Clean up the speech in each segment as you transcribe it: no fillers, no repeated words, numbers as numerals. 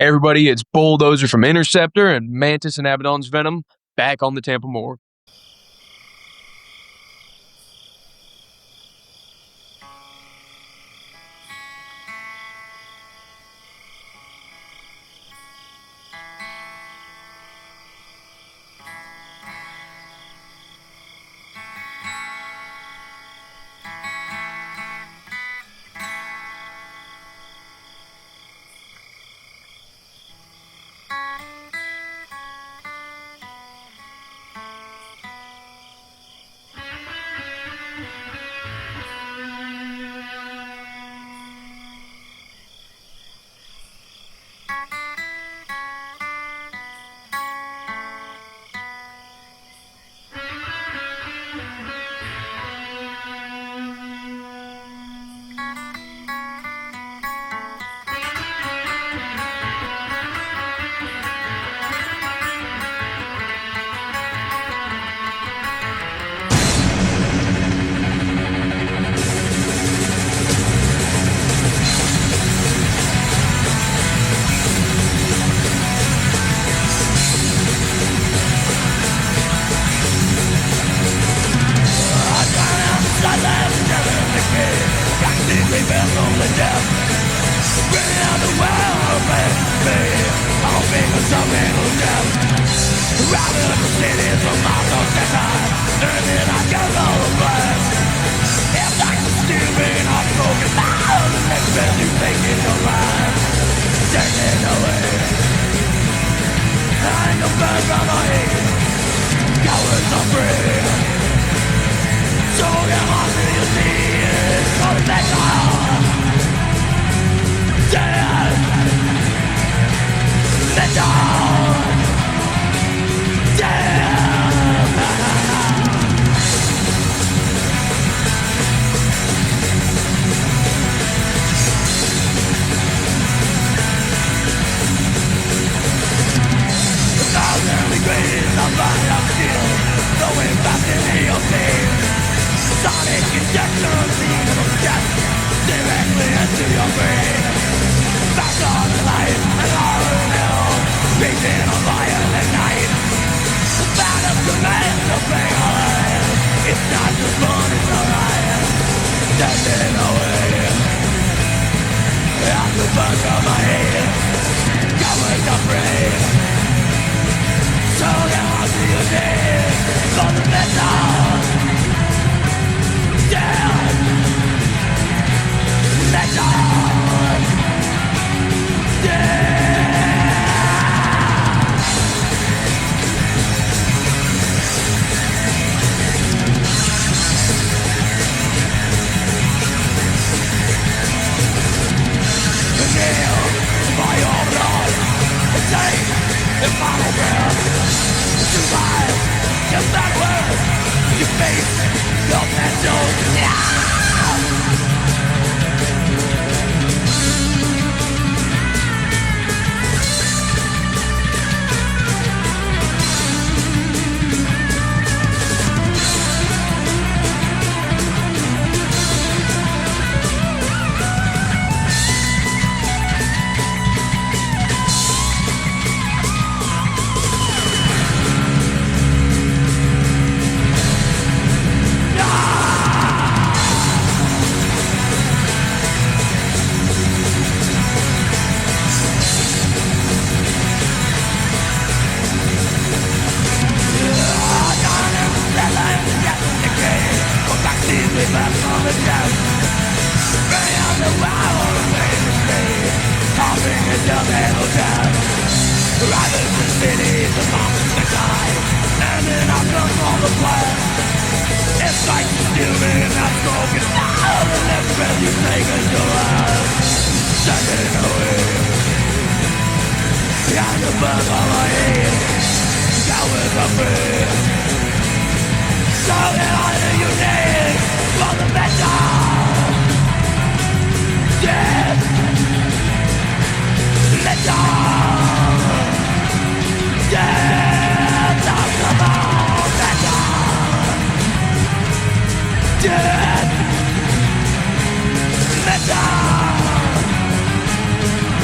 Hey everybody, it's Bulldözer from Interceptor and Mantas and Abaddon's Venom back on the Tampa Morgue.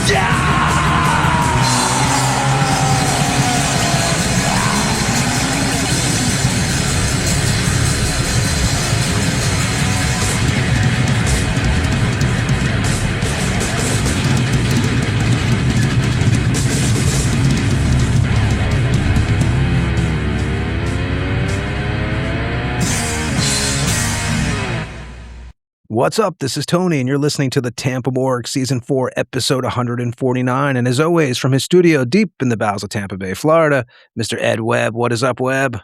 Yeah! What's up? This is Tony, and you're listening to the Tampa Morgue Season 4, Episode 149. And as always, from his studio deep in the bowels of Tampa Bay, Florida, Mr. Ed Webb. What is up, Webb?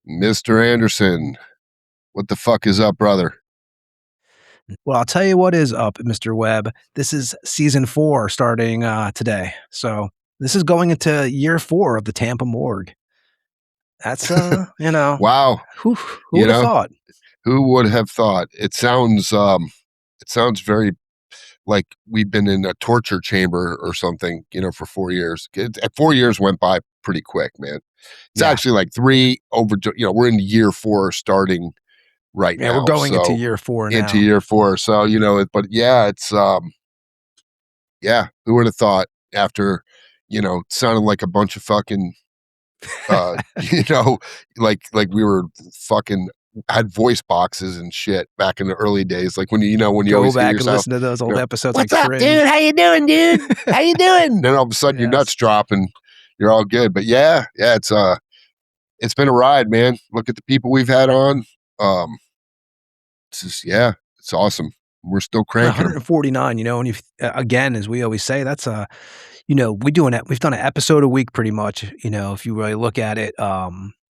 Mr. Anderson, what the fuck is up, brother? Well, I'll tell you what is up, Mr. Webb. This is Season 4 starting today. So this is going into Year 4 of the Tampa Morgue. That's, Wow. Who would have thought? Who would have thought? It sounds very like we've been in a torture chamber or something, for 4 years. 4 years went by pretty quick, man. It's actually like 3 over, we're in Year 4 starting right now. Yeah, we're going into Year 4 now. Into Year 4. So, but yeah, it's, who would have thought after, it sounded like a bunch of fucking, like we were fucking had voice boxes and shit back in the early days. Like when you go always back yourself, and listen to those old episodes. What's like up, Fringe. dude? How you doing, dude? How you doing? Then all of a sudden your nuts drop and you're all good. But yeah, it's been a ride, man. Look at the people we've had on. It's just, it's awesome. We're still cranking. 149, and you again, as we always say, that's we've done an episode a week pretty much, if you really look at it.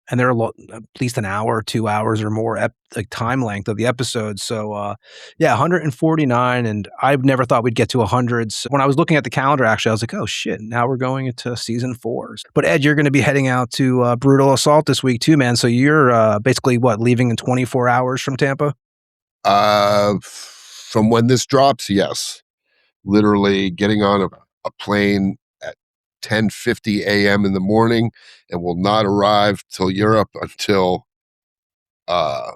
And they're at least an hour, 2 hours or more like time length of the episodes. So 149, and I never thought we'd get to 100. So when I was looking at the calendar, actually, I was like, oh shit, now we're going into Season 4. But Ed, you're going to be heading out to Brutal Assault this week too, man. So you're basically leaving in 24 hours from Tampa? From when this drops, yes. Literally getting on a plane at 10:50 a.m. in the morning and will not arrive till Europe until I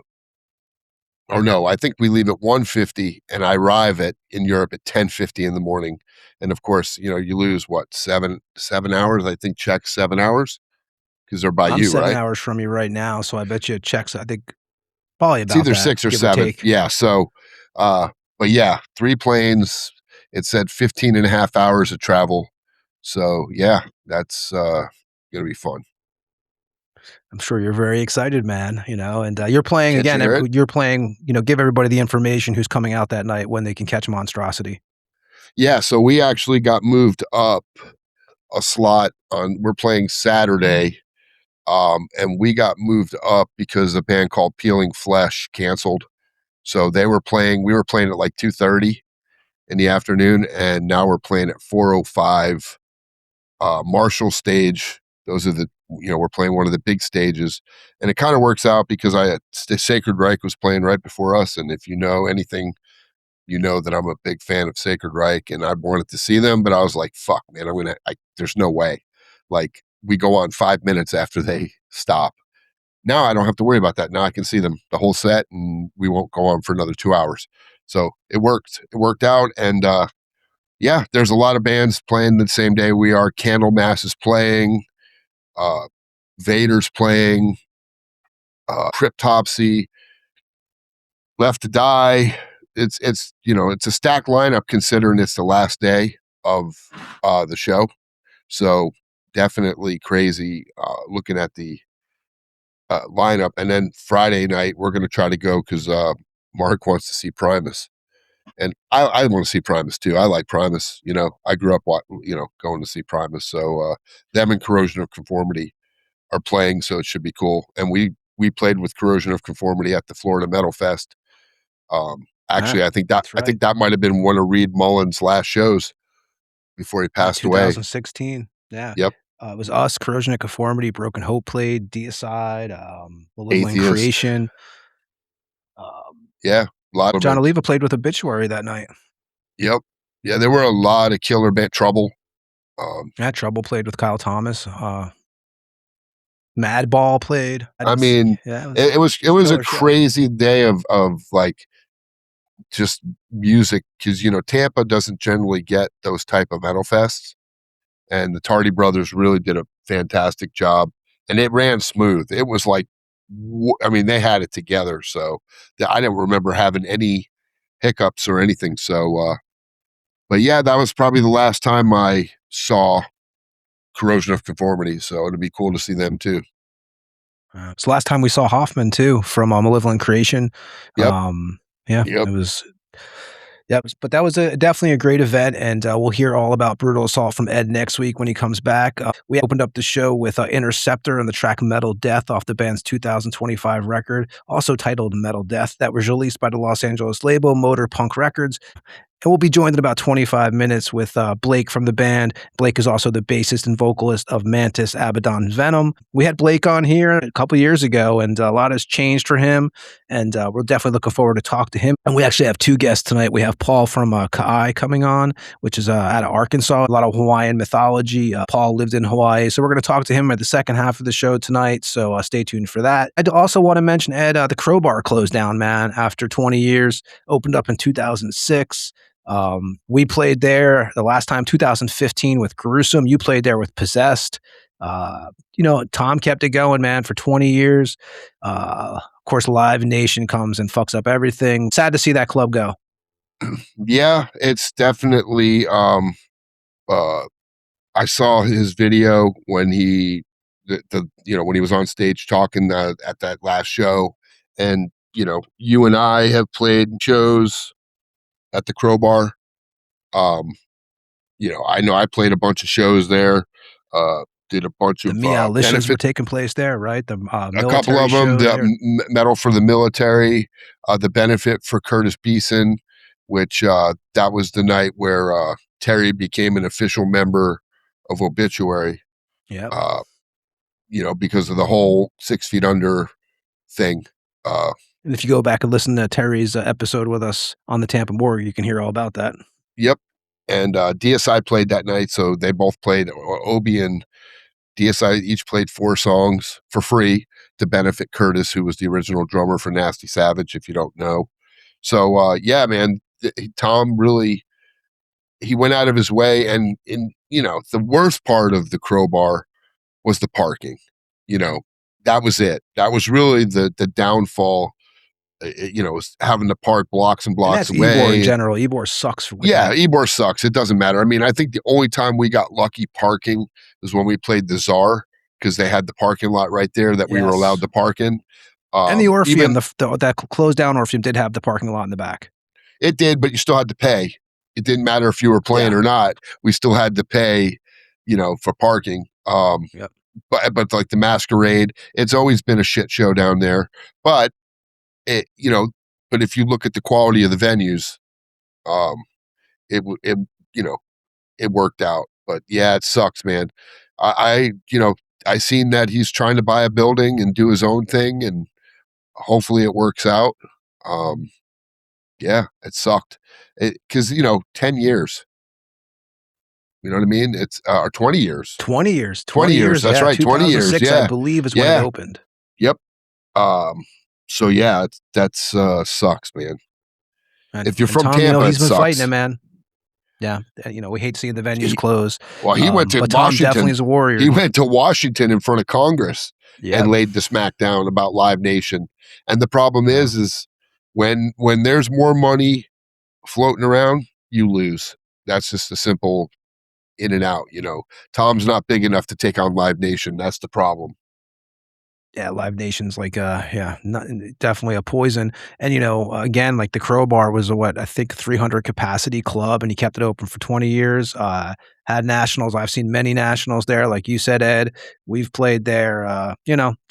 think we leave at 1:50 and I arrive in Europe at 10:50 in the morning. And of course, you lose what, 7 hours? I think Czech's 7 hours because they're by I'm you, 7 right? hours from you right now, so I bet you Czech's, I think, probably about it's either that, 6 or give 7. take. Yeah. So, but yeah, 3 planes. It said 15 and a half hours of travel. So yeah, that's going to be fun. I'm sure you're very excited, man, and you're playing Can't again. you hear it? You're playing, give everybody the information who's coming out that night when they can catch Monstrosity. Yeah. So we actually got moved up a slot we're playing Saturday. And we got moved up because a band called Peeling Flesh canceled. So we were playing at like 2:30 in the afternoon, and now we're playing at 4:05 Marshall stage. Those are we're playing one of the big stages, and it kind of works out because Sacred Reich was playing right before us, and if you know anything, you know that I'm a big fan of Sacred Reich, and I wanted to see them, but I was like, fuck, man, there's no way. Like, we go on 5 minutes after they stop. Now I don't have to worry about that. Now I can see them the whole set, and we won't go on for another 2 hours. So it worked. It worked out, and there's a lot of bands playing the same day we are. Candlemass is playing. Vader's playing. Cryptopsy. Left to Die. It's a stacked lineup considering it's the last day of the show. So definitely crazy looking at the lineup. And then Friday night we're going to try to go because Mark wants to see Primus, and I want to see Primus too. I like Primus. I grew up going to see Primus. So them and Corrosion of Conformity are playing, so it should be cool. And we played with Corrosion of Conformity at the Florida Metal Fest. Actually, I think that might have been one of Reed Mullins' last shows before he passed away. 2016. Yeah. Yep. It was us, Corrosion of Conformity, Broken Hope played, Deicide, Malevolent Creation. A lot of John Oliva played with Obituary that night. Yep. Yeah, there were a lot of killer band. Trouble. Trouble played with Kyle Thomas. Madball played. It was a crazy day of like just music because Tampa doesn't generally get those type of metal fests, and the Tardy Brothers really did a fantastic job, and it ran smooth. It was like, they had it together, so I didn't remember having any hiccups or anything. So, but yeah, that was probably the last time I saw Corrosion of Conformity, so it'd be cool to see them too. So last time we saw Hoffman too from Malevolent Creation. Yep. Yeah, Yep. it was. Yeah, but that was definitely a great event, and we'll hear all about Brutal Assault from Ed next week when he comes back. We opened up the show with Interceptor and the track Metal Death off the band's 2025 record, also titled Metal Death, that was released by the Los Angeles label Motor Punk Records. And we'll be joined in about 25 minutes with Blake from the band. Blake is also the bassist and vocalist of Mantas, Abaddon Venom. We had Blake on here a couple years ago, and a lot has changed for him, and we're definitely looking forward to talk to him. And we actually have two guests tonight. We have Paul from Ka'ai coming on, which is out of Arkansas, a lot of Hawaiian mythology. Paul lived in Hawaii, so we're going to talk to him at the second half of the show tonight, so stay tuned for that. I also want to mention, Ed, the Crowbar closed down, man, after 20 years, opened up in 2006. We played there the last time, 2015, with Gruesome. You played there with Possessed. Tom kept it going, man, for 20 years. Of course, Live Nation comes and fucks up everything. Sad to see that club go. Yeah, it's definitely. I saw his video when he, when he was on stage talking at that last show, and you and I have played shows at the Crowbar. I know I played a bunch of shows there. Did a bunch of Meowlicious were taking place there, right? The a couple of them, the Metal for the Military, the Benefit for Curtis Beeson, which that was the night where Terry became an official member of Obituary. Yeah. Because of the whole 6 Feet Under thing. And if you go back and listen to Terry's episode with us on the Tampa Morgue, you can hear all about that. Yep. And DSI played that night, so they both played. Obi and DSI each played 4 songs for free to benefit Curtis, who was the original drummer for Nasty Savage, if you don't know. So, yeah, man, Tom really, he went out of his way. And, the worst part of the Crowbar was the parking. That was it. That was really the downfall. Was having to park blocks and blocks away. Ybor in general. Ybor sucks. Ybor sucks. It doesn't matter. I mean, I think the only time we got lucky parking was when we played the Czar, because they had the parking lot right there that we were allowed to park in. And the Orpheum, that closed down Orpheum did have the parking lot in the back. It did, but you still had to pay. It didn't matter if you were playing or not. We still had to pay, for parking. But like the Masquerade, it's always been a shit show down there. But but if you look at the quality of the venues, it worked out. But yeah, it sucks, man. I seen that he's trying to buy a building and do his own thing, and hopefully it works out. Yeah, it sucked. Because 10 years. You know what I mean? It's 20 years. 20 years. 20 years. That's right. 20 years. Yeah, I believe is when it opened. Yep. So yeah, that sucks, man. If you're from Tom, Tampa, he's been sucks. fighting it, man. Yeah, we hate seeing the venues close. Well, he went to but Washington. Tom definitely is a warrior. He went to Washington in front of Congress and laid the smack down about Live Nation. And the problem is when there's more money floating around, you lose. That's just a simple in and out. Tom's not big enough to take on Live Nation. That's the problem. Yeah, Live Nation's definitely a poison. And, again, like the Crowbar was I think 300 capacity club, and he kept it open for 20 years. Had nationals. I've seen many nationals there. Like you said, Ed, we've played there.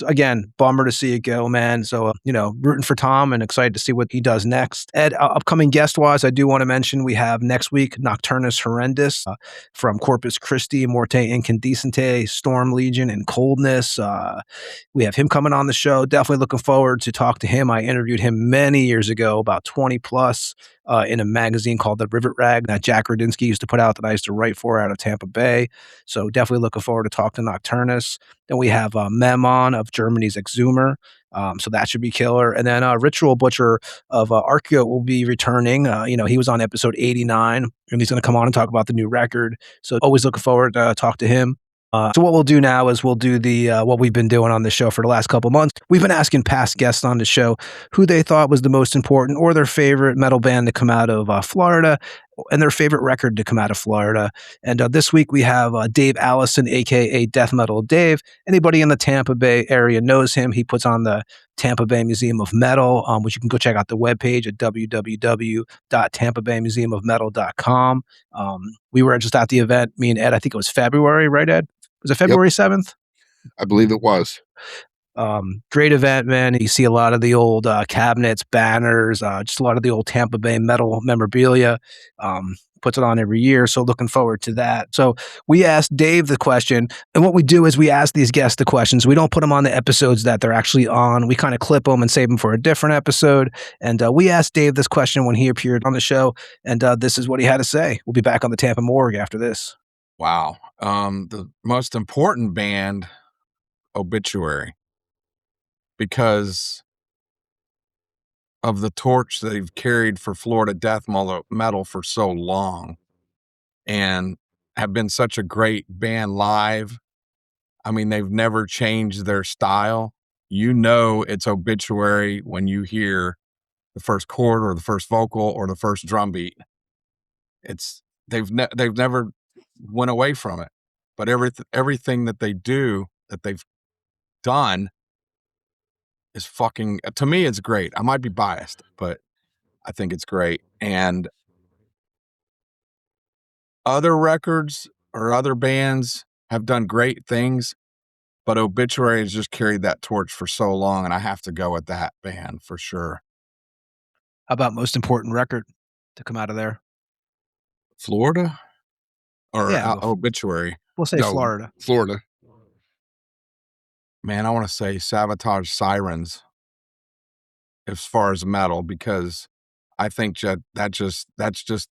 Again, bummer to see it go, man. So, rooting for Tom and excited to see what he does next. Ed, upcoming guest-wise, I do want to mention we have next week Nocturnus Horrendus from Corpus Christi, Morte Incandescente, Storm Legion, and Coldness. We have him coming on the show. Definitely looking forward to talk to him. I interviewed him many years ago, about 20 plus, in a magazine called The Rivet Rag that Jack Radinsky used to put out that I used to write for out of Tampa Bay. So definitely looking forward to talk to Nocturnus. Then we have Memon of Germany's Exhumer. So that should be killer. And then Ritual Butcher of Archeo will be returning. He was on episode 89, and he's going to come on and talk about the new record. So always looking forward to talk to him. So what we'll do now is we'll do the what we've been doing on the show for the last couple months. We've been asking past guests on the show who they thought was the most important or their favorite metal band to come out of Florida and their favorite record to come out of Florida. And this week we have Dave Allison, aka Death Metal Dave. Anybody in the Tampa Bay area knows him. He puts on the Tampa Bay Museum of Metal, which you can go check out the webpage at www.tampabaymuseumofmetal.com. We were just at the event, me and Ed. I think it was February, right, Ed? Was it February 7th? I believe it was. Great event, man. You see a lot of the old cabinets, banners, just a lot of the old Tampa Bay metal memorabilia. Puts it on every year, so looking forward to that. So we asked Dave the question, and what we do is we ask these guests the questions. We don't put them on the episodes that they're actually on. We kind of clip them and save them for a different episode. And we asked Dave this question when he appeared on the show, and this is what he had to say. We'll be back on the Tampa Morgue after this. Wow. The most important band, Obituary, because of the torch they've carried for Florida death metal for so long and have been such a great band live. I mean, they've never changed their style. You know it's Obituary when you hear the first chord or the first vocal or the first drum beat. They've never went away from it. But everything that they do, that they've done, is fucking, to me, it's great. I might be biased, but I think it's great. And other records or other bands have done great things, but Obituary has just carried that torch for so long, and I have to go with that band for sure. How about most important record to come out of there? Florida? Or Yeah, Obituary? We'll say Florida. Florida. Man, I want to say Sabotage Sirens as far as metal, because I think that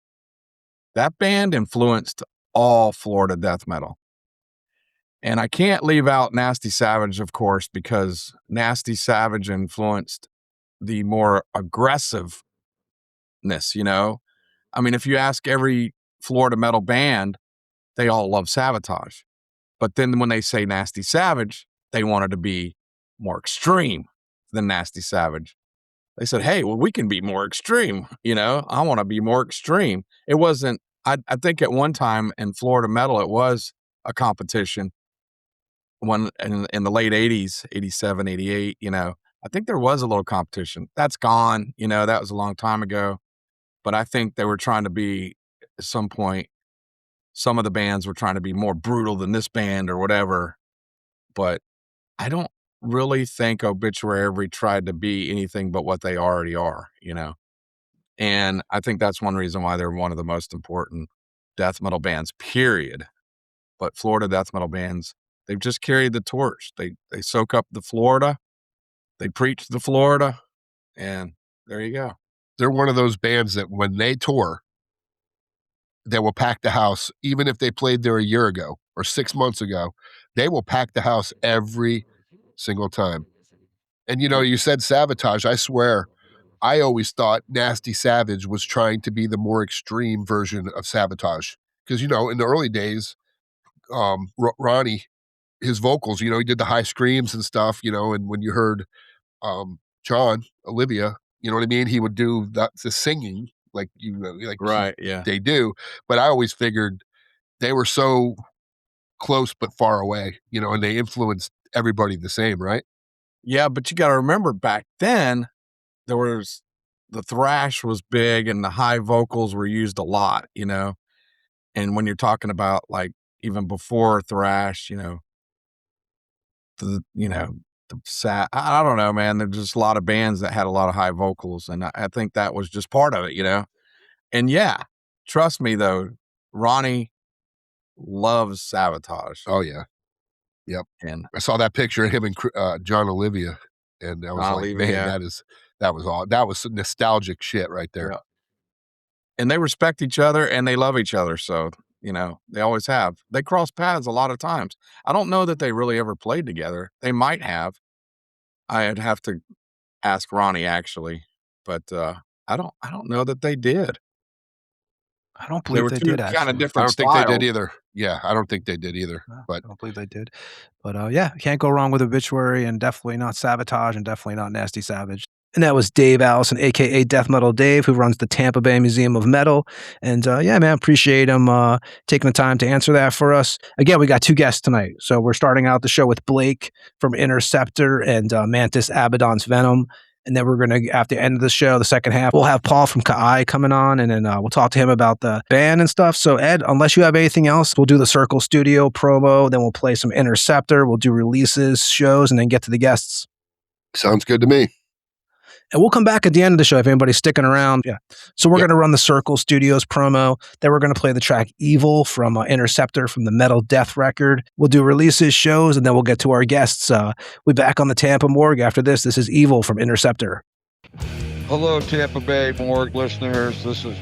band influenced all Florida death metal. And I can't leave out Nasty Savage, of course, because Nasty Savage influenced the more aggressiveness, you know? I mean, if you ask every Florida metal band, they all love Sabotage. But then when they say Nasty Savage, they wanted to be more extreme than Nasty Savage. They said, hey, well, we can be more extreme. You know, I want to be more extreme. It wasn't, I think at one time in Florida metal, it was a competition when in the late 80s, 87, 88, you know, I think there was a little competition. That's gone. You know, that was a long time ago. But I think they were trying to be, at some point, some of the bands were trying to be more brutal than this band or whatever. But I don't really think Obituary ever tried to be anything but what they already are, you know? And I think that's one reason why they're one of the most important death metal bands, period. But Florida death metal bands, they've just carried the torch. They soak up the Florida, they preach the Florida, and there you go. They're one of those bands that when they tour, they will pack the house, even if they played there a year ago or 6 months ago. They will pack the house every single time. And, you know, you said Sabotage. I swear, I always thought Nasty Savage was trying to be the more extreme version of Sabotage. Because, you know, in the early days, Ronnie, his vocals, you know, he did the high screams and stuff, you know, and when you heard John, Olivia, you know what I mean? He would do the singing like, you know, like Right, yeah. they do. But I always figured they were so close but far away, you know, and they influenced everybody the same, right? Yeah, but you got to remember back then, the thrash was big and the high vocals were used a lot, you know? And when you're talking about like even before thrash, you know, I don't know, man. There's just a lot of bands that had a lot of high vocals, and I think that was just part of it, you know? And yeah, trust me though, Ronnie loves Sabotage. Oh yeah. Yep. And I saw that picture of him and John Olivia, and I was like, Olivia, man, yeah. that was some nostalgic shit right there. Yeah. And they respect each other and they love each other. So, you know, they always have. They cross paths a lot of times. I don't know that they really ever played together. They might have. I'd have to ask Ronnie actually, but I don't know that they did. I don't believe they did, actually. Kind of I different don't think they styles. did either. Yeah, I don't think they did either. No, But I don't believe they did. But yeah, can't go wrong with Obituary, and definitely not Sabotage, and definitely not Nasty Savage. And that was Dave Allison, a.k.a. Death Metal Dave, who runs the Tampa Bay Museum of Metal. And yeah, man, appreciate him taking the time to answer that for us. Again, we got 2 guests tonight. So we're starting out the show with Blake from Interceptor and Mantas, Abaddon's Venom. And then we're going to, at the end of the show, the second half, we'll have Paul from Ka'ai coming on, and then we'll talk to him about the band and stuff. So Ed, unless you have anything else, we'll do the Circle Studio promo, then we'll play some Interceptor, we'll do releases, shows, and then get to the guests. Sounds good to me. And we'll come back at the end of the show if anybody's sticking around. Yeah. So we're going to run the Circle Studios promo. Then we're going to play the track Evil from Interceptor from the Metal Death record. We'll do releases, shows, and then we'll get to our guests. We'll be back on the Tampa Morgue after this. This is Evil from Interceptor. Hello, Tampa Bay Morgue listeners. This is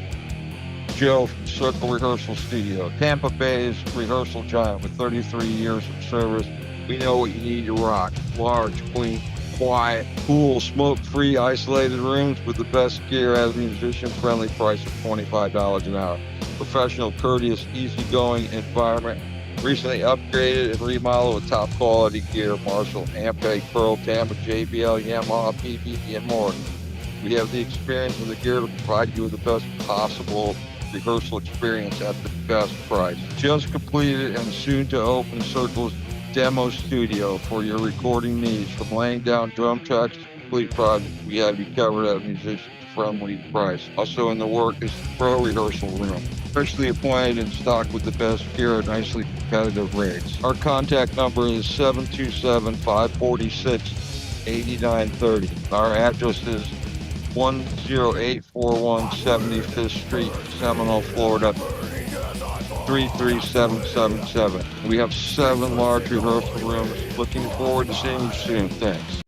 Joe from Circle Rehearsal Studio, Tampa Bay's rehearsal giant with 33 years of service. We know what you need to rock. Large, clean, quiet, cool, smoke-free, isolated rooms with the best gear at a musician-friendly price of $25 an hour. Professional, courteous, easygoing environment. Recently upgraded and remodeled with top-quality gear. Marshall, Ampeg, Pearl, Tampa, JBL, Yamaha, PPP, and more. We have the experience and the gear to provide you with the best possible rehearsal experience at the best price. Just completed and soon to open Circle's demo studio for your recording needs. From laying down drum tracks to complete projects, we have you covered at a musician-friendly price. Also in the work is the pro rehearsal room, freshly appointed and stocked with the best gear at nicely competitive rates. Our contact number is 727-546-8930. Our address is 10841 75th Street, Seminole, Florida, 33777. We have 7 large rehearsal rooms. Looking forward to seeing you soon. Thanks.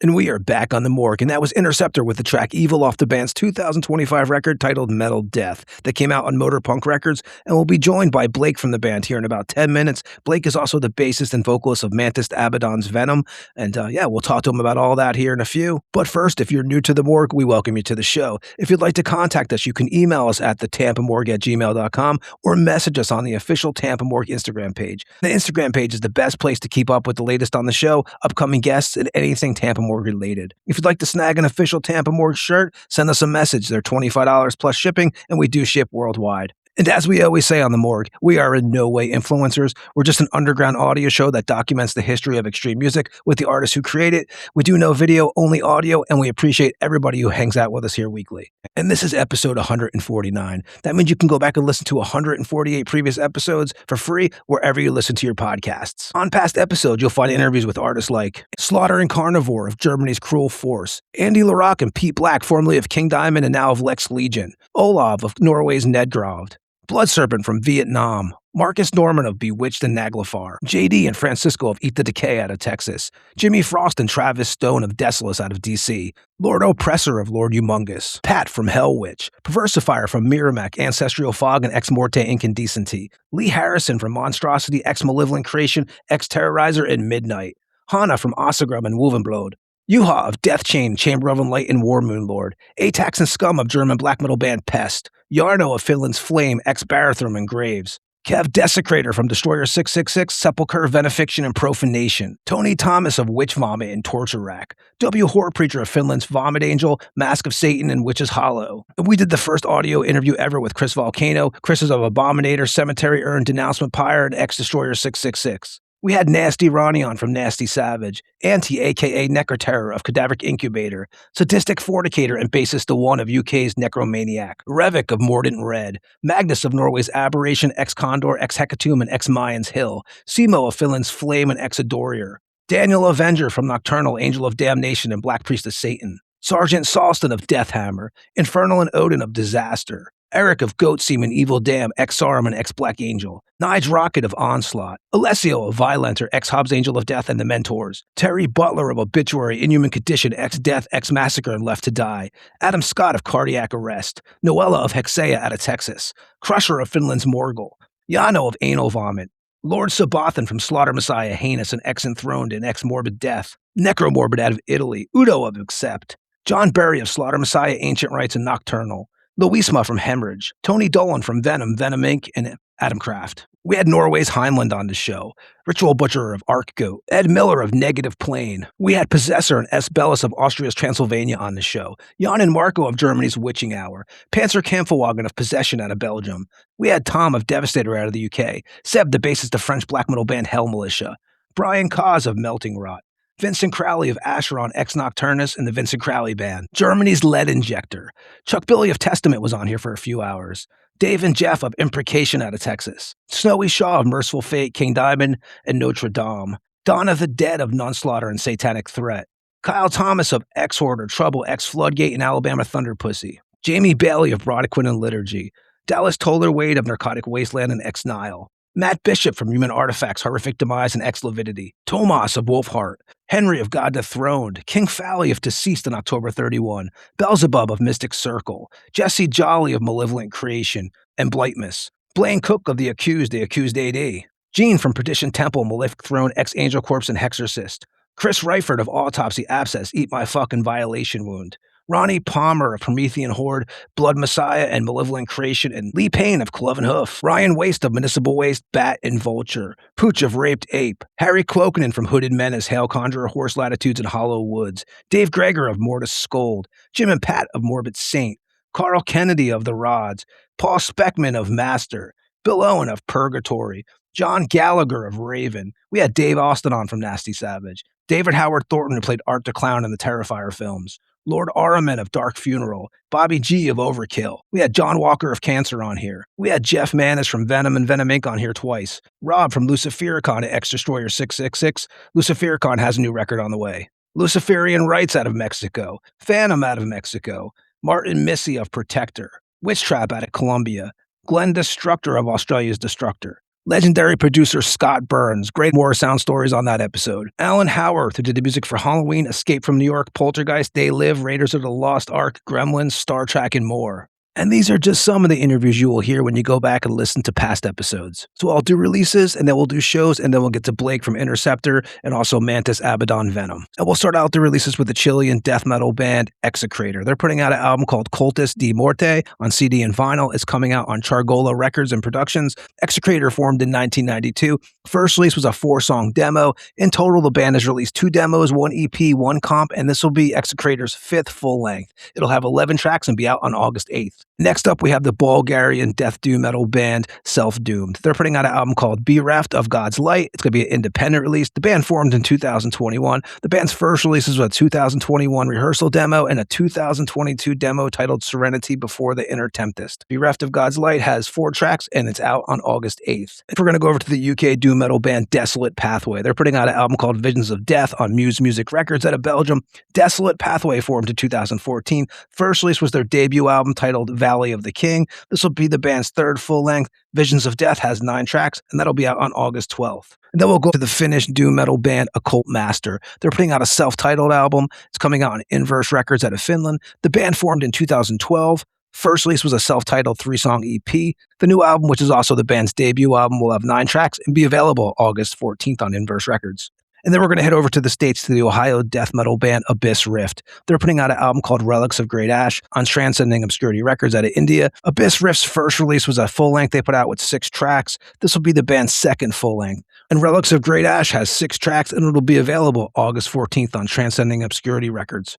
And we are back on the morgue, and that was Interceptor with the track Evil off the band's 2025 record titled Metal Death that came out on Motor Punk Records, and we'll be joined by Blake from the band here in about 10 minutes. Blake is also the bassist and vocalist of Mantas Abaddon's Venom, and we'll talk to him about all that here in a few. But first, if you're new to the morgue, we welcome you to the show. If you'd like to contact us, you can email us at thetampamorgue@gmail.com or message us on the official Tampa Morgue Instagram page. The Instagram page is the best place to keep up with the latest on the show, upcoming guests, and anything Tampa Morgue related. If you'd like to snag an official Tampa Morgue shirt, send us a message. They're $25 plus shipping, and we do ship worldwide. And as we always say on the morgue, we are in no way influencers. We're just an underground audio show that documents the history of extreme music with the artists who create it. We do no video, only audio, and we appreciate everybody who hangs out with us here weekly. And this is episode 149. That means you can go back and listen to 148 previous episodes for free wherever you listen to your podcasts. On past episodes, you'll find interviews with artists like Slaughter and Carnivore of Germany's Cruel Force, Andy LaRock and Pete Black, formerly of King Diamond and now of Lex Legion, Olav of Norway's Nedgravd, Blood Serpent from Vietnam, Marcus Norman of Bewitched and Naglfar, JD and Francisco of Eat the Decay out of Texas, Jimmy Frost and Travis Stone of Desolus out of DC, Lord Oppressor of Lord Humongous, Pat from Hell Witch, Perversifier from Miramac, Ancestral Fog and Ex Morte Incandecenty, Lee Harrison from Monstrosity, Ex Malevolent Creation, Ex Terrorizer and Midnight, Hana from Asagrum and Wolvenblod, Yuha of Death Chain, Chamber of Light and War Moon Lord, Atax and Scum of German black metal band Pest, Yarno of Finland's Flame, Ex Barathrum and Graves, Kev Desecrator from Destroyer 666, Sepulchre, Venefiction, and Profanation, Tony Thomas of Witch Vomit and Torture Rack, W. Horror Preacher of Finland's Vomit Angel, Mask of Satan, and Witch's Hollow. And we did the first audio interview ever with Chris Volcano. Chris is of Abominator, Cemetery Urn, Denouncement Pyre, and Ex Destroyer 666. We had Nasty Ronnie on from Nasty Savage, Anti aka Necroterror of Cadaveric Incubator, Sadistic Fornicator and bassist The One of UK's Necromaniac, Revik of Mordant Red, Magnus of Norway's Aberration, Ex Condor, Ex Hecatomb and Ex Mayans Hill, Simo of Finland's Flame and Ex Adorier, Daniel Avenger from Nocturnal, Angel of Damnation and Black Priest of Satan, Sergeant Salston of Deathhammer, Infernal and Odin of Disaster, Eric of Goat Seaman, Evil Dam, Ex Saruman, Ex Black Angel, Nige Rocket of Onslaught, Alessio of Violenter, Ex Hobbs Angel of Death and the Mentors, Terry Butler of Obituary, Inhuman Condition, Ex Death, Ex Massacre and Left to Die, Adam Scott of Cardiac Arrest, Noella of Hexea out of Texas, Crusher of Finland's Morgul, Yano of Anal Vomit, Lord Sabathan from Slaughter Messiah, Heinous and Ex Enthroned and Ex Morbid Death, Necromorbid out of Italy, Udo of Accept, John Berry of Slaughter Messiah, Ancient Rites and Nocturnal, Louisma from Hemorrhage, Tony Dolan from Venom, Venom Inc., and Adam Kraft. We had Norway's Heinlein on the show, Ritual Butcher of Arc Goat, Ed Miller of Negative Plane. We had Possessor and S. Bellis of Austria's Transylvania on the show, Jan and Marco of Germany's Witching Hour, Panzer Kampfwagen of Possession out of Belgium. We had Tom of Devastator out of the UK, Seb, the bassist of French black metal band Hell Militia, Brian Cause of Melting Rot, Vincent Crowley of Acheron, Ex Nocturnus, and the Vincent Crowley Band, Germany's Lead Injector. Chuck Billy of Testament was on here for a few hours. Dave and Jeff of Imprecation out of Texas. Snowy Shaw of Merciful Fate, King Diamond, and Notre Dame. Dawn of the Dead of Nonslaughter and Satanic Threat. Kyle Thomas of Ex Hoarder, Trouble, Ex Floodgate, and Alabama Thunder Pussy. Jamie Bailey of Brodequin and Liturgy. Dallas Toller Wade of Narcotic Wasteland and Ex Nile. Matt Bishop from Human Artifacts, Horrific Demise, and Ex Lividity. Tomas of Wolfheart. Henry of God Dethroned. King Fally of Deceased on October 31. Beelzebub of Mystic Circle. Jesse Jolly of Malevolent Creation and Blightmas. Blaine Cook of The Accused AD. Gene from Perdition Temple, Malefic Throne, Ex Angel Corpse, and Hexorcist. Chris Reifert of Autopsy, Abscess, Eat My Fucking Violation Wound. Ronnie Palmer of Promethean Horde, Blood Messiah and Malevolent Creation, and Lee Payne of Cloven Hoof, Ryan Waste of Municipal Waste, Bat and Vulture, Pooch of Raped Ape, Harry Cloakinen from Hooded Menace, Hail Conjurer, Horse Latitudes, and Hollow Woods, Dave Greger of Mortis Scold, Jim and Pat of Morbid Saint, Carl Kennedy of The Rods, Paul Speckman of Master, Bill Owen of Purgatory, John Gallagher of Raven. We had Dave Austin on from Nasty Savage, David Howard Thornton, who played Art the Clown in the Terrifier films, Lord Araman of Dark Funeral, Bobby G of Overkill. We had John Walker of Cancer on here. We had Jeff Manis from Venom and Venom Inc. on here twice. Rob from Lucifericon at X-Destroyer 666. Lucifericon has a new record on the way. Luciferian Rights out of Mexico. Phantom out of Mexico. Martin Missy of Protector. Witch Trap out of Colombia. Glenn Destructor of Australia's Destructor. Legendary producer Scott Burns. Great more sound stories on that episode. Alan Howarth, who did the music for Halloween, Escape from New York, Poltergeist, They Live, Raiders of the Lost Ark, Gremlins, Star Trek, and more. And these are just some of the interviews you will hear when you go back and listen to past episodes. So I'll do releases, and then we'll do shows, and then we'll get to Blake from Interceptor, and also Mantas, Abaddon Venom. And we'll start out the releases with the Chilean death metal band Execrator. They're putting out an album called Cultus de Morte on CD and vinyl. It's coming out on Chargola Records and Productions. Execrator formed in 1992. First release was a 4-song demo. In total, the band has released 2 demos, 1 EP, 1 comp, and this will be Execrator's 5th full length. It'll have 11 tracks and be out on August 8th. Next up, we have the Bulgarian death doom metal band Self-Doomed. They're putting out an album called Bereft of God's Light. It's going to be an independent release. The band formed in 2021. The band's first release was a 2021 rehearsal demo and a 2022 demo titled Serenity Before the Inner Tempest. Bereft of God's Light has 4 tracks and it's out on August 8th. If we're going to go over to the UK doom metal band Desolate Pathway. They're putting out an album called Visions of Death on Muse Music Records out of Belgium. Desolate Pathway formed in 2014. First release was their debut album titled Valley of the King. This will be the band's 3rd full length. Visions of Death has 9 tracks, and that'll be out on August 12th. And then we'll go to the Finnish doom metal band Occult Master. They're putting out a self-titled album. It's coming out on Inverse Records out of Finland. The band formed in 2012. First release was a self-titled 3-song EP. The new album, which is also the band's debut album, will have 9 tracks and be available August 14th on Inverse Records. And then we're going to head over to the States to the Ohio death metal band Abyss Rift. They're putting out an album called Relics of Great Ash on Transcending Obscurity Records out of India. Abyss Rift's first release was a full length they put out with 6 tracks. This will be the band's 2nd full length. And Relics of Great Ash has 6 tracks and it'll be available August 14th on Transcending Obscurity Records.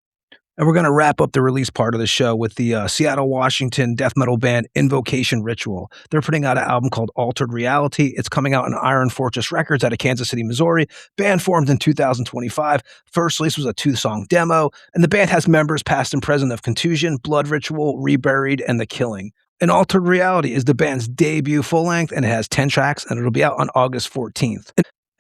And we're going to wrap up the release part of the show with the Seattle, Washington death metal band Invocation Ritual. They're putting out an album called Altered Reality. It's coming out on Iron Fortress Records out of Kansas City, Missouri. Band formed in 2025. First release was a 2-song demo. And the band has members past and present of Contusion, Blood Ritual, Reburied, and The Killing. And Altered Reality is the band's debut full length, and it has 10 tracks, and it'll be out on August 14th.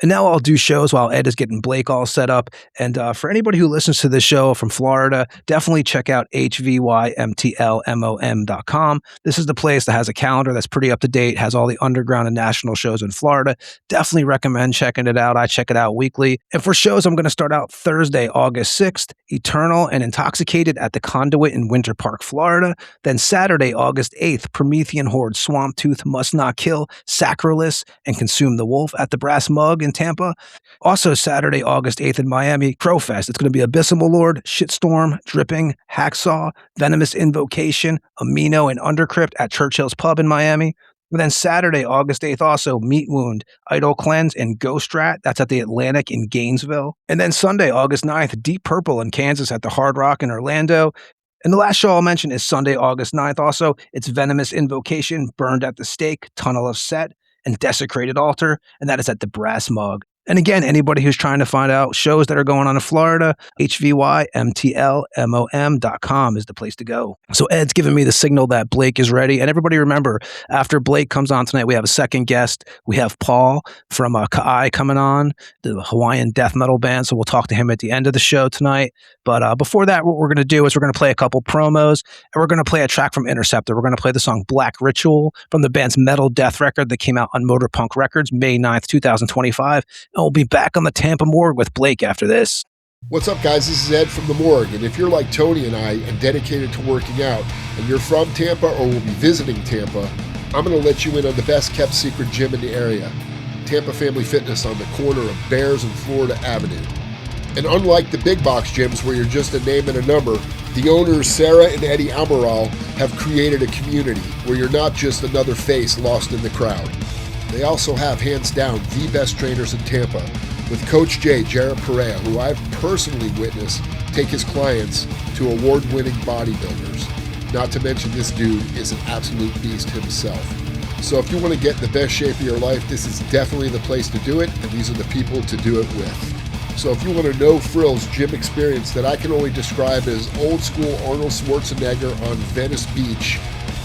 And now I'll do shows while Ed is getting Blake all set up. And for anybody who listens to this show from Florida, definitely check out hvymtlmom.com. This is the place that has a calendar that's pretty up to date, has all the underground and national shows in Florida. Definitely recommend checking it out. I check it out weekly. And for shows, I'm going to start out Thursday, August 6th, Eternal and Intoxicated at the Conduit in Winter Park, Florida. Then Saturday, August 8th, Promethean Horde, Swamp Tooth, Must Not Kill, Sacrilus, and Consume the Wolf at the Brass Mug in Tampa. Also Saturday, August 8th in Miami, Crowfest. It's going to be Abysmal Lord, Shitstorm, Dripping, Hacksaw, Venomous Invocation, Amino, and Undercrypt at Churchill's Pub in Miami. And then Saturday, August 8th, also Meat Wound, Idol Cleanse, and Ghost Rat. That's at the Atlantic in Gainesville. And then Sunday, August 9th, Deep Purple in Kansas at the Hard Rock in Orlando. And the last show I'll mention is Sunday, August 9th also. It's Venomous Invocation, Burned at the Stake, Tunnel of Set, and Desecrated Altar, and that is at the Brass Mug. And again, anybody who's trying to find out shows that are going on in Florida, hvymtlmom.com is the place to go. So Ed's giving me the signal that Blake is ready. And everybody remember, after Blake comes on tonight, we have a second guest. We have Paul from Ka'ai coming on, the Hawaiian death metal band. So we'll talk to him at the end of the show tonight. But before that, what we're going to do is we're going to play a couple promos, and we're going to play a track from Interceptor. We're going to play the song Black Ritual from the band's metal death record that came out on Motorpunk Records, May 9th, 2025. And we'll be back on the Tampa Morgue with Blake after this. What's up, guys? This is Ed from the Morgue, and if you're like Tony and I and dedicated to working out, and you're from Tampa or will be visiting Tampa, I'm going to let you in on the best-kept secret gym in the area, Tampa Family Fitness on the corner of Bears and Florida Avenue. And unlike the big box gyms where you're just a name and a number, the owners Sarah and Eddie Amaral have created a community where you're not just another face lost in the crowd. They also have, hands down, the best trainers in Tampa, with Coach J, Jarrett Perea, who I've personally witnessed take his clients to award-winning bodybuilders. Not to mention this dude is an absolute beast himself. So if you want to get in the best shape of your life, this is definitely the place to do it, and these are the people to do it with. So if you want a no-frills gym experience that I can only describe as old-school Arnold Schwarzenegger on Venice Beach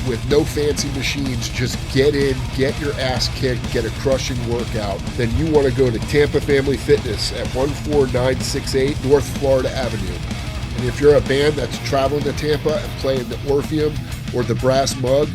with no fancy machines, just get in, get your ass kicked, get a crushing workout, then you want to go to Tampa Family Fitness at 14968 North Florida Avenue. And if you're a band that's traveling to Tampa and playing the Orpheum or the Brass Mug,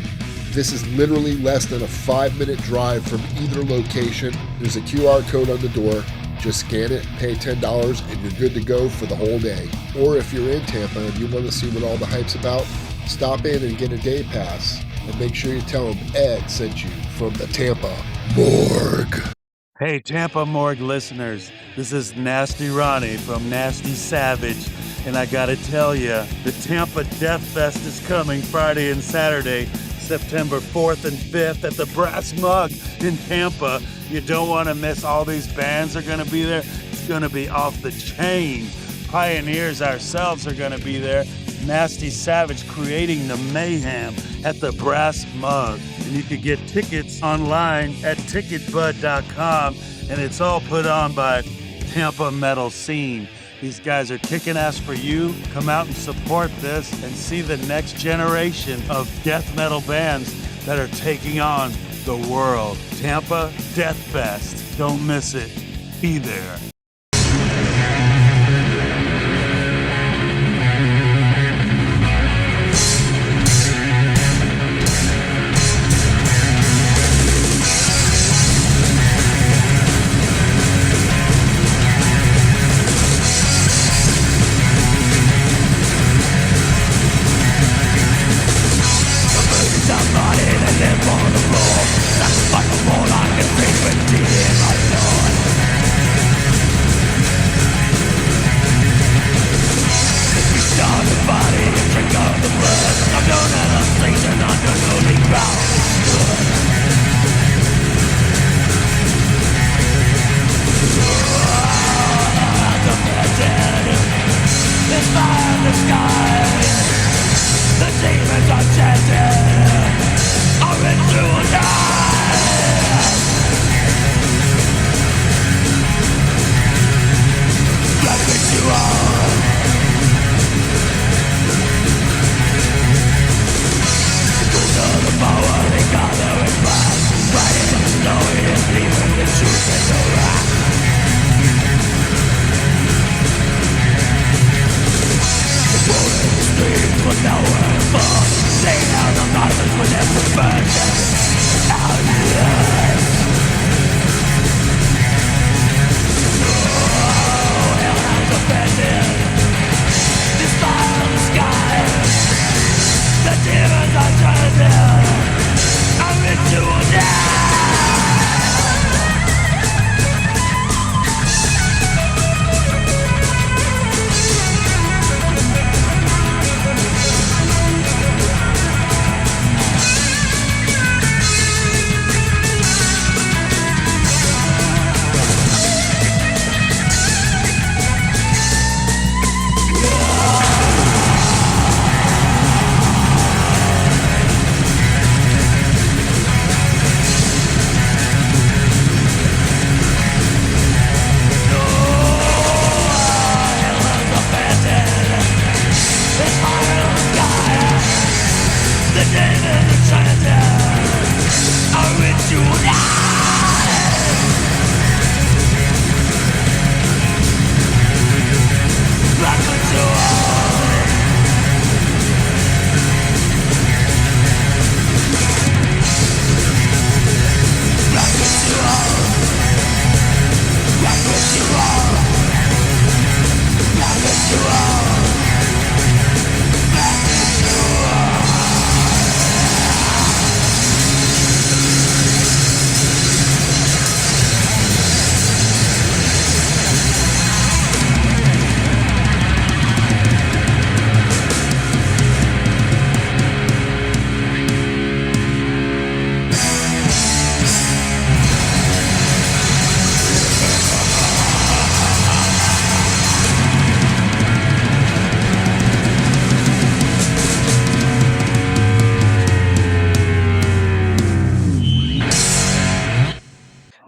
this is literally less than a 5-minute drive from either location. There's a QR code on the door. Just scan it, pay $10, and you're good to go for the whole day. Or if you're in Tampa and you want to see what all the hype's about, stop in and get a day pass. And make sure you tell them Ed sent you from the Tampa Morgue. Hey, Tampa Morgue listeners. This is Nasty Ronnie from Nasty Savage. And I gotta tell you, the Tampa Death Fest is coming Friday and Saturday, September 4th and 5th at the Brass Mug in Tampa. You don't want to miss. All these bands are going to be there. It's going to be off the chain. Pioneers ourselves are going to be there. Nasty Savage creating the mayhem at the Brass Mug. And you can get tickets online at ticketbud.com. And it's all put on by Tampa Metal Scene. These guys are kicking ass for you. Come out and support this and see the next generation of death metal bands that are taking on the world. Tampa Death Fest. Don't miss it. Be there.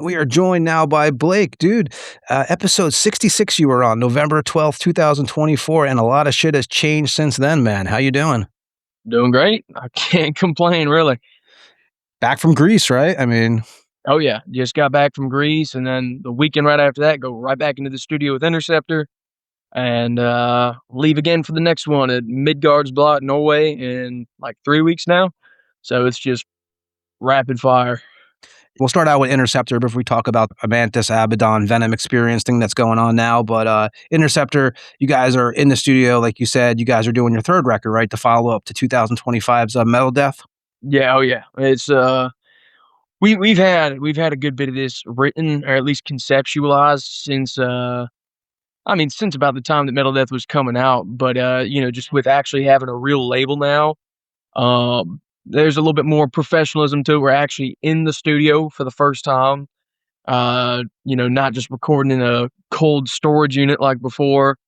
We are joined now by Blake. Dude, episode 66 you were on, November 12th, 2024, and a lot of shit has changed since then, man. How you doing? Doing great. I can't complain, really. Back from Greece, right? I mean, Oh, yeah. Just got back from Greece, and then the weekend right after that, go right back into the studio with Interceptor, and leave again for the next one at Midgardsblot, Norway, in like 3 weeks now. So it's just rapid fire. we'll start out with Interceptor before we talk about a Mantas, Abaddon, Venom experience thing that's going on now. But Interceptor, you guys are in the studio, like you said. You guys are doing your third record, right? To follow up to 2025's Metal Death. Yeah, oh yeah. It's we've had a good bit of this written, or at least conceptualized, since since about the time that Metal Death was coming out. But just with actually having a real label now, there's a little bit more professionalism to it. We're actually in the studio for the first time. Not just recording in a cold storage unit like before.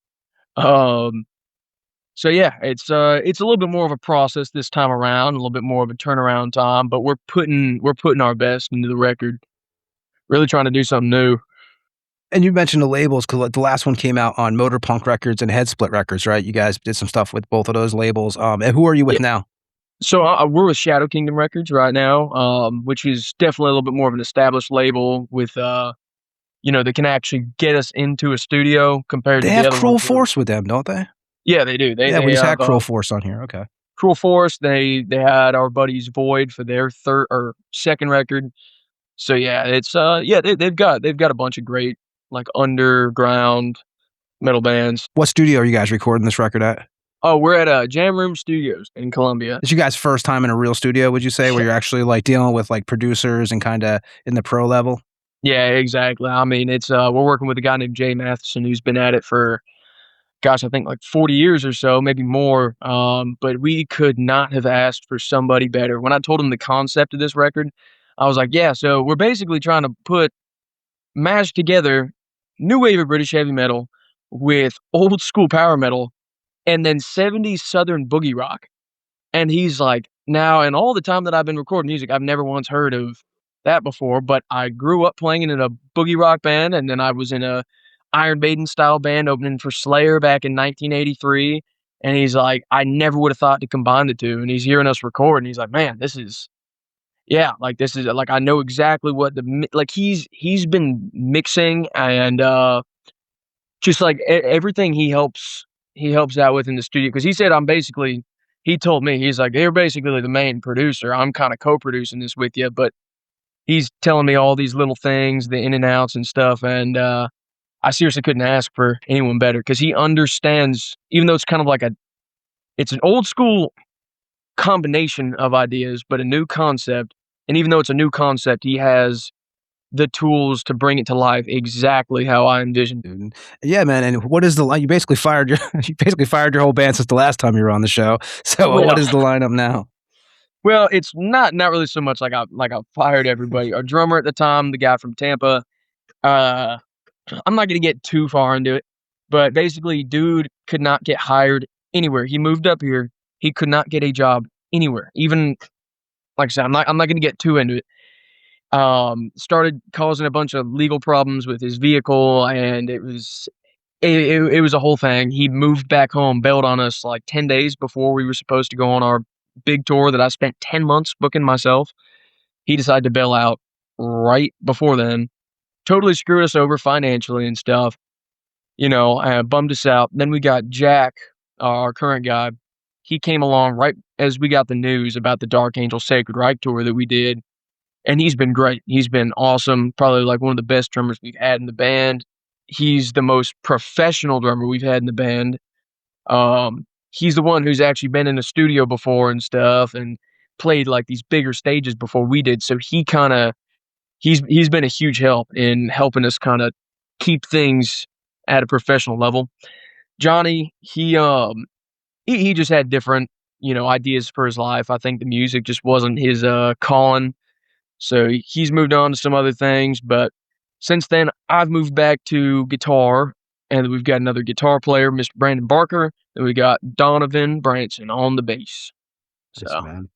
So yeah, it's a little bit more of a process this time around, a little bit more of a turnaround time, but we're putting our best into the record. Really trying to do something new. And you mentioned the labels because the last one came out on Motor Punk Records and Headsplit Records, right? You guys did some stuff with both of those labels. And who are you with now? So we're with Shadow Kingdom Records right now, which is definitely a little bit more of an established label with, that can actually get us into a studio compared They to the have other Cruel ones. Force with them, don't they? Yeah, they do. Yeah, we just had Cruel Force on here. Okay. Cruel Force. They had our buddies Void for their third or second record. So yeah, it's they've got a bunch of great like underground metal bands. What studio are you guys recording this record at? Oh, we're at Jam Room Studios in Columbia. Is you guys' first time in a real studio, would you say, where you're actually like dealing with like producers and kind of in the pro level? Yeah, exactly. I mean, it's we're working with a guy named Jay Matheson who's been at it for, gosh, I think like 40 years or so, maybe more. But we could not have asked for somebody better. When I told him the concept of this record, I was like, yeah, so we're basically trying to mash together new wave of British heavy metal with old school power metal and then 70s Southern boogie rock. And he's like, now, in all the time that I've been recording music, I've never once heard of that before, but I grew up playing in a boogie rock band, and then I was in a Iron Maiden style band opening for Slayer back in 1983. And he's like, I never would have thought to combine the two. And he's hearing us record, and he's like, man, this is like, I know exactly what he's been mixing and just like everything he helps out with in the studio. Because he said he told me, he's like, you're basically the main producer. I'm kind of co-producing this with you, but he's telling me all these little things, the in and outs and stuff. And I seriously couldn't ask for anyone better because he understands, even though it's kind of like it's an old school combination of ideas, but a new concept. And even though it's a new concept, he has the tools to bring it to life exactly how I envisioned. Yeah, man. And what is the line? You basically fired your whole band since the last time you were on the show. So what is the lineup now? Well, it's not really so much like I fired everybody. Our drummer at the time, the guy from Tampa, I'm not going to get too far into it, but basically, dude could not get hired anywhere. He moved up here. He could not get a job anywhere. Even, like I said, I'm not going to get too into it. Started causing a bunch of legal problems with his vehicle, and it was a whole thing. He moved back home, bailed on us like 10 days before we were supposed to go on our big tour that I spent 10 months booking myself. He decided to bail out right before then. Totally screwed us over financially and stuff. Bummed us out. Then we got Jack, our current guy. He came along right as we got the news about the Dark Angel Sacred Reich tour that we did. And he's been great. He's been awesome. Probably like one of the best drummers we've had in the band. He's the most professional drummer we've had in the band. He's the one who's actually been in the studio before and stuff and played like these bigger stages before we did. So he's been a huge help in helping us kind of keep things at a professional level. Johnny, he just had different, ideas for his life. I think the music just wasn't his calling. So he's moved on to some other things, but since then I've moved back to guitar, and we've got another guitar player, Mr. Brandon Barker, and we got Donovan Branson on the bass. So, man.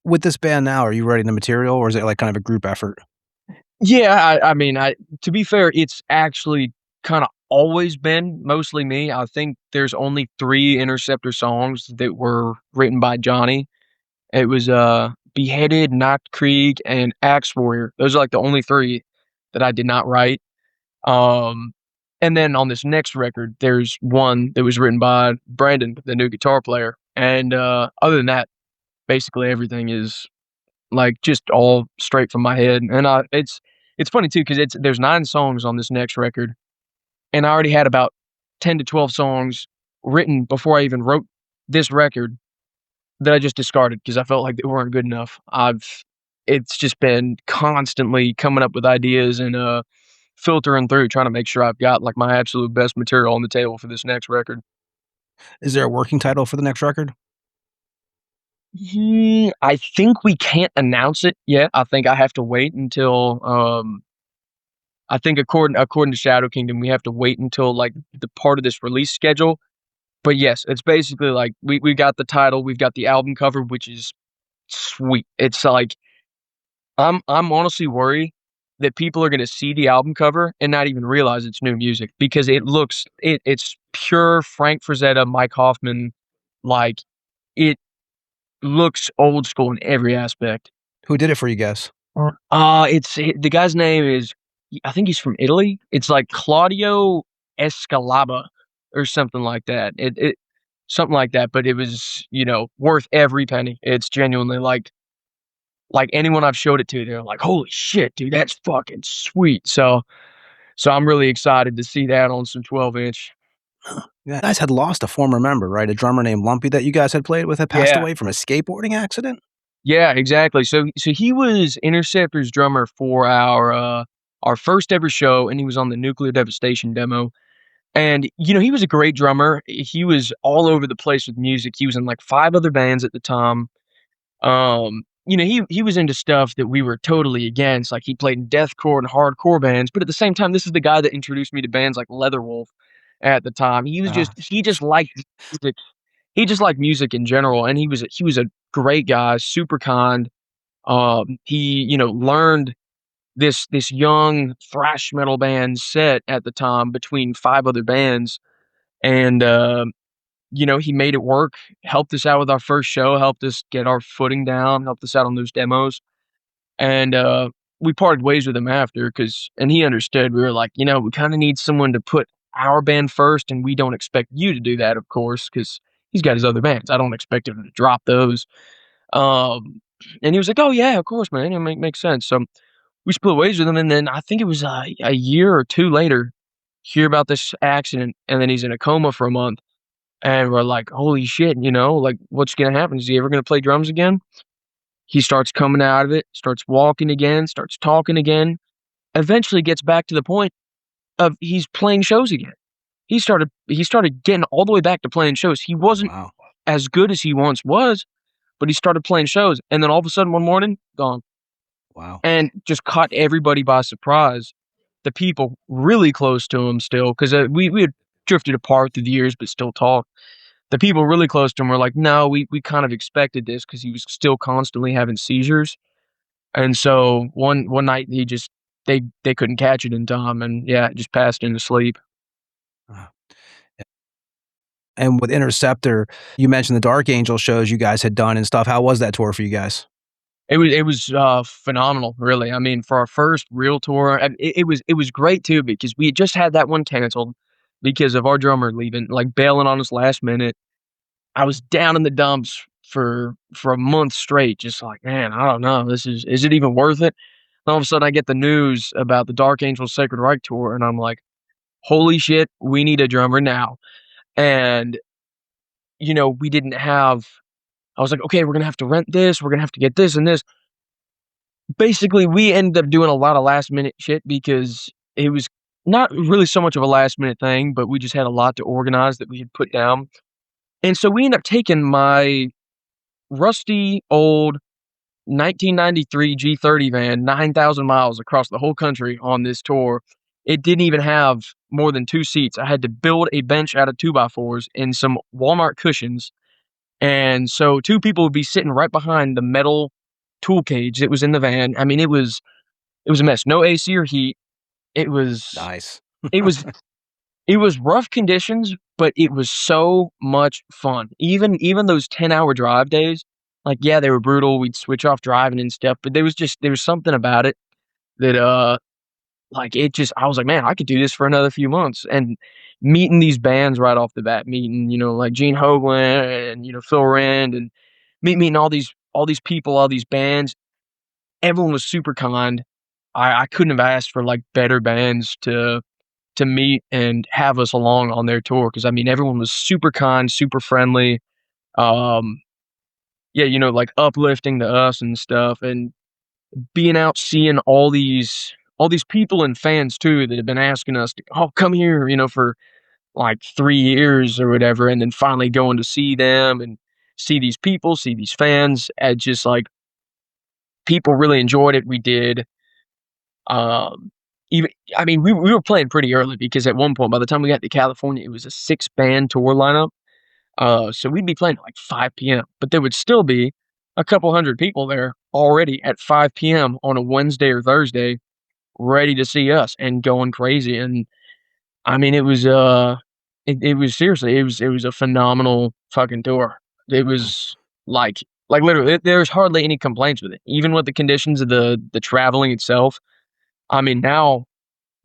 With this band now, are you writing the material, or is it like kind of a group effort? Yeah, I mean, to be fair, it's actually kinda always been mostly me. I think there's only 3 Interceptor songs that were written by Johnny. It was, Beheaded, Knocked Creek, and Axe Warrior. Those are, like, the only 3 that I did not write. Um, and then on this next record, there's one that was written by Brandon, the new guitar player, and, other than that, basically everything is, like, just all straight from my head, and it's funny too because there's 9 songs on this next record, and I already had about 10 to 12 songs written before I even wrote this record that I just discarded because I felt like they weren't good enough. It's just been constantly coming up with ideas and, filtering through, trying to make sure I've got, like, my absolute best material on the table for this next record. Is there a working title for the next record? I think we can't announce it yet. I think I have to wait until, I think according to Shadow Kingdom, we have to wait until, like, the part of this release schedule. But yes, it's basically like we got the title, we've got the album cover, which is sweet. It's like I'm honestly worried that people are gonna see the album cover and not even realize it's new music because it's pure Frank Frazetta, Mike Hoffman, like, it looks old school in every aspect. Who did it for you guys? The guy's name is, I think he's from Italy. It's like Claudio Escalaba or something like that. It something like that, but it was, worth every penny. It's genuinely like anyone I've showed it to, they're like, "Holy shit, dude, that's fucking sweet." So I'm really excited to see that on some 12-inch. You guys had lost a former member, right? A drummer named Lumpy that you guys had played with had passed Yeah. away from a skateboarding accident? Yeah, exactly. So he was Interceptor's drummer for our first ever show, and he was on the Nuclear Devastation demo. And, he was a great drummer. He was all over the place with music. He was in, like, 5 other bands at the time. He was into stuff that we were totally against. Like, he played in deathcore and hardcore bands, but at the same time, this is the guy that introduced me to bands like Leatherwolf at the time. He just liked music. He just liked music in general, and he was a great guy, super kind. He, learned this young thrash metal band set at the time between 5 other bands, and, he made it work, helped us out with our first show, helped us get our footing down, helped us out on those demos, and, we parted ways with him after and he understood. We were like, "We kinda need someone to put our band first, and we don't expect you to do that, of course, because he's got his other bands. I don't expect him to drop those." Um, and he was like, "Oh, yeah, of course, man, it makes sense." So we split ways with him, and then I think it was, a year or 2 later, hear about this accident, and then he's in a coma for a month, and we're like, "Holy shit," like, "What's gonna happen? Is he ever gonna play drums again?" He starts coming out of it, starts walking again, starts talking again, eventually gets back to the point of he's playing shows again. He started getting all the way back to playing shows. He wasn't Wow. as good as he once was, but he started playing shows, and then all of a sudden one morning, gone. Wow. And just caught everybody by surprise. The people really close to him still, 'cause, we had drifted apart through the years, but still talk. The people really close to him were like, "No, we kind of expected this," 'cause he was still constantly having seizures. And so one night he just they couldn't catch it in time, and yeah, just passed into sleep. Uh, and with Interceptor, you mentioned the Dark Angel shows you guys had done and stuff. How was that tour for you guys? It was phenomenal, really. I mean, for our first real tour, and it was great too because we had just had that one canceled because of our drummer leaving, like, bailing on us last minute. I was down in the dumps for a month straight, just like, "Man, I don't know. Is it even worth it?" And all of a sudden, I get the news about the Dark Angel Sacred Reich tour, and I'm like, "Holy shit, we need a drummer now." And, we didn't have I was like, "Okay, we're gonna have to rent this, we're gonna have to get this and this." Basically, we ended up doing a lot of last minute shit because it was not really so much of a last minute thing, but we just had a lot to organize that we had put down. And so we ended up taking my rusty old 1993 G30 van 9,000 miles across the whole country on this tour. It didn't even have more than 2 seats. I had to build a bench out of 2x4s and some Walmart cushions, and so 2 people would be sitting right behind the metal tool cage that was in the van. I mean, it was It was a mess. No AC or heat. It was Nice. it was it was rough conditions, but it was so much fun. Even those 10-hour drive days, like, yeah, they were brutal. We'd switch off driving and stuff, but there was something about it that, like, it just I was like, "Man, I could do this for another few months." And meeting these bands right off the bat, meeting, like, Gene Hoglan and, Phil Rand, and meeting all these people, all these bands. Everyone was super kind. I couldn't have asked for, like, better bands to meet and have us along on their tour, because I mean, everyone was super kind, super friendly. Um, yeah, like, uplifting to us and stuff, and being out seeing all these people and fans too that have been asking us to, "Oh, come here," for like 3 years or whatever, and then finally going to see them and see these people, see these fans, and just, like, people really enjoyed it. We did, um, even I mean, we were playing pretty early, because at one point, by the time we got to California, it was a 6-band tour lineup. So we'd be playing at, like, 5 PM, but there would still be a couple hundred people there already at 5 PM on a Wednesday or Thursday, ready to see us and going crazy. And I mean, it was seriously, it was a phenomenal fucking tour. It was like literally, there's hardly any complaints with it, even with the conditions of the traveling itself. I mean, now,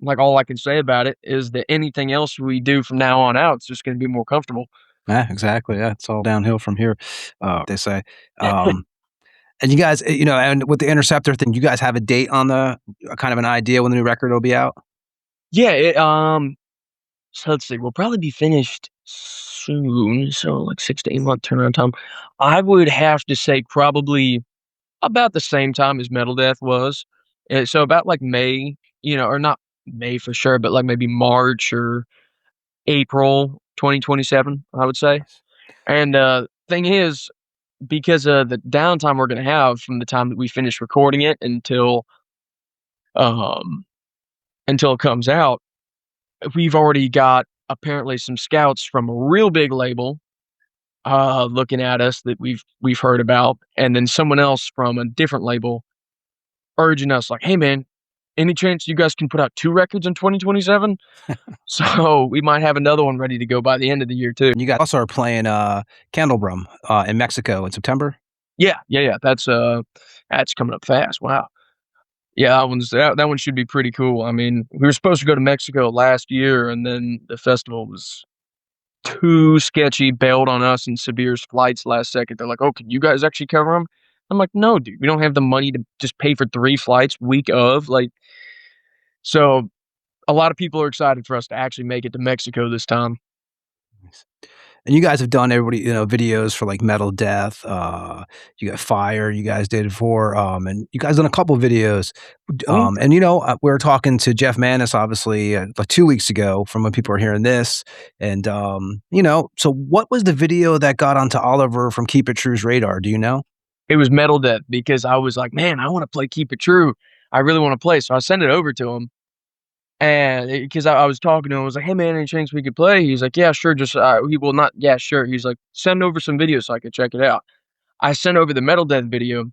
like, all I can say about it is that anything else we do from now on out, it's just going to be more comfortable. Yeah, exactly. Yeah, it's all downhill from here, they say. And you guys, and with the Interceptor thing, you guys have a date on kind of an idea when the new record will be out? Yeah, so let's see, we'll probably be finished soon, so like 6 to 8 month turnaround time. I would have to say probably about the same time as Metal Death was. So about like May, or not May for sure, but like maybe March or April 2027, I would say. And thing is, because of the downtime we're gonna have from the time that we finish recording it um until it comes out, we've already got apparently some scouts from a real big label looking at us that we've heard about, and then someone else from a different label urging us like, "Hey man, any chance you guys can put out 2 records in 2027?" So we might have another one ready to go by the end of the year too. And you guys also are playing Candlebrum in Mexico in September? Yeah. That's coming up fast. Wow. Yeah, that one should be pretty cool. I mean, we were supposed to go to Mexico last year, and then the festival was too sketchy, bailed on us and Sabir's flights last second. They're like, "Oh, can you guys actually cover them?" I'm like, "No, dude, we don't have the money to just pay for 3 flights week of." Like, so a lot of people are excited for us to actually make it to Mexico this time. And you guys have done videos for like Metal Death. You got Fire. You guys did it for, and you guys done a couple videos. And we were talking to Jeff Mantas, obviously, like 2 weeks ago, from when people are hearing this. And so what was the video that got onto Oliver from Keep It True's radar? Do you know? It was Metal Death, because I was like, "Man, I want to play Keep It True. I really want to play." So I sent it over to him. And because I was talking to him, I was like, "Hey man, any chance we could play?" He's like, "Yeah, sure." Just he will not. Yeah, sure. He's like, "Send over some videos so I could check it out." I sent over the Metal Death video,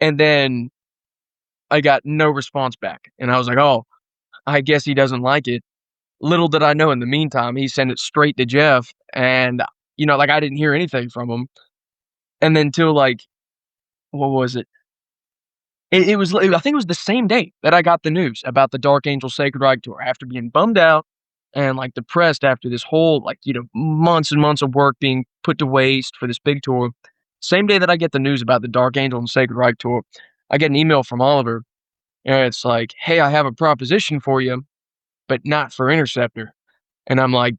and then I got no response back. And I was like, "Oh, I guess he doesn't like it." Little did I know, in the meantime, he sent it straight to Jeff, and like, I didn't hear anything from him. And then till like, what was it? It was, I think it was the same day that I got the news about the Dark Angel Sacred Reich tour, after being bummed out and, like, depressed after this whole, like, months and months of work being put to waste for this big tour. Same day that I get the news about the Dark Angel and Sacred Reich tour, I get an email from Oliver, and it's like, "Hey, I have a proposition for you, but not for Interceptor." And I'm like,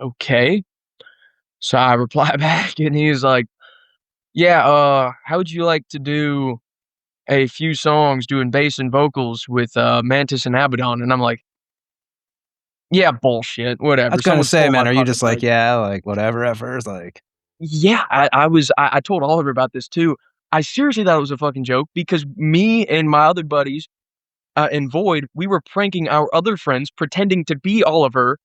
okay. So I reply back, and he's like, "Yeah, how would you like to do a few songs doing bass and vocals with Mantas and Abaddon?" And I'm like, "Yeah, bullshit, whatever." I was gonna Someone say, stole my man, are you fucking just like, bike. yeah, like whatever at first? Like, Yeah, I told Oliver about this too. I seriously thought it was a fucking joke, because me and my other buddies, and Void, we were pranking our other friends pretending to be Oliver,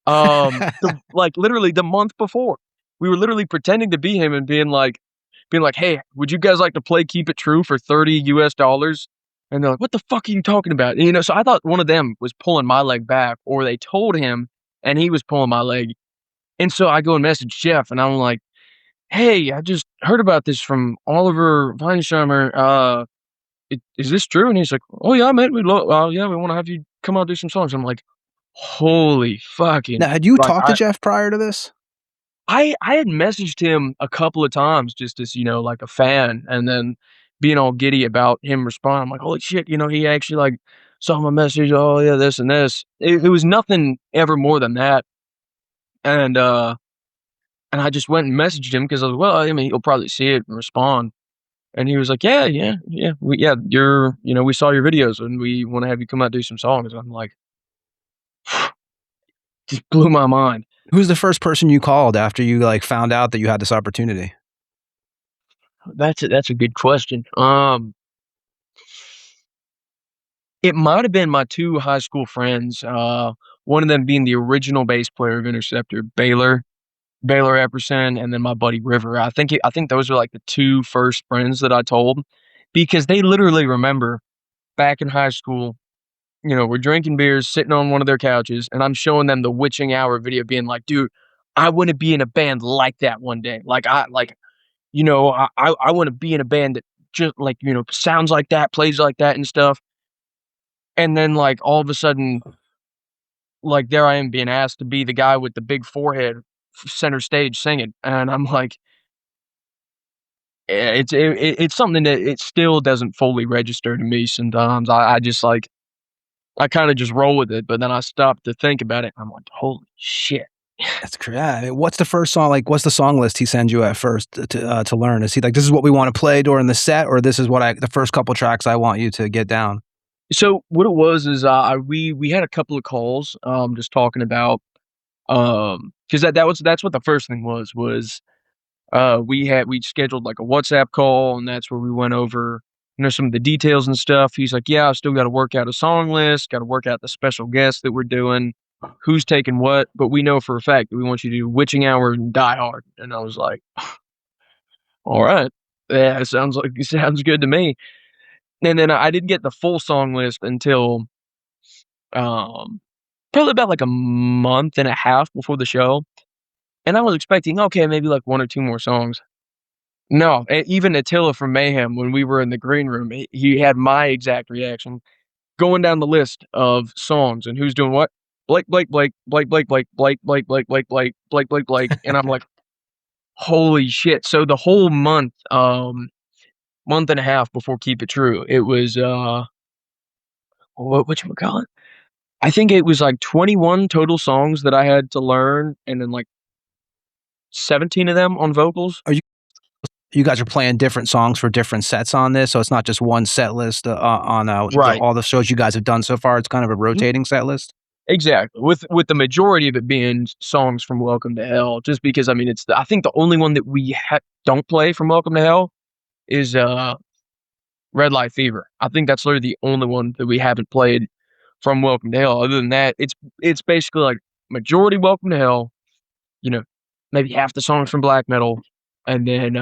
like, literally the month before. We were literally pretending to be him and being like, being like, "Hey, would you guys like to play Keep It True for $30 US?" And they're like, "What the fuck are you talking about?" And, so I thought one of them was pulling my leg back, or they told him and he was pulling my leg. And so I go and message Jeff, and I'm like, "Hey, I just heard about this from Oliver Weinsheimer. Is this true?" And he's like, "Oh yeah, man, we want to have you come out and do some songs." I'm like, "Holy fucking!" Now, had you Like, talked to Jeff prior to this? I had messaged him a couple of times just as, like a fan, and then being all giddy about him responding. I'm like, "Holy shit," he actually like saw my message. Oh yeah, this and this. It was nothing ever more than that. And I just went and messaged him because I was, well, I mean, he'll probably see it and respond. And he was like, "Yeah, we saw your videos and we want to have you come out and do some songs." And I'm like, just blew my mind. Who's the first person you called after you like found out that you had this opportunity? That's a good question. It might have been my two high school friends. One of them being the original bass player of Interceptor, Baylor Epperson, and then my buddy River. I think those are like the two first friends that I told, because they literally remember back in high school, we're drinking beers, sitting on one of their couches, and I'm showing them the Witching Hour video, being like, "Dude, I want to be in a band like that one day. I want to be in a band that just like, sounds like that, plays like that and stuff." And then like all of a sudden, like there I am being asked to be the guy with the big forehead center stage singing, and I'm like, it's something that it still doesn't fully register to me sometimes. I just like, I kind of just roll with it, but then I stop to think about it. I'm like, holy shit. That's great. I mean, what's the first song? Like, what's the song list he sends you at first to learn? Is he like, this is what we want to play during the set, or this is what the first couple tracks I want you to get down? So what it was is we had a couple of calls just talking about because that's what the first thing was we scheduled like a WhatsApp call, and that's where we went over some of the details and stuff. He's like, "Yeah, I still got to work out a song list, got to work out the special guests that we're doing, who's taking what, but we know for a fact that we want you to do Witching Hour and Die Hard." And I was like, "All right, yeah, sounds good to me." And then I didn't get the full song list until probably about like a month and a half before the show, and I was expecting, okay, maybe like one or two more songs. No, even Attila from Mayhem, when we were in the green room, he had my exact reaction, going down the list of songs and who's doing what. Blake, Blake, Blake, Blake, Blake, Blake, Blake, Blake, Blake, Blake, Blake, Blake, Blake, Blake, and I'm like, holy shit! So the whole month and a half before Keep It True, it was whatchamacallit? I think it was like 21 total songs that I had to learn, and then like 17 of them on vocals. You guys are playing different songs for different sets on this, so it's not just one set list on Right. all the shows you guys have done so far. It's kind of a rotating set list. Exactly, with the majority of it being songs from Welcome to Hell, just because I mean I think the only one that we don't play from Welcome to Hell is Red Light Fever. I think that's literally the only one that we haven't played from Welcome to Hell. Other than that, it's basically like majority Welcome to Hell, maybe half the songs from black metal, and then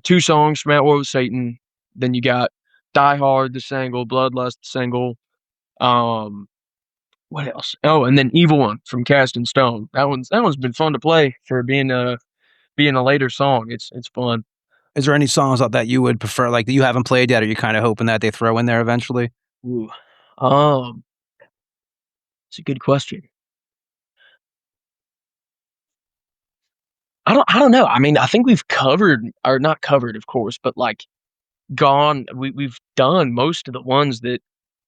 two songs from At War with Satan. Then you got Die Hard, the single, Bloodlust, the single. What else? Oh, and then Evil One from Cast in Stone. That one's been fun to play for being a later song. It's fun. Is there any songs that you would prefer, like that you haven't played yet, or you kind of hoping that they throw in there eventually? Ooh. It's a good question. I don't know. I mean, I think we've covered, or not covered, of course, but like we've done most of the ones that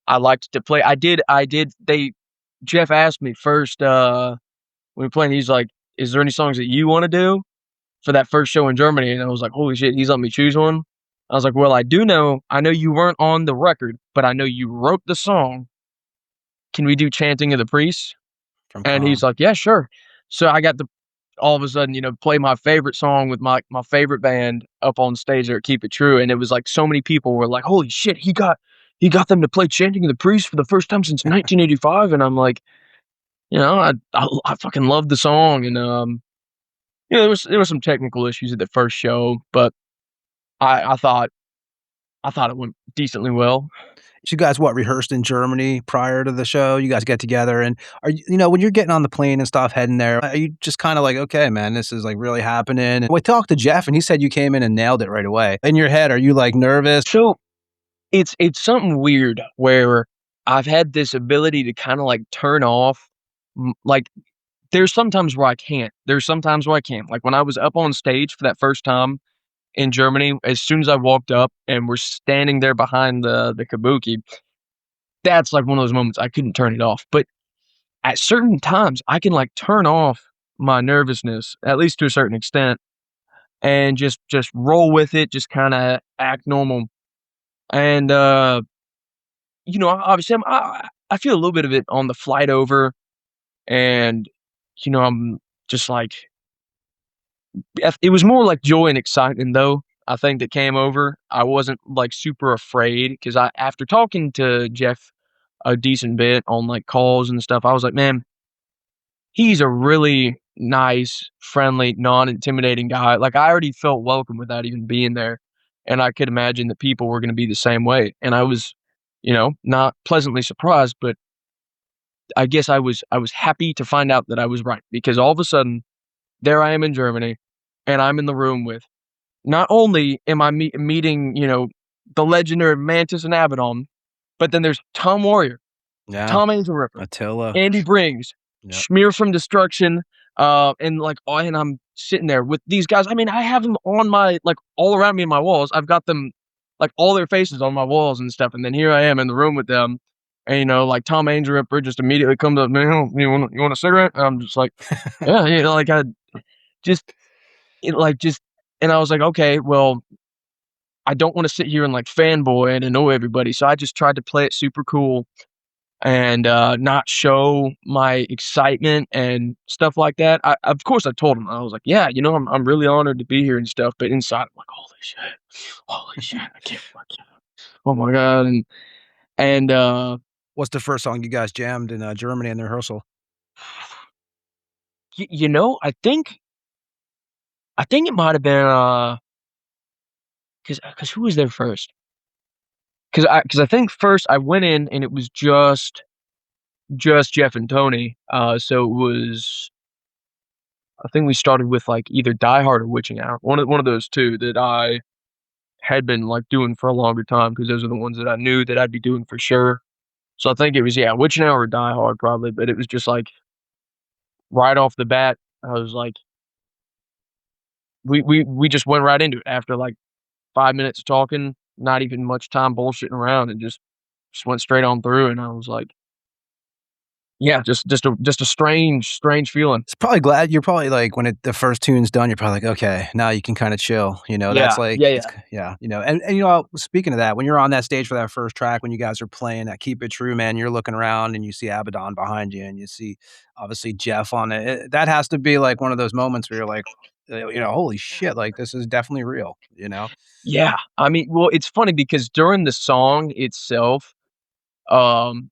I liked to play. Jeff asked me first when we were playing, he's like, "Is there any songs that you want to do for that first show in Germany?" And I was like, holy shit, he's let me choose one. I was like, well, I know you weren't on the record, but I know you wrote the song. Can we do Chanting of the Priests? And he's like, yeah, sure. So I got to all of a sudden, play my favorite song with my favorite band up on stage there at Keep It True. And it was like so many people were like, holy shit, he got them to play Chanting of the Priests for the first time since 1985. And I'm like, I fucking love the song. And You know, there was some technical issues at the first show, but I thought it went decently well. You guys, rehearsed in Germany prior to the show? You guys get together and are when you're getting on the plane and stuff heading there, are you just kinda like, "Okay, man, this is, like, really happening?" And we talked to Jeff, and he said you came in and nailed it right away. In your head, are you, like, nervous? So it's something weird where I've had this ability to kinda, like, turn off, like, there's sometimes where I can't. There's sometimes where I can. Like, when I was up on stage for that first time in Germany, as soon as I walked up and we're standing there behind the kabuki, that's, like, one of those moments I couldn't turn it off. But at certain times, I can, like, turn off my nervousness, at least to a certain extent, and just roll with it, just kinda act normal. And, obviously, I feel a little bit of it on the flight over, and, I'm just like it was more like joy and excitement, though, I think, that came over. I wasn't, like, super afraid because after talking to Jeff a decent bit on, like, calls and stuff, I was like, "Man, he's a really nice, friendly, non-intimidating guy." Like, I already felt welcome without even being there, and I could imagine that people were gonna be the same way, and I was, not pleasantly surprised, but I guess I was happy to find out that I was right, because all of a sudden, there I am in Germany, and I'm in the room with not only am I meeting, the legendary Mantas and Abaddon, but then there's Tom Warrior, Yeah. Tom Angel Ripper, Attila. Andy Brings, Yep. Schmear from Destruction, and I'm sitting there with these guys. I mean, I have them on my all around me in my walls. I've got them, all their faces on my walls and stuff, and then here I am in the room with them, and, Tom Angel Ripper just immediately comes up, "Man, you want a cigarette?" And I'm just like, "Yeah," I just just and I was like, "Okay, well, I don't wanna sit here and, fanboy and annoy everybody," so I just tried to play it super cool and, not show my excitement and stuff like that. Of course, I told him, I was like, "Yeah, I'm really honored to be here and stuff," but inside, I'm like, holy shit, I can't, oh my god," and What's the first song you guys jammed in, Germany in the rehearsal? I think it might have been, because who was there first? Because I think first I went in and it was just Jeff and Tony, so it was I think we started with, either Die Hard or Witching Hour, one of those 2 that I had been, doing for a longer time, because those are the ones that I knew that I'd be doing for sure. So I think it was, yeah, Witching Hour or Die Hard probably, but it was just, right off the bat, I was like we just went right into it after, 5 minutes of talking, not even much time bullshitting around, and just went straight on through, and I was like, yeah, just a strange feeling. It's probably glad you're probably like when the first tune's done, you're probably like, okay, now you can kind of chill. That's Yeah, like, yeah, it's, yeah. yeah, and speaking of that, when you're on that stage for that first track, when you guys are playing that Keep It True, man, you're looking around and you see Abaddon behind you, and you see obviously Jeff on it. That has to be like one of those moments where you're like, holy shit, like this is definitely real. Yeah, I mean, well, it's funny because during the song itself, um,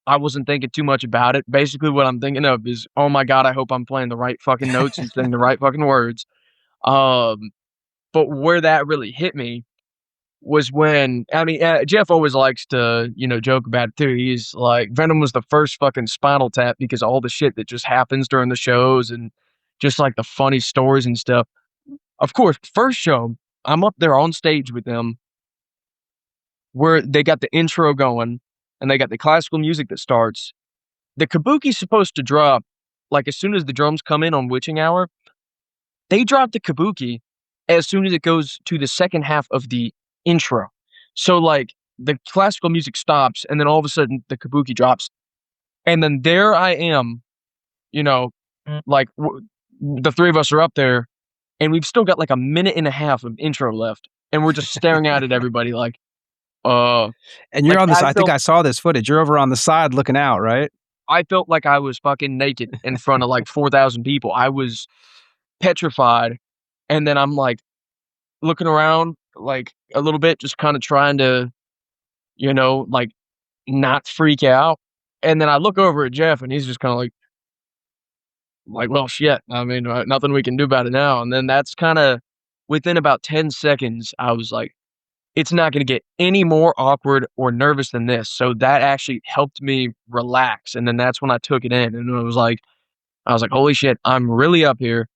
I wasn't thinking too much about it. Basically, what I'm thinking of is, "Oh my god, I hope I'm playing the right fucking notes and saying the right fucking words." Um, but where that really hit me was when Jeff always likes to, joke about it too. He's like, Venom was the first fucking Spinal Tap because of all the shit that just happens during the shows and just, the funny stories and stuff. Of course, first show, I'm up there on stage with them where they got the intro going and they got the classical music that starts. The kabuki's supposed to drop, as soon as the drums come in on Witching Hour. They drop the kabuki as soon as it goes to the second half of the intro. So, the classical music stops, and then all of a sudden, the kabuki drops. And then there I am, you know, the 3 of us are up there, and we've still got, a minute and a half of intro left, and we're just staring out at everybody And you're on the side. I think felt I saw this footage. You're over on the side looking out, right? I felt like I was fucking naked in front of, 4,000 people. I was petrified, and then I'm, looking around, a little bit, just kinda trying to, not freak out, and then I look over at Jeff, and he's just kinda like like, well, shit. I mean, nothing we can do about it now. And then that's kind of within about 10 seconds, I was like, it's not going to get any more awkward or nervous than this. So that actually helped me relax. And then that's when I took it in, and I was like, holy shit, I'm really up here.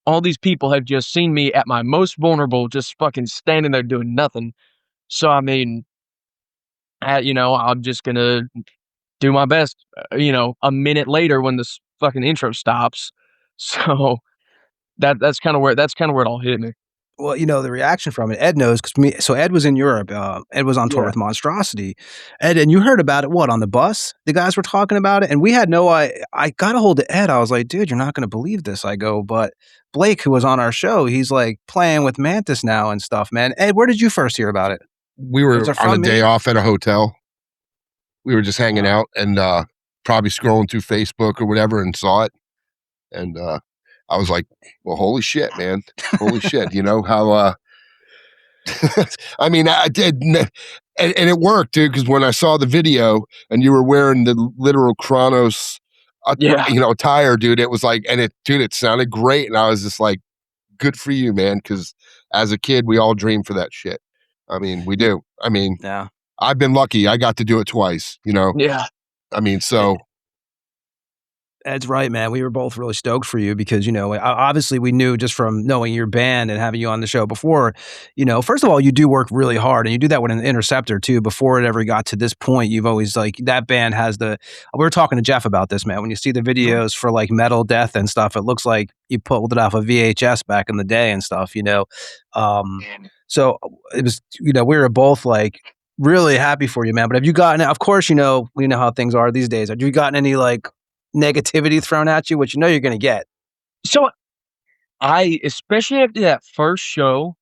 All these people have just seen me at my most vulnerable, just fucking standing there doing nothing. So, I mean, I'm just going to do my best, a minute later when this fucking intro stops. So that's kind of where it all hit me. Well, the reaction from it, Ed knows because so Ed was in Europe. Ed was on tour Yeah. with Monstrosity. Ed, and you heard about it, what, on the bus? The guys were talking about it, and we had I got a hold of Ed. I was like, dude, you're not going to believe this. I go, but Blake, who was on our show, he's like playing with Mantas now and stuff, man. Ed, where did you first hear about it? We were Was it on a from me? day off at a hotel. We were just hanging out and probably scrolling through Facebook or whatever and saw it. And I was like, well, holy shit, man. Holy shit. You know how I mean, I did, and it worked, dude, because when I saw the video and you were wearing the literal Kronos Yeah. attire, dude, it was like, and it sounded great. And I was just like, good for you, man. Because as a kid, we all dream for that shit. I mean, we do. I mean, Yeah. I've been lucky. I got to do it twice, Yeah. I mean, so Ed's right, man. We were both really stoked for you because, obviously we knew just from knowing your band and having you on the show before, first of all, you do work really hard, and you do that with an Interceptor too. Before it ever got to this point, you've always that band has we were talking to Jeff about this, man. When you see the videos for like Metal Death and stuff, it looks like you pulled it off of VHS back in the day and stuff, So it was, we were both like really happy for you, man. But have you gotten, of course, we know how things are these days. Have you gotten any like negativity thrown at you, which you're going to get? So especially after that first show,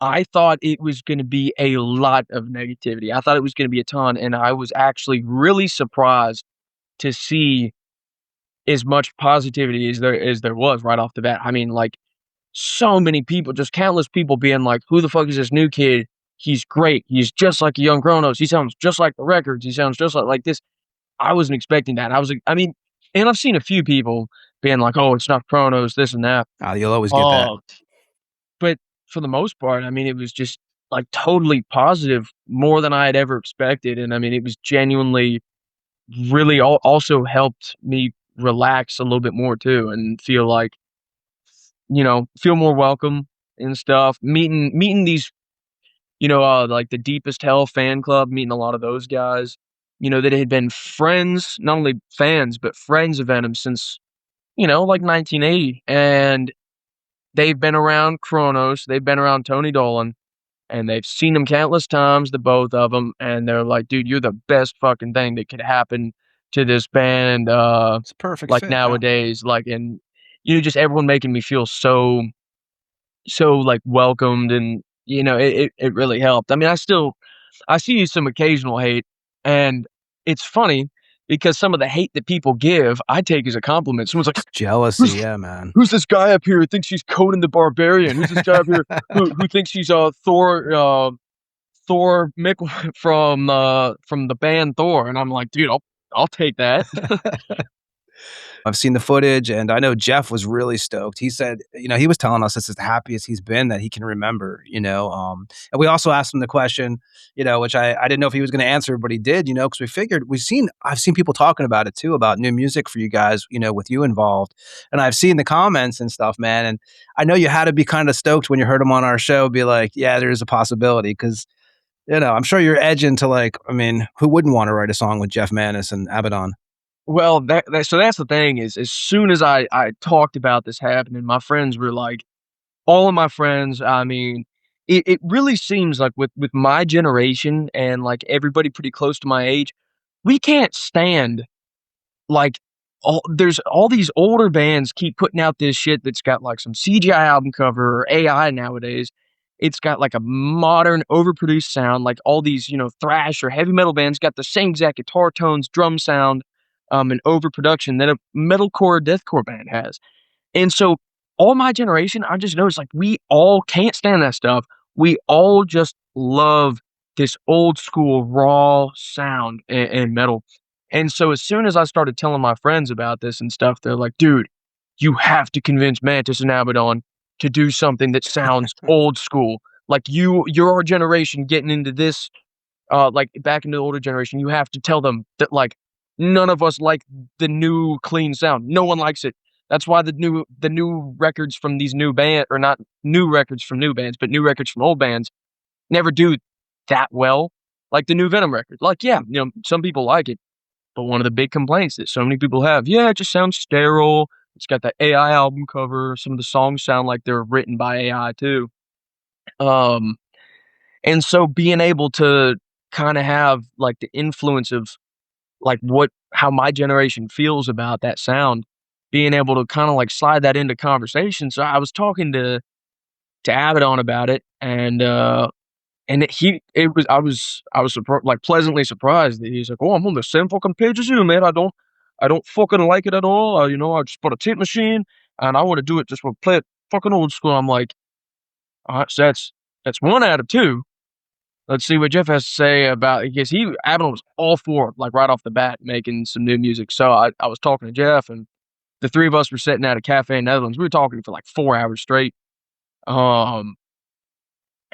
I thought it was going to be a lot of negativity. I thought it was going to be a ton, and I was actually really surprised to see as much positivity as there was right off the bat. I mean, like, so many people, just countless people being like, who the fuck is this new kid? He's great. He's just like a young Kronos. He sounds just like the records. He sounds just like this. I wasn't expecting that. And I've seen a few people being like, oh, it's not Kronos, this and that. You'll always get that. But for the most part, I mean, it was just like totally positive, more than I had ever expected. And I mean, it was genuinely really also helped me relax a little bit more too, and feel like, feel more welcome and stuff. Meeting these, like the Deepest Hell fan club, meeting a lot of those guys, that had been friends, not only fans, but friends of Venom since, like 1980. And they've been around Kronos, they've been around Tony Dolan, and they've seen him countless times, the both of them. And they're like, dude, you're the best fucking thing that could happen to this band. It's perfect. Like fit, nowadays, like, and, just everyone making me feel so like welcomed, and, it really helped. I mean, I see some occasional hate, and it's funny because some of the hate that people give, I take as a compliment. Someone's like, jealousy, yeah, man. Who's this guy up here who thinks he's Conan the Barbarian? Who's this guy up here who thinks he's Thor Mick from the band Thor? And I'm like, dude, I'll take that. I've seen the footage, and I know Jeff was really stoked. He said, he was telling us this is the happiest he's been that he can remember, and we also asked him the question, which I didn't know if he was going to answer, but he did, because I've seen people talking about it too, about new music for you guys, with you involved. And I've seen the comments and stuff, man. And I know you had to be kind of stoked when you heard him on our show, be like, yeah, there's a possibility. Because, I'm sure you're edging to like, I mean, who wouldn't want to write a song with Jeff Mantas and Abaddon? Well, so that's the thing, is as soon as I talked about this happening, my friends were like, all of my friends, I mean, it really seems like with my generation and like everybody pretty close to my age, we can't stand like there's all these older bands keep putting out this shit that's got like some CGI album cover or AI nowadays. It's got like a modern overproduced sound, like all these, thrash or heavy metal bands got the same exact guitar tones, drum sound, and overproduction that a metalcore or deathcore band has. And so all my generation, I just noticed like we all can't stand that stuff. We all just love this old school raw sound and metal. And so as soon as I started telling my friends about this and stuff, they're like, dude, you have to convince Mantas and Abaddon to do something that sounds old school. Like you're our generation getting into this, like back into the older generation. You have to tell them that like none of us like the new clean sound. No one likes it. That's why the new records from these new band, or not new records from new bands, but new records from old bands never do that well. Like the new Venom record. Like, yeah, some people like it, but one of the big complaints that so many people have, yeah, it just sounds sterile. It's got that AI album cover. Some of the songs sound like they're written by AI too. And so being able to kind of have like the influence of like how my generation feels about that sound, being able to kind of like slide that into conversation. So I was talking to Abaddon about it, and I was like pleasantly surprised that he's like, oh, I'm on the same fucking page as you, man. I don't fucking like it at all. I just bought a tape machine and I want to do it, just want to play it fucking old school. I'm like, all right, so that's one out of two. Let's see what Jeff has to say about it, because Abaddon was all for it, like right off the bat, making some new music. So I was talking to Jeff, and the three of us were sitting at a cafe in Netherlands. We were talking for like 4 hours straight. And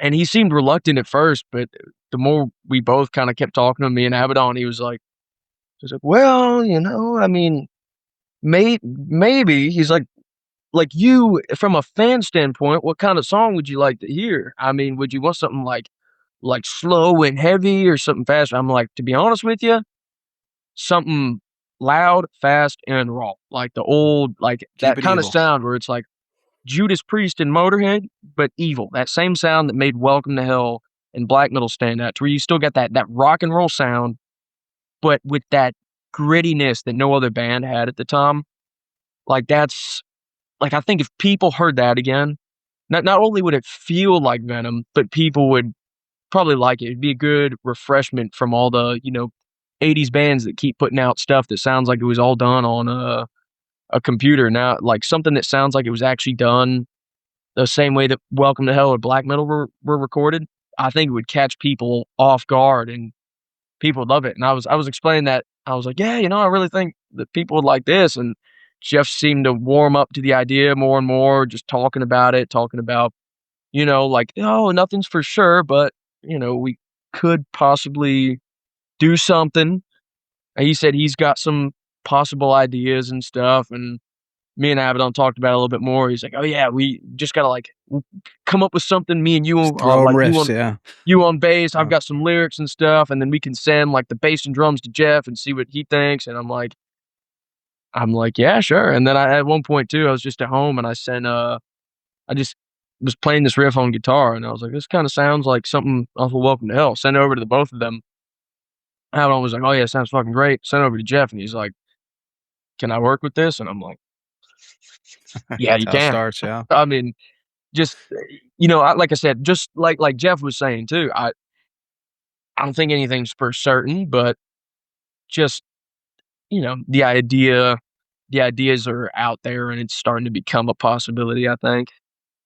he seemed reluctant at first, but the more we both kind of kept talking to me and Abaddon, he was like, well, I mean, maybe. He's like you, from a fan standpoint, what kind of song would you like to hear? I mean, would you want something like slow and heavy or something fast? I'm like, to be honest with you, something loud, fast, and raw, like the old, like that kind of sound where it's like Judas Priest and Motorhead, but evil. That same sound that made Welcome to Hell and black metal stand out, to where you still got that rock and roll sound, but with that grittiness that no other band had at the time. Like that's, like, I think if people heard that again, not only would it feel like Venom, but people would probably like it. It'd be a good refreshment from all the 80s bands that keep putting out stuff that sounds like it was all done on a computer. Now, like something that sounds like it was actually done the same way that Welcome to Hell or black metal were recorded, I think it would catch people off guard and people would love it. And I was explaining that. I was like, yeah, I really think that people would like this. And Jeff seemed to warm up to the idea more and more, just talking about, like, oh, nothing's for sure, but we could possibly do something. And he said he's got some possible ideas and stuff, and me and Abaddon talked about it a little bit more. He's like, oh yeah, we just gotta like come up with something, me and you on like riffs, you on bass, I've got some lyrics and stuff, and then we can send like the bass and drums to Jeff and see what he thinks. And I'm like, yeah, sure. And then at one point too, I was just at home and I just was playing this riff on guitar, and I was like, this kind of sounds like something off of Welcome to Hell. Sent it over to the both of them. Abaddon was like, oh yeah, it sounds fucking great. Sent it over to Jeff, and he's like, can I work with this? And I'm like, yeah, you can. Starts, yeah. I mean, just like I said, just like Jeff was saying too, I don't think anything's for certain, but just the ideas are out there, and it's starting to become a possibility, I think.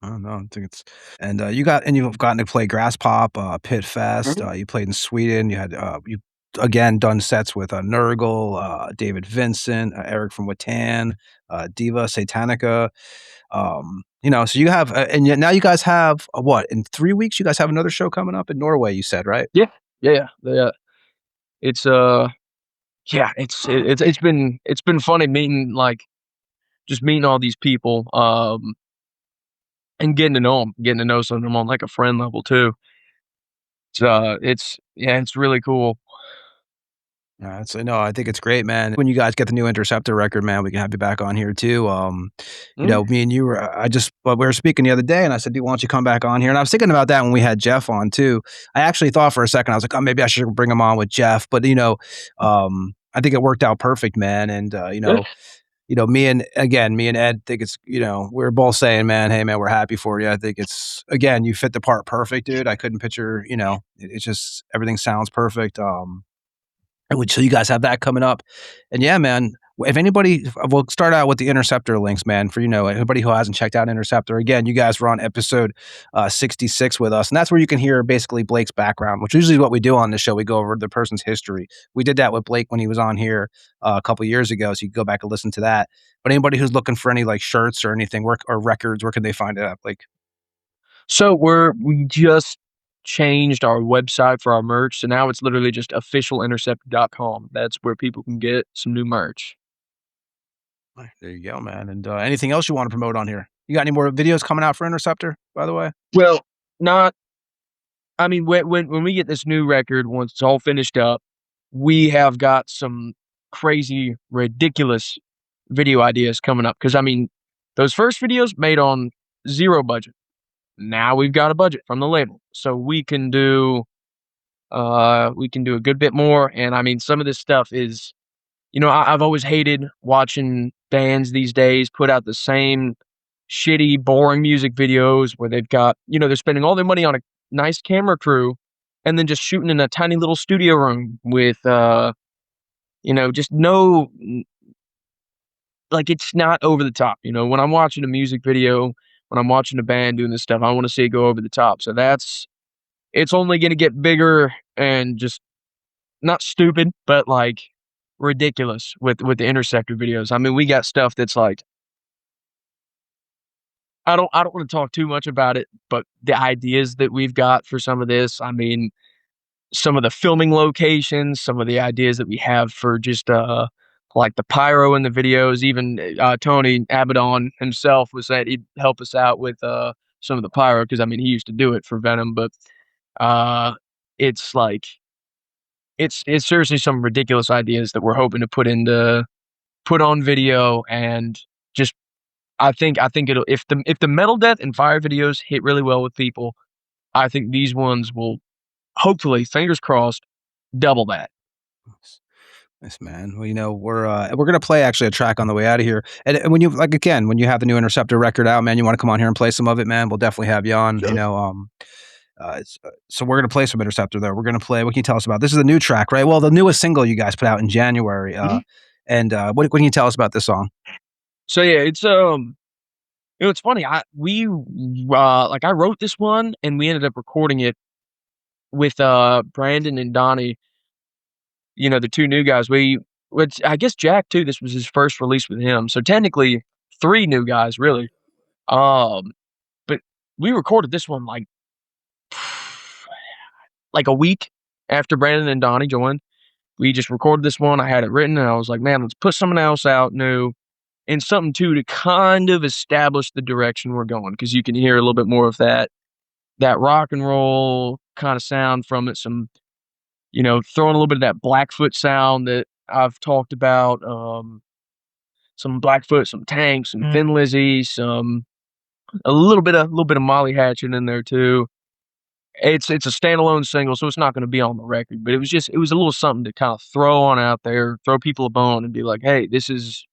Oh no, I think it's, and you've gotten to play Grass Pop, Pit Fest. Mm-hmm. You played in Sweden. You had you again done sets with Nurgle, David Vincent, Eric from Watan, Diva Satanica. So you have, and yet now you guys have what, in 3 weeks? You guys have another show coming up in Norway. You said, right? Yeah. It's it's been funny meeting all these people, and getting to know them, getting to know some of them on like a friend level too. So it's really cool. Yeah, I think it's great, man. When you guys get the new Interceptor record, man, we can have you back on here too. Me and you were, we were speaking the other day, and I said, dude, why don't you come back on here? And I was thinking about that when we had Jeff on too. I actually thought for a second, I was like, oh, maybe I should bring him on with Jeff. But I think it worked out perfect, man. And me and Ed think it's, we're both saying, man, hey man, we're happy for you. I think it's, again, you fit the part perfect, dude. I couldn't picture, it's just, everything sounds perfect. So you guys have that coming up, and yeah, man, if anybody, we'll start out with the Interceptor links, man, for, anybody who hasn't checked out Interceptor. Again, you guys were on episode 66 with us, and that's where you can hear basically Blake's background, which usually is what we do on the show. We go over the person's history. We did that with Blake when he was on here a couple years ago, so you can go back and listen to that. But anybody who's looking for any like shirts or anything, or records, where can they find it at, Blake? So we just changed our website for our merch, so now it's literally just officialinterceptor.com. That's where people can get some new merch. There you go, man. And anything else you want to promote on here? You got any more videos coming out for Interceptor, by the way? Well, when we get this new record, once it's all finished up, we have got some crazy, ridiculous video ideas coming up. Because, those first videos made on 0 budget. Now we've got a budget from the label. So we can do a good bit more. And, some of this stuff is, I've always hated watching bands these days put out the same shitty, boring music videos where they've got, they're spending all their money on a nice camera crew and then just shooting in a tiny little studio room with, just no, like, it's not over the top. When I'm watching a music video, when I'm watching a band doing this stuff, I want to see it go over the top. So it's only going to get bigger and just not stupid, but like ridiculous with the Interceptor videos. We got stuff that's like, I don't want to talk too much about it, but the ideas that we've got for some of this, some of the filming locations, some of the ideas that we have for just like the pyro in the videos. Even Tony Abaddon himself was saying he'd help us out with some of the pyro, because he used to do it for Venom, but it's like it's seriously some ridiculous ideas that we're hoping to put on video. And just I think it'll, if the metal death and fire videos hit really well with people, I think these ones will hopefully, fingers crossed, double that. Nice, man. Well, we're gonna play actually a track on the way out of here. And when you when you have the new Interceptor record out, man, you want to come on here and play some of it, man, we'll definitely have you on. Sure. So we're gonna play some Interceptor though. We're gonna play. What can you tell us about? This is a new track, right? Well, the newest single you guys put out in January. And what can you tell us about this song? So yeah, it's it's funny. I wrote this one and we ended up recording it with Brandon and Donnie. The 2 new guys. I guess Jack too. This was his first release with him. So technically 3 new guys, really. But we recorded this one like a week after Brandon and Donnie joined. We just recorded this one. I had it written and I was like, man, let's put something else out new and something too to kind of establish the direction we're going, because you can hear a little bit more of that rock and roll kind of sound from it. Some, throwing a little bit of that Blackfoot sound that I've talked about. Some Blackfoot, some Tank, some Thin Lizzy, a little bit of Molly Hatchet in there too. It's a standalone single, so it's not going to be on the record. But it was a little something to kind of throw on out there, throw people a bone, and be like, hey, this is,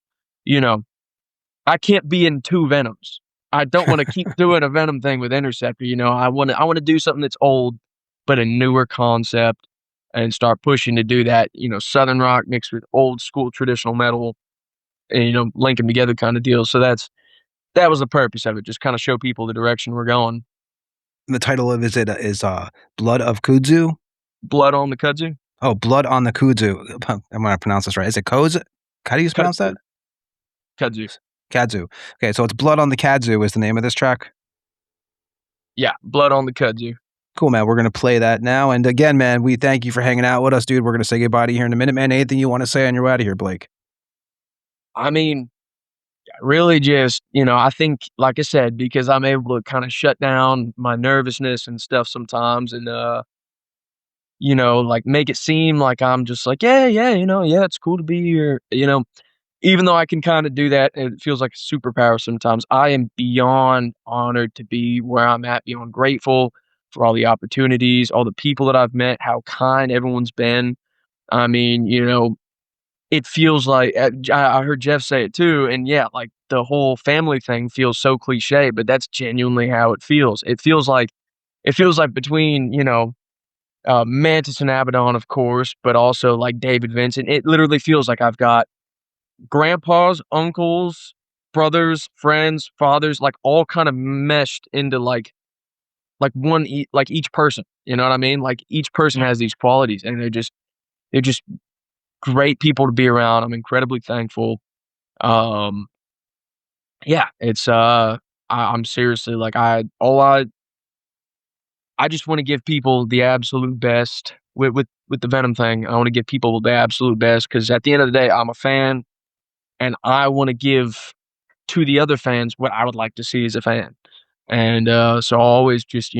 I can't be in 2 Venoms. I don't want to keep doing a Venom thing with Interceptor. I want to do something that's old, but a newer concept, and start pushing to do that. Southern rock mixed with old school traditional metal, and link them together kind of deal. So that was the purpose of it. Just kind of show people the direction we're going. And the title of it is Blood of Kudzu? Blood on the Kudzu? Oh, Blood on the Kudzu. I'm going to pronounce this right. Is it Kudzu? How do you pronounce that? Kudzu. Kudzu. Okay, so it's Blood on the Kudzu is the name of this track? Yeah, Blood on the Kudzu. Cool, man. We're going to play that now. And again, man, we thank you for hanging out with us, dude. We're going to say goodbye to you here in a minute, man. Anything you want to say on your way out of here, Blake? Really just, I think, like I said, because I'm able to kind of shut down my nervousness and stuff sometimes, and, make it seem like I'm just like, yeah, it's cool to be here, even though I can kind of do that, it feels like a superpower sometimes. I am beyond honored to be where I'm at, beyond grateful for all the opportunities, all the people that I've met, how kind everyone's been. It feels like, I heard Jeff say it too, and yeah, like the whole family thing feels so cliche, but that's genuinely how it feels. It feels like between, Mantas and Abaddon, of course, but also like David Vincent, it literally feels like I've got grandpas, uncles, brothers, friends, fathers, like all kind of meshed into like like each person. You know what I mean? Like each person has these qualities, and they're just great people to be around. I'm incredibly thankful. Um, yeah, it's I'm seriously like I just want to give people the absolute best with the Venom thing. I want to give people the absolute best because at the end of the day, I'm a fan, and I want to give to the other fans what I would like to see as a fan. And so I'll always just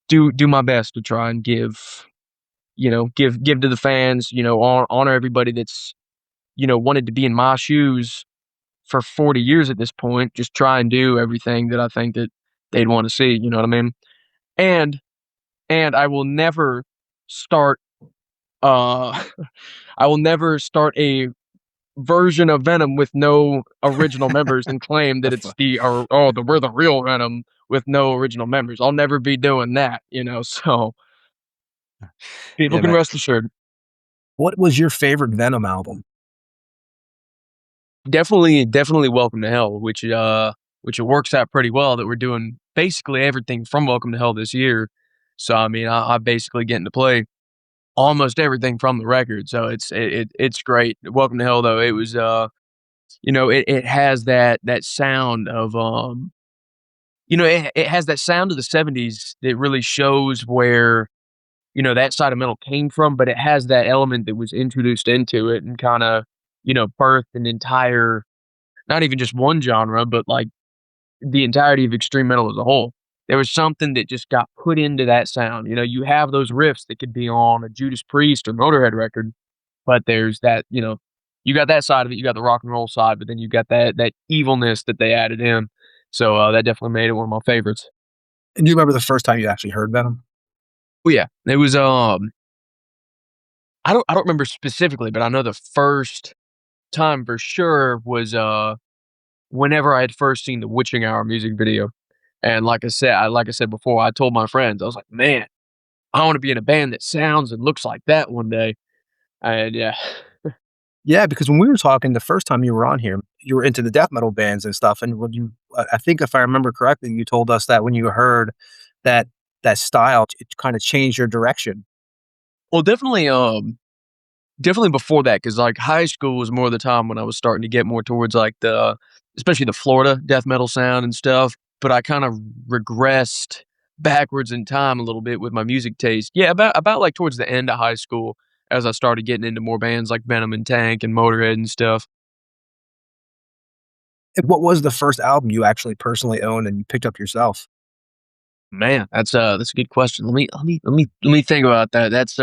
do my best to try and give give to the fans, honor everybody that's wanted to be in my shoes for 40 years at this point. Just try and do everything that I think that they'd want to see. You know what I mean? And I will never start uh I will never start a version of Venom with no original members and claim that it's we're the real Venom with no original members. I'll never be doing that, so people Yeah, can man. rest assured. What was your favorite Venom album? Definitely Welcome to Hell, which it works out pretty well that we're doing basically everything from Welcome to Hell this year. So I mean I basically getting to play almost everything from the record. So it's great. Welcome to Hell though, it was it has that sound of it has that sound of the 70s that really shows where that side of metal came from, but it has that element that was introduced into it and kind of birthed an entire, not even just one genre, but like the entirety of extreme metal as a whole. There was something that just got put into that sound. You have those riffs that could be on a Judas Priest or Motorhead record, but there's that, you got that side of it, you got the rock and roll side, but then you got that evilness that they added in. So that definitely made it one of my favorites. And do you remember the first time you actually heard Venom? Oh yeah, it was I don't remember specifically, but I know the first time for sure was whenever I had first seen the Witching Hour music video. And like I said before, I told my friends, I was like, man, I want to be in a band that sounds and looks like that one day. And yeah. Yeah, because when we were talking the first time you were on here, you were into the death metal bands and stuff. And when I think if I remember correctly, you told us that when you heard that style, it kind of changed your direction. Well, definitely before that, because like high school was more the time when I was starting to get more towards like especially the Florida death metal sound and stuff. But I kind of regressed backwards in time a little bit with my music taste. Yeah, about like towards the end of high school, as I started getting into more bands like Venom and Tank and Motorhead and stuff. And what was the first album you actually personally owned and you picked up yourself? Man, that's a good question. Let me think about that. That's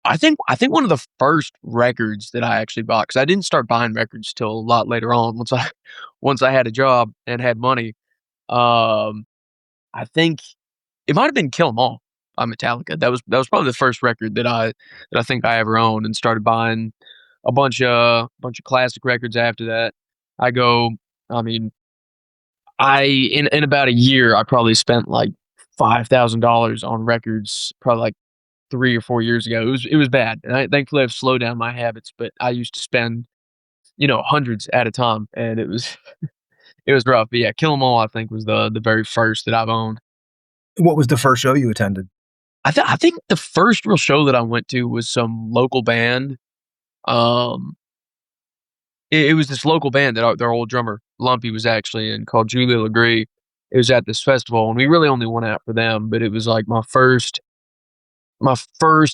I think one of the first records that I actually bought, because I didn't start buying records till a lot later on once I had a job and had money. Um, I think it might have been Kill 'Em All by Metallica. That was probably the first record that I think I ever owned, and started buying a bunch of classic records after that. I go, I mean, in about a year I probably spent like $5,000 on records, probably like 3 or 4 years ago. It was bad, and thankfully I've slowed down my habits. But I used to spend hundreds at a time, and it was it was rough. But yeah, Kill 'Em All I think was the very first that I've owned. What was the first show you attended? I think the first real show that I went to was some local band. Um, it was this local band that their old drummer Lumpy was actually in, called Julia Legree. It was at this festival, and we really only went out for them. But it was like my first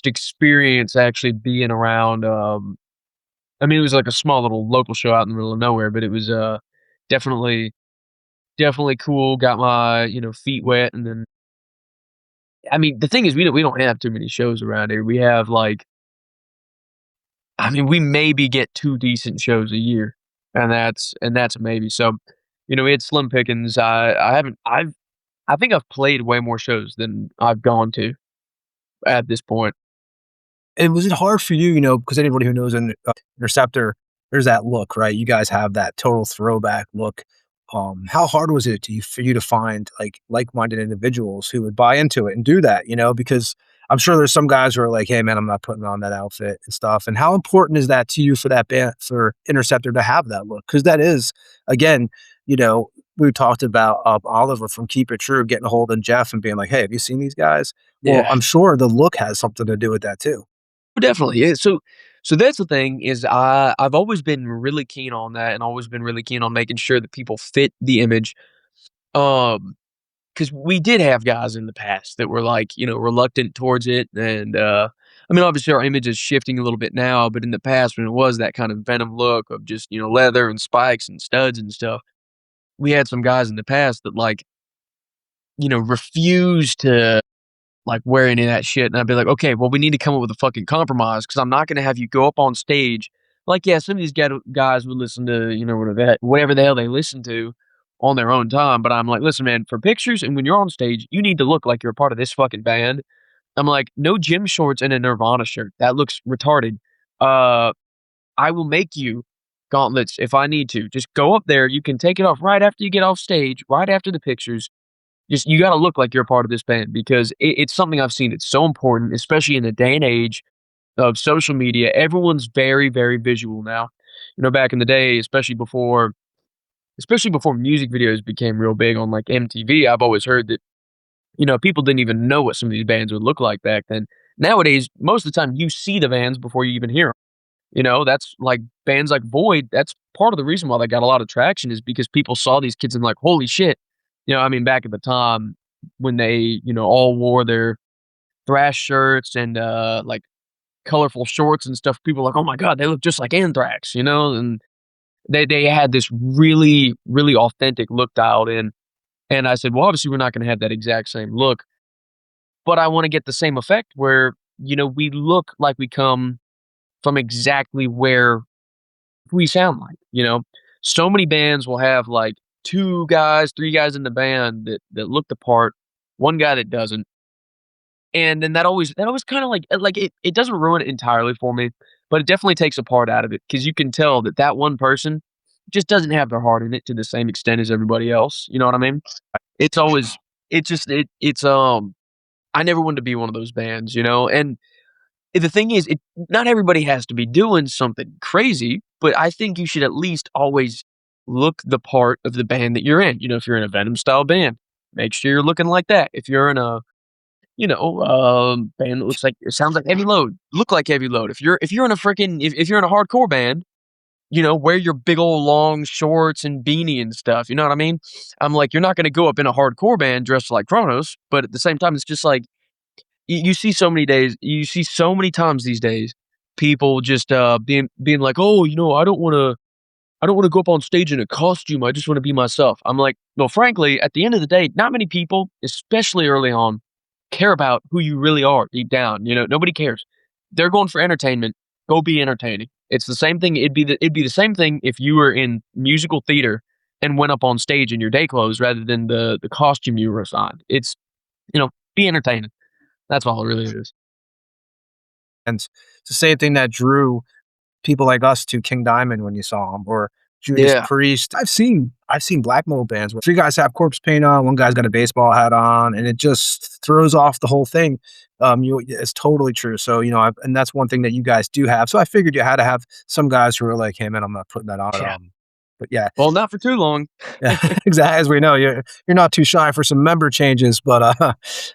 experience actually being around. I mean, it was like a small little local show out in the middle of nowhere, but it was definitely definitely cool. Got my feet wet, and then I mean the thing is we don't have too many shows around here. We have like, I mean, we maybe get 2 decent shows a year, and that's a maybe. So it's slim pickings. I think I've played way more shows than I've gone to at this point. And was it hard for you, because anybody who knows an Interceptor, there's that look, right? You guys have that total throwback look. How hard was it for you to find like-minded individuals who would buy into it and do that? Because I'm sure there's some guys who are like, hey man, I'm not putting on that outfit and stuff. And how important is that to you for that band, for Interceptor to have that look? Because that is, again, you know, we talked about Oliver from Keep It True getting a hold of Jeff and being like, hey, have you seen these guys? Well, Yeah. I'm sure the look has something to do with that too. Definitely, yeah. So that's the thing is I've always been really keen on that and always been really keen on making sure that people fit the image. Because we did have guys in the past that were like, reluctant towards it. And I mean, obviously our image is shifting a little bit now, but in the past when it was that kind of Venom look of just, leather and spikes and studs and stuff, we had some guys in the past that like, refused to like wear any of that shit. And I'd be like, okay, well, we need to come up with a fucking compromise because I'm not going to have you go up on stage. Like, yeah, some of these guys would listen to, whatever the hell they listen to on their own time. But I'm like, listen, man, for pictures and when you're on stage, you need to look like you're a part of this fucking band. I'm like, no gym shorts and a Nirvana shirt. That looks retarded. I will make you gauntlets if I need to. Just go up there. You can take it off right after you get off stage, right after the pictures. Just you gotta look like you're a part of this band because it's something I've seen. It's so important, especially in the day and age of social media. Everyone's very, very visual now. Back in the day, especially before music videos became real big on like MTV, I've always heard that, people didn't even know what some of these bands would look like back then. Nowadays, most of the time you see the bands before you even hear them. That's like bands like Void. That's part of the reason why they got a lot of traction is because people saw these kids and like, holy shit. I mean, back at the time when they, all wore their thrash shirts and like colorful shorts and stuff, people were like, oh my God, they look just like Anthrax, and they had this really, really authentic look dialed in. And I said, well, obviously we're not going to have that exact same look, but I want to get the same effect where, we look like we come from exactly where we sound like, so many bands will have like 2 guys, 3 guys in the band that look the part, 1 guy that doesn't. And then that always kinda like it doesn't ruin it entirely for me, but it definitely takes a part out of it because you can tell that one person just doesn't have their heart in it to the same extent as everybody else, you know what I mean? It's always it's just it's I never wanted to be one of those bands, and the thing is, not everybody has to be doing something crazy, but I think you should at least always look the part of the band that you're in. If you're in a Venom style band, make sure you're looking like that. If you're in a, band that looks like it sounds like Heavy Load, look like Heavy Load. If you're in a freaking if you're in a hardcore band, wear your big old long shorts and beanie and stuff. You know what I mean? I'm like, you're not gonna go up in a hardcore band dressed like Kronos, but at the same time, it's just like you see so many times these days, people just being like, oh, I don't want to go up on stage in a costume. I just want to be myself. I'm like, well, frankly, at the end of the day, not many people, especially early on, care about who you really are deep down. Nobody cares. They're going for entertainment. Go be entertaining. It's the same thing. It'd be the same thing if you were in musical theater and went up on stage in your day clothes rather than the costume you were assigned. It's be entertaining. That's all it really is. And it's the same thing that drew people like us to King Diamond when you saw him, or Judas Yeah. Priest. I've seen black metal bands where 3 guys have corpse paint on, 1 guy's got a baseball hat on, and it just throws off the whole thing. It's totally true. So, and that's one thing that you guys do have. So I figured you had to have some guys who are like, hey man, I'm not putting that on. Yeah. But yeah, Well, not for too long. yeah, exactly. As we know, you're not too shy for some member changes, but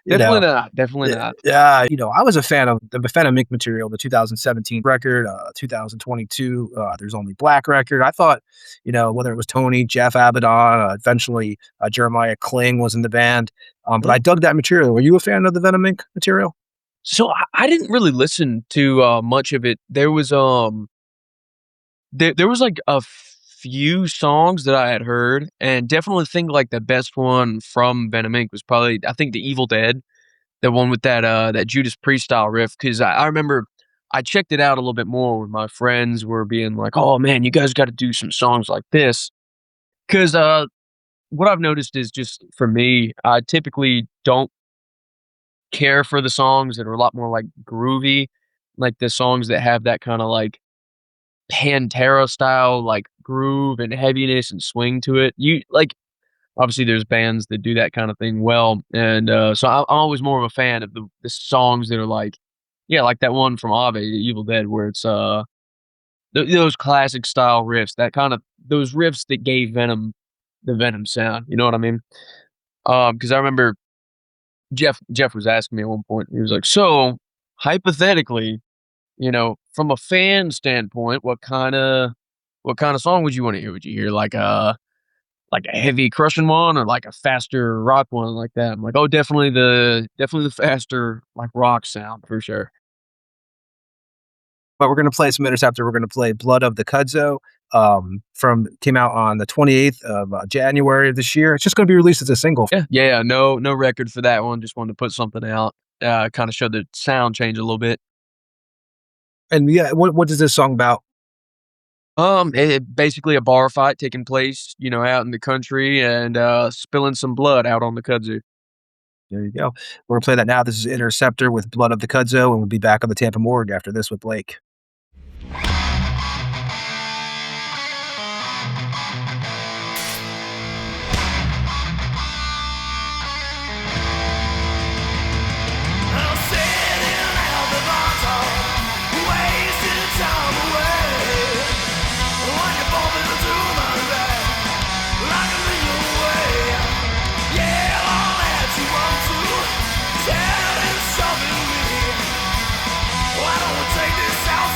Definitely not. Definitely not. yeah, I was a fan of the Venom Inc. material, the 2017 record, 2022. There's Only Black record. I thought, whether it was Tony, Jeff Abaddon, eventually Jeremiah Kling was in the band, but I dug that material. Were you a fan of the Venom Inc. material? So I didn't really listen to much of it. There was there was like a few songs that I had heard, and definitely think like the best one from Venom Inc. was probably I think the Evil Dead, the one with that Judas Priest style riff. Because I remember I checked it out a little bit more when my friends were being like, "Oh man, you guys got to do some songs like this." Because what I've noticed is just for me, I typically don't care for the songs that are a lot more like groovy, like the songs that have that kind of like Pantera style like groove and heaviness and swing to it. You like obviously there's bands that do that kind of thing well, and so I'm always more of a fan of the songs that are like, yeah, like that one from Ave, Evil Dead, where it's those classic style riffs, that kind of those riffs that gave Venom the Venom sound. You know what I mean? Because I remember Jeff was asking me at one point. He was like, "So hypothetically, you know, from a fan standpoint, what kind of song would you want to hear? Would you hear like a heavy crushing one, or like a faster rock one like that?" I'm like, "Oh, definitely the faster like rock sound for sure." But we're gonna play some Interceptor. We're gonna play "Blood of the Kudzu." Came out on the 28th of January of this year. It's just gonna be released as a single. Yeah. No record for that one. Just wanted to put something out. Kind of show the sound change a little bit. And yeah, what is this song about? Basically a bar fight taking place, you know, out in the country, and spilling some blood out on the kudzu. There you go. We're gonna play that now. This is Interceptor with "Blood of the Kudzu," and we'll be back on the Tampa Morgue after this with Blake. Take this out.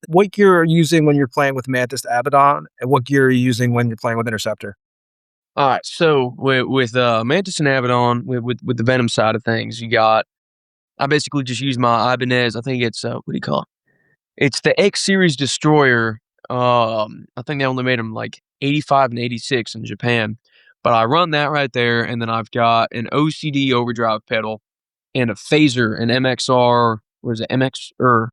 What gear are you using when you're playing with Mantas to Abaddon, and what gear are you using when you're playing with Interceptor? All right, so with Mantas and Abaddon, with the Venom side of things, I basically just use my Ibanez. I think it's what do you call it? It's the X Series Destroyer. I think they only made them like 85 and 86 in Japan, but I run that right there, and then I've got an OCD overdrive pedal and a phaser, an MXR. What is it? MXR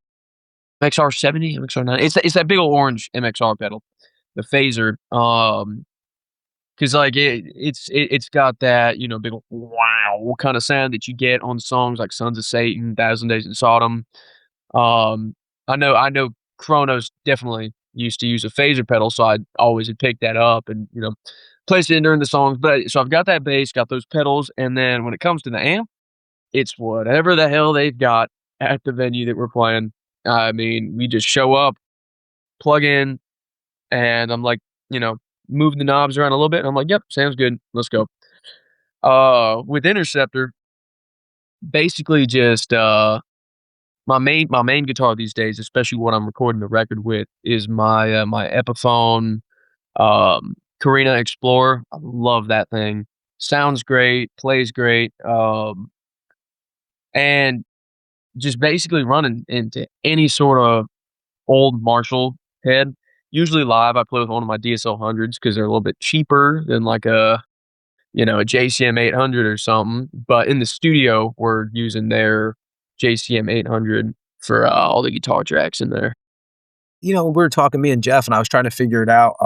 70, MXR 90. It's that big old orange MXR pedal, the phaser. Because like it's got that, you know, big old wow kind of sound that you get on songs like Sons of Satan, Thousand Days in Sodom. Um, I know Kronos definitely used to use a phaser pedal, so I always had picked that up and, you know, placed it in during the songs. But so I've got that bass, got those pedals, and then when it comes to the amp, it's whatever the hell they've got at the venue that we're playing. I mean, we just show up, plug in, and I'm like, you know, moving the knobs around a little bit, and I'm like, yep, sounds good. Let's go. With Interceptor, basically just my main guitar these days, especially what I'm recording the record with, is my Epiphone Carina Explorer. I love that thing. Sounds great, plays great, and just basically running into any sort of old Marshall head. Usually live, I play with one of my DSL 100s because they're a little bit cheaper than like a JCM 800 or something. But in the studio, we're using their JCM 800 for all the guitar tracks in there. You know, we were talking, me and Jeff, and I was trying to figure it out.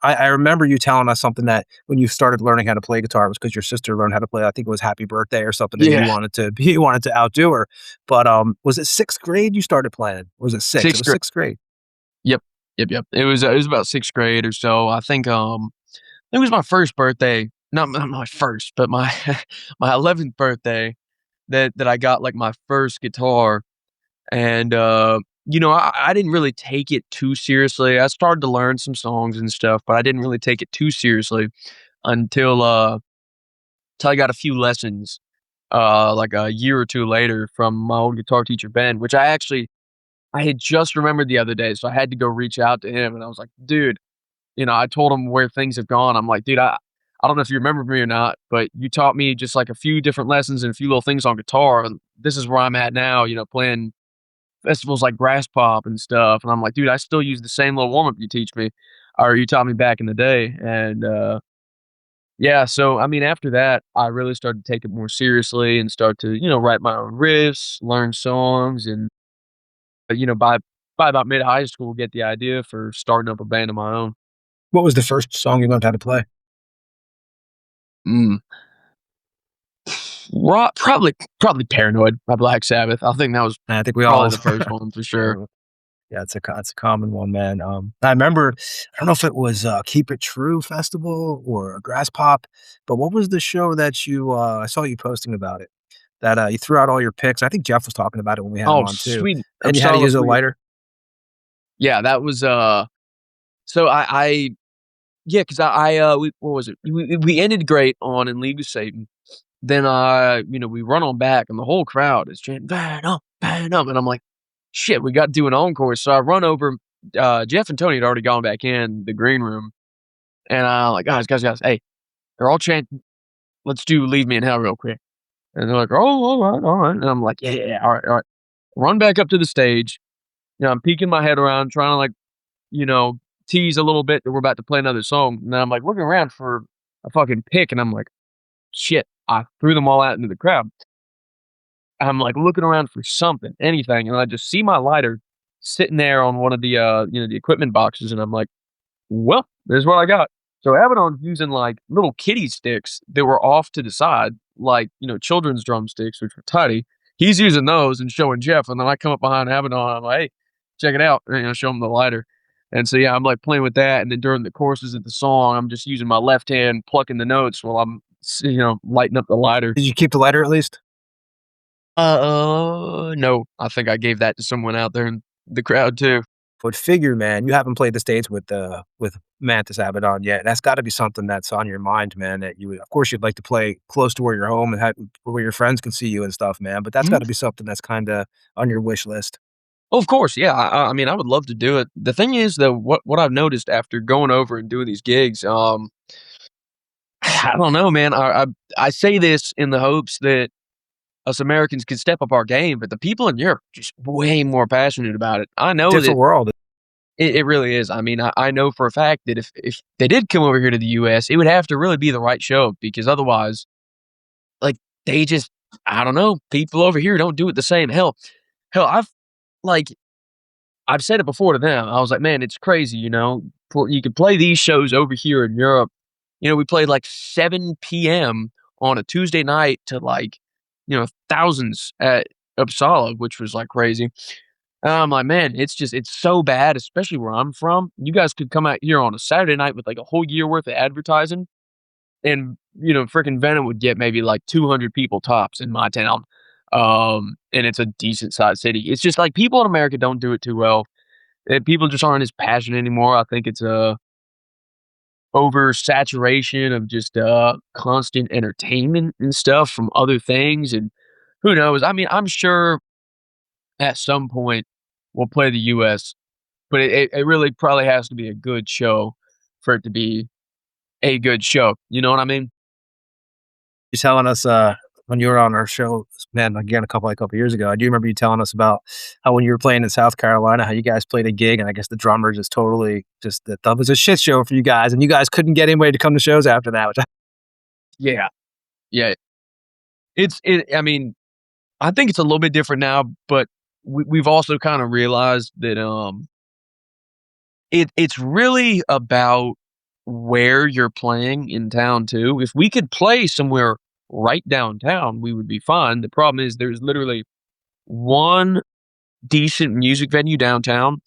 I remember you telling us something that when you started learning how to play guitar, it was because your sister learned how to play. I think it was Happy Birthday or something, and you wanted to outdo her. But was it sixth grade you started playing? Or was it sixth? It was sixth grade. Yep. It was about sixth grade or so. I think it was my first birthday. Not my first, but my my 11th birthday that I got like my first guitar. And you know, I didn't really take it too seriously. I started to learn some songs and stuff, but I didn't really take it too seriously until I got a few lessons like a year or two later from my old guitar teacher Ben, which I had just remembered the other day, so I had to go reach out to him, and I was like, dude, you know, I told him where things have gone. I'm like, dude, I don't know if you remember me or not, but you taught me just like a few different lessons and a few little things on guitar, and this is where I'm at now, you know, playing festivals like Grass Pop and stuff. And I'm like, dude, I still use the same little warm up you teach me, or you taught me back in the day. And yeah, so I mean, after that, I really started to take it more seriously and start to, you know, write my own riffs, learn songs, and you know, by about mid high school, get the idea for starting up a band of my own. What was the first song you learned how to play? Probably Paranoid by Black Sabbath. I think that was I think we probably all the first one for sure. Yeah, it's a common one, man. I remember, I don't know if it was Keep It True Festival or Grass Pop, but what was the show that you I saw you posting about it? That you threw out all your picks. I think Jeff was talking about it when we had him on too. Sweet. And you had to use a lighter. Yeah, that was so I yeah, because what was it? We ended great on In League with Satan. Then you know, we run on back and the whole crowd is chanting Venom, Venom, and I'm like, shit, we got to do an encore. So I run over. Jeff and Tony had already gone back in the green room, and I'm like, guys, hey, they're all chanting. Let's do Leave Me in Hell real quick. And they're like, oh, all right. And I'm like, yeah, all right. Run back up to the stage. You know, I'm peeking my head around, trying to like, you know, tease a little bit that we're about to play another song. And then I'm like looking around for a fucking pick, and I'm like, shit, I threw them all out into the crowd. I'm like looking around for something, anything, and I just see my lighter sitting there on one of the you know, the equipment boxes, and I'm like, well, there's what I got. So Abaddon's using like little kiddie sticks that were off to the side, like, you know, children's drumsticks, which were tiny. He's using those and showing Jeff, and then I come up behind Abaddon, and I'm like, hey, check it out, and, you know, show him the lighter. And so yeah, I'm like playing with that, and then during the courses of the song, I'm just using my left hand plucking the notes while I'm, you know, lighting up the lighter. Did you keep the lighter at least? No, I think I gave that to someone out there in the crowd too. But figure, man, you haven't played the States with Mantas Abaddon yet. That's got to be something that's on your mind, man. That you, of course, you'd like to play close to where you're home and where your friends can see you and stuff, man. But that's got to be something that's kind of on your wish list. Oh, of course, yeah. I mean, I would love to do it. The thing is, though, what I've noticed after going over and doing these gigs, I don't know, man. I say this in the hopes that us Americans can step up our game, but the people in Europe are just way more passionate about it. I know Different that world. it really is. I mean, I know for a fact that if they did come over here to the US, it would have to really be the right show because otherwise, like, they just I don't know, people over here don't do it the same. Hell, like, I've said it before to them. I was like, "Man, it's crazy, you know, you could play these shows over here in Europe." You know, we played, like, 7 p.m. on a Tuesday night to, like, thousands at Uppsala, which was, like, crazy. And I'm like, "Man, it's so bad, especially where I'm from. You guys could come out here on a Saturday night with, like, a whole year worth of advertising, and, freaking Venom would get maybe, like, 200 people tops in my town." And it's a decent sized city. It's just, like, people in America don't do it too well. People just aren't as passionate anymore. I think it's a oversaturation of just, constant entertainment and stuff from other things, and who knows? I mean, I'm sure at some point we'll play the US, but it really probably has to be a good show for it to be a good show, you know what I mean? You telling us when you were on our show, man, again a couple years ago. I do remember you telling us about how when you were playing in South Carolina, how you guys played a gig, and I guess the drummer just totally just that was a shit show for you guys, and you guys couldn't get anybody to come to shows after that. Which Yeah. Yeah. I mean, I think it's a little bit different now, but we've also kind of realized that it's really about where you're playing in town too. If we could play somewhere right downtown, we would be fine. The problem is there's literally one decent music venue downtown,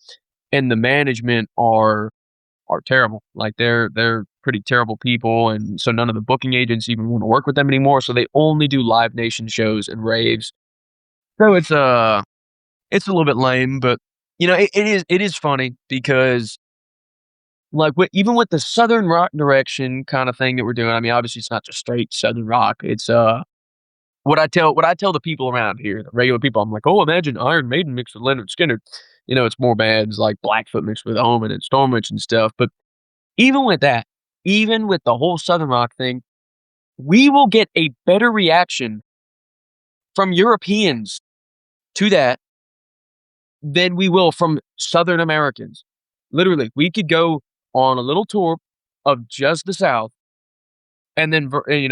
and the management are terrible. Like they're pretty terrible people, and so none of the booking agents even want to work with them anymore. So they only do Live Nation shows and raves. So it's a little bit lame, but it is funny because like even with the Southern rock direction kind of thing that we're doing. I mean, obviously it's not just straight Southern rock. It's what I tell the people around here, the regular people. I'm like, oh, imagine Iron Maiden mixed with Leonard Skinner. It's more bands like Blackfoot mixed with Omen and Stormwitch and stuff. But even with that, even with the whole Southern rock thing, we will get a better reaction from Europeans to that than we will from Southern Americans. Literally, we could go on a little tour of just the South and then,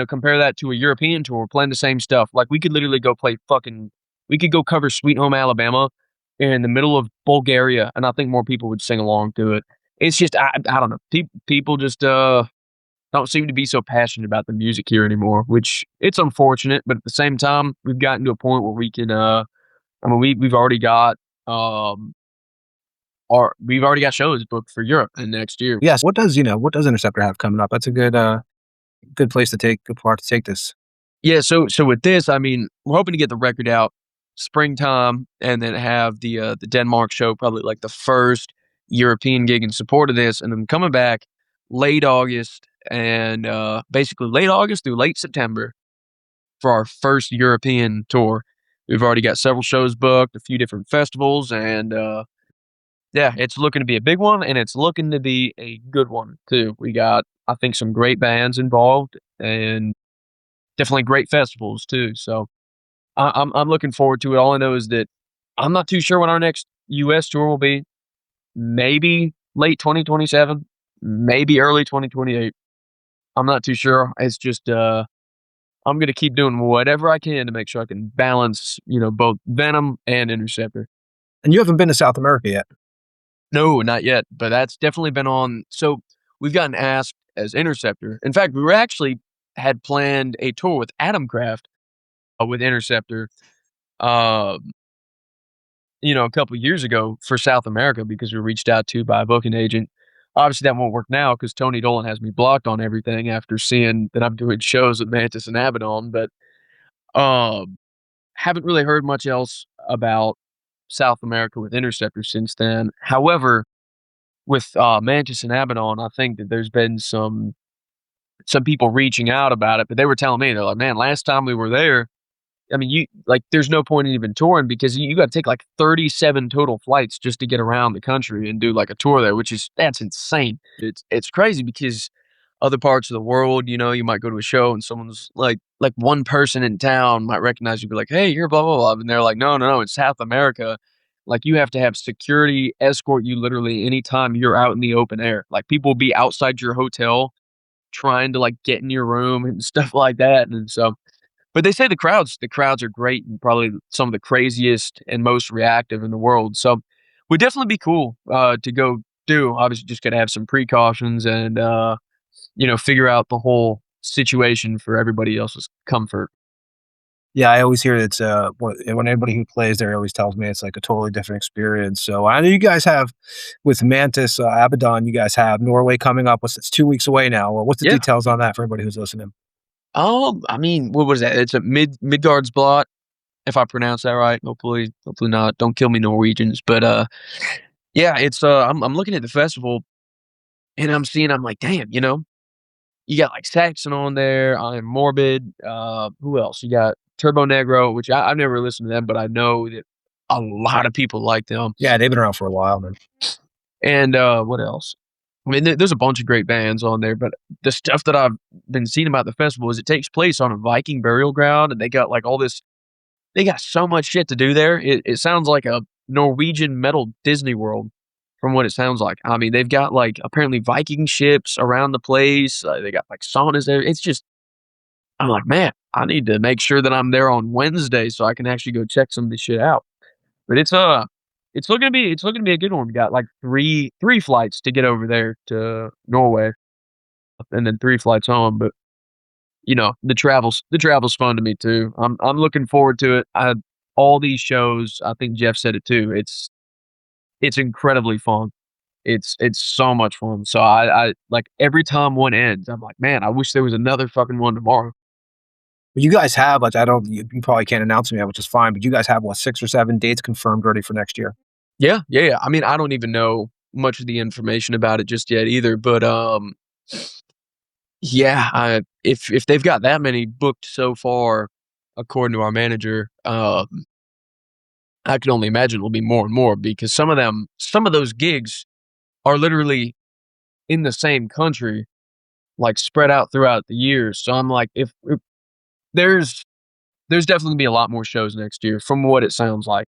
compare that to a European tour playing the same stuff. Like, we could literally go we could go cover Sweet Home Alabama in the middle of Bulgaria, and I think more people would sing along to it. It's just, I don't know. People just, don't seem to be so passionate about the music here anymore, which it's unfortunate, but at the same time, we've gotten to a point where we can, we've already got, we've already got shows booked for Europe and next year. yes, what does Interceptor have coming up? That's a good place to take good part to take this. Yeah, so with this, I mean, we're hoping to get the record out springtime and then have the Denmark show probably like the first European gig in support of this, and then coming back late August and basically late August through late September for our first European tour. We've already got several shows booked, a few different festivals, and yeah, it's looking to be a big one, and it's looking to be a good one too. We got, I think, some great bands involved, and definitely great festivals too. So I'm looking forward to it. All I know is that I'm not too sure when our next US tour will be. Maybe late 2027, maybe early 2028. I'm not too sure. It's just I'm gonna keep doing whatever I can to make sure I can balance, both Venom and Interceptor. And you haven't been to South America yet. No, not yet, but that's definitely been on. So we've gotten asked as Interceptor. In fact, we were actually had planned a tour with Adam Craft with Interceptor, a couple years ago for South America because we were reached out to by a booking agent. Obviously, that won't work now because Tony Dolan has me blocked on everything after seeing that I'm doing shows with Mantas and Abaddon. But haven't really heard much else about South America with Interceptor since then. However, with Mantas and Abaddon, I think that there's been some people reaching out about it, but they were telling me, they're like, man, last time we were there, I mean, there's no point in even touring because you got to take like 37 total flights just to get around the country and do like a tour there, that's insane. It's crazy because other parts of the world, you might go to a show and someone's like one person in town might recognize you, be like, hey, you're blah, blah, blah. And they're like, no, it's South America. Like, you have to have security escort you literally anytime you're out in the open air. Like, people will be outside your hotel trying to like get in your room and stuff like that. And so, but they say the crowds are great and probably some of the craziest and most reactive in the world. So would definitely be cool to go do. Obviously, just gotta have some precautions and figure out the whole situation for everybody else's comfort. Yeah, I always hear it's when anybody who plays there always tells me it's like a totally different experience. So I know you guys have with Mantas, Abaddon, you guys have Norway coming up. It's 2 weeks away now. Well, what's the details on that for everybody who's listening? Oh, I mean, what was that? It's a Midgard's Blot, if I pronounce that right. Hopefully not. Don't kill me, Norwegians. But yeah, it's I'm looking at the festival and I'm like, damn, you got like Saxon on there. I'm Morbid. Who else? You got Turbo Negro, which I've never listened to them, but I know that a lot of people like them. Yeah, they've been around for a while, man. And what else? I mean, there's a bunch of great bands on there, but the stuff that I've been seeing about the festival is it takes place on a Viking burial ground, and they got like all this. They got so much shit to do there. It sounds like a Norwegian metal Disney World, from what it sounds like. I mean, they've got like apparently Viking ships around the place. They got like saunas there. It's just, I'm like, man, I need to make sure that I'm there on Wednesday so I can actually go check some of this shit out. But it's looking to be a good one. We got like three flights to get over there to Norway, and then 3 flights home. But the travel's fun to me too. I'm looking forward to it. All these shows, I think Jeff said it too. It's incredibly fun. It's so much fun. So I like every time one ends, I'm like, man, I wish there was another fucking one tomorrow. But you guys have, like, you probably can't announce them yet, which is fine, but you guys have, 6 or 7 dates confirmed ready for next year? Yeah. I mean, I don't even know much of the information about it just yet either, but yeah, if they've got that many booked so far, according to our manager, I can only imagine it'll be more and more because some of those gigs are literally in the same country, like spread out throughout the years. So I'm like, if there's definitely gonna be a lot more shows next year from what it sounds like.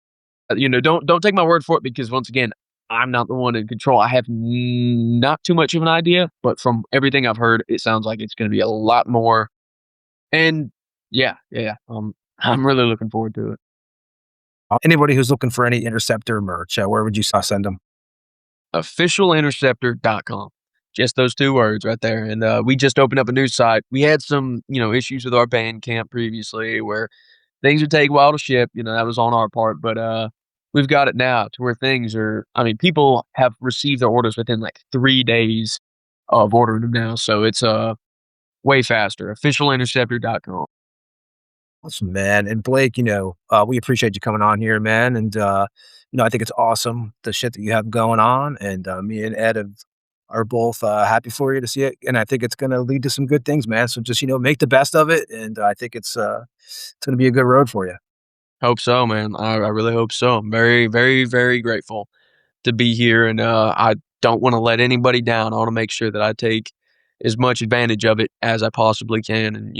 Don't take my word for it because once again, I'm not the one in control. I have not too much of an idea, but from everything I've heard, it sounds like it's going to be a lot more. And yeah. I'm really looking forward to it. Anybody who's looking for any Interceptor merch, where would you send them? Officialinterceptor.com. Just those 2 words right there. And we just opened up a new site. We had some, issues with our Bandcamp previously where things would take a while to ship. That was on our part. But we've got it now to where people have received their orders within like 3 days of ordering them now. So it's way faster. Officialinterceptor.com. Awesome, man. And Blake, we appreciate you coming on here, man. And, I think it's awesome, the shit that you have going on. And me and Ed are both happy for you to see it. And I think it's going to lead to some good things, man. So just, make the best of it. And I think it's going to be a good road for you. Hope so, man. I really hope so. I'm very, very, very grateful to be here. And I don't want to let anybody down. I want to make sure that I take as much advantage of it as I possibly can and,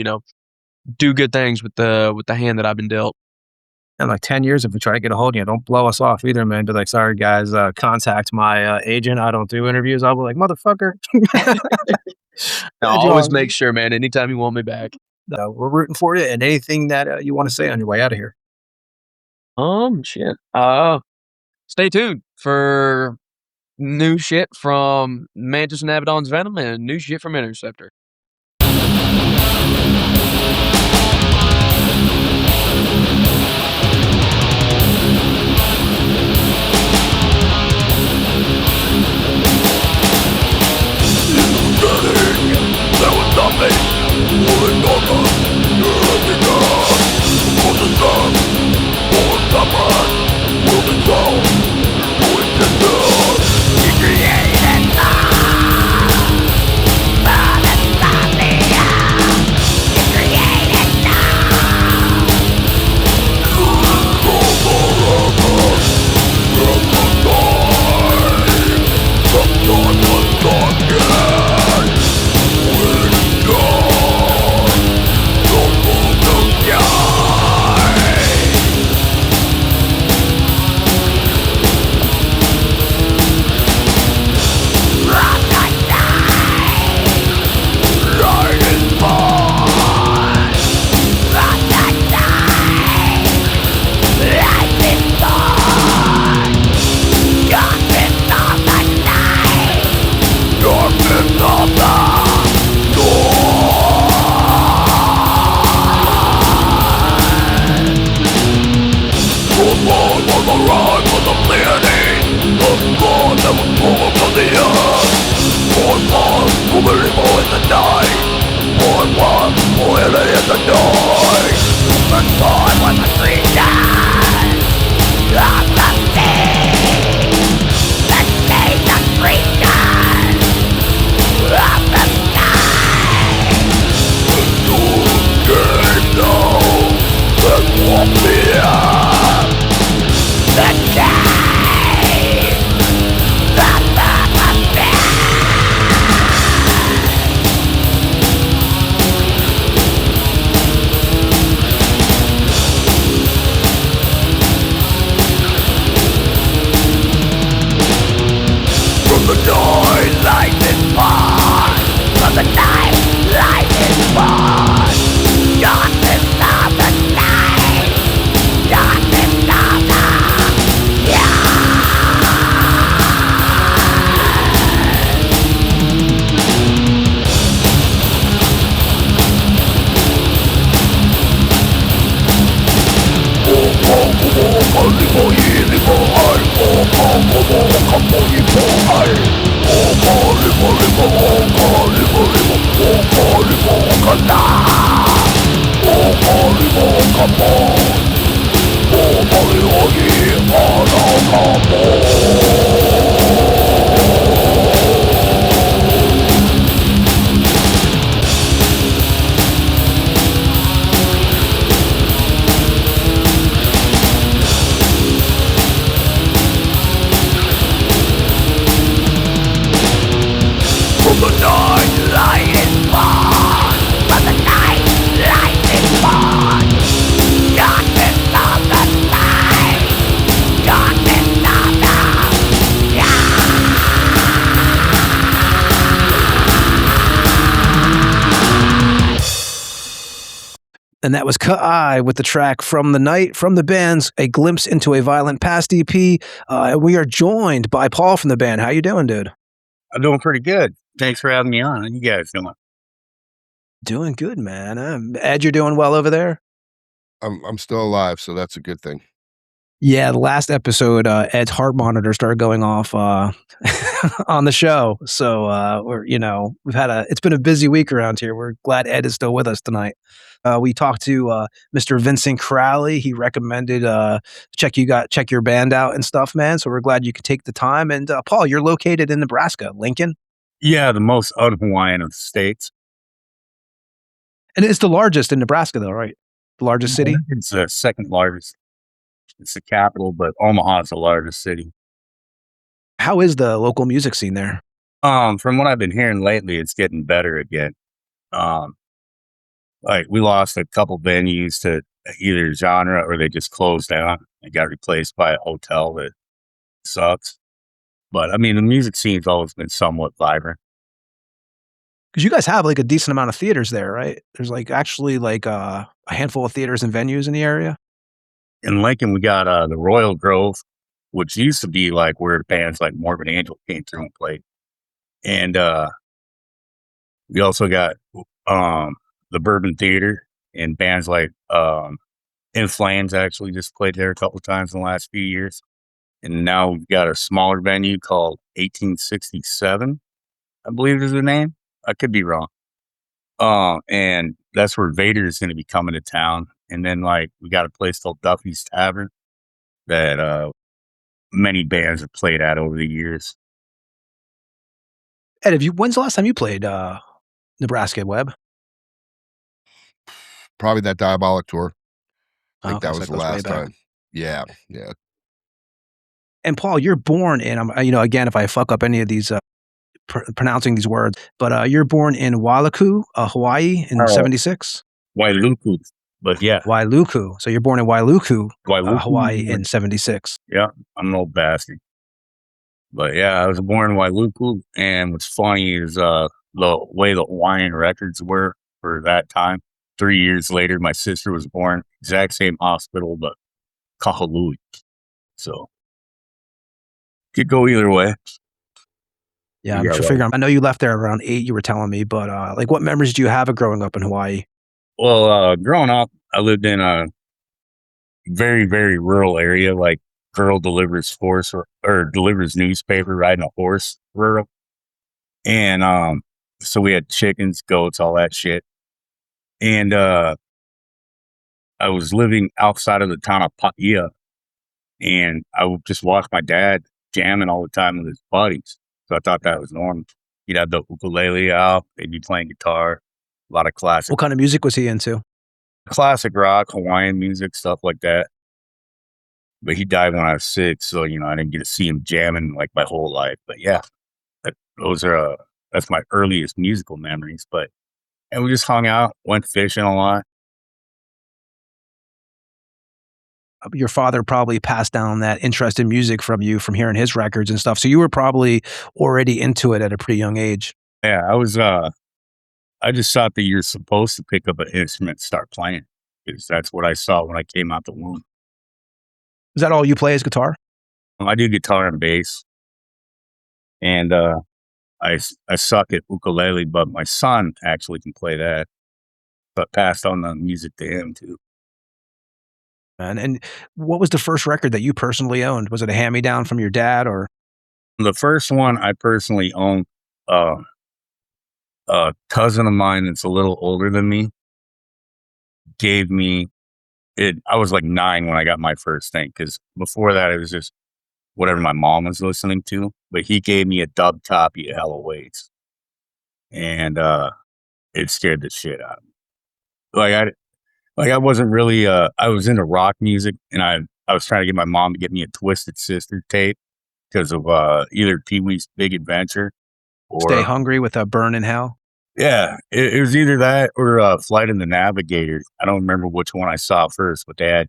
do good things with the hand that I've been dealt. And like 10 years, if we try to get a hold of you, don't blow us off either, man. Be like, sorry, guys, contact my agent. I don't do interviews. I'll be like, motherfucker. I'll always make sure, man, anytime you want me back. We're rooting for you. And anything that you want to say on your way out of here? Shit. Stay tuned for new shit from Mantas and Abaddon's Venom and new shit from Interceptor. He created love, but it's And that was Ka'ai with the track From the Night, from the band's A Glimpse into a Violent Past EP. And we are joined by Paul from the band. How you doing, dude? I'm doing pretty good. Thanks for having me on. How you guys doing? Doing good, man. Ed, you're doing well over there? I'm still alive, so that's a good thing. Yeah, the last episode, Ed's heart monitor started going off on the show. So it's been a busy week around here. We're glad Ed is still with us tonight. We talked to Mr. Vincent Crowley. He recommended check your band out and stuff, man. So we're glad you could take the time. And Paul, you're located in Nebraska, Lincoln. Yeah, the most un-Hawaiian of the states. And it's the largest in Nebraska, though, right? The largest city? It's the second largest. It's the capital, but Omaha is the largest city. How is the local music scene there? From what I've been hearing lately, it's getting better again. Like we lost a couple venues to either genre or they just closed down and got replaced by a hotel that sucks. But I mean, the music scene's always been somewhat vibrant. Because you guys have like a decent amount of theaters there, right? There's like actually like a handful of theaters and venues in the area. In Lincoln, we got the Royal Grove, which used to be like where bands like Morbid Angel came through and played. And we also got the Bourbon Theater and bands like In Flames actually just played there a couple times in the last few years. And now we've got a smaller venue called 1867, I believe is the name. I could be wrong. And that's where Vader is going to be coming to town. And then like we got a place called Duffy's Tavern that many bands have played at over the years. Ed, when's the last time you played Nebraska Web? Probably that Diabolic tour. I think Okay, that so was it the goes way last back. time. Yeah. And Paul, you're born in, again, if I fuck up any of these pronouncing these words, but you're born in Wailuku, Hawaii in 76? Wailuku, but yeah. Wailuku. So you're born in Wailuku, Wailuku, Hawaii in 76. Yeah, I'm an old bastard. But yeah, I was born in Wailuku, and what's funny is the way the Hawaiian records were for that time. 3 years later, my sister was born, exact same hospital, but Kahului. So could go either way. Yeah, I'm figuring. I know you left there around 8. You were telling me, but like, what memories do you have of growing up in Hawaii? Well, growing up, I lived in a very, very rural area, like girl delivers horse or delivers newspaper riding a horse rural. And So we had chickens, goats, all that shit. And I was living outside of the town of Paia, and I would just watch my dad jamming all the time with his buddies. So I thought that was normal. He'd have the ukulele out, they'd be playing guitar, a lot of classic. What kind of music was he into? Classic rock, Hawaiian music, stuff like that. But he died when I was 6, so I didn't get to see him jamming like my whole life. But yeah, that's my earliest musical memories. And we just hung out, went fishing a lot. Your father probably passed down that interest in music from you from hearing his records and stuff. So you were probably already into it at a pretty young age. Yeah, I just thought that you're supposed to pick up an instrument and start playing, because that's what I saw when I came out the womb. Is that all you play is guitar? I do guitar and bass, and I suck at ukulele, but my son actually can play that, but passed on the music to him too. And what was the first record that you personally owned? Was it a hand-me-down from your dad, or? The first one I personally owned, a cousin of mine that's a little older than me gave me it. I was like 9 when I got my first thing, because before that it was just whatever my mom was listening to. But he gave me a dub copy of Hell Awaits, and it scared the shit out of me. I wasn't really I was into rock music, and I was trying to get my mom to get me a Twisted Sister tape because of either Pee-wee's Big Adventure or Stay Hungry with a Burn in Hell? Yeah, it was either that or Flight of the Navigator. I don't remember which one I saw first, but they had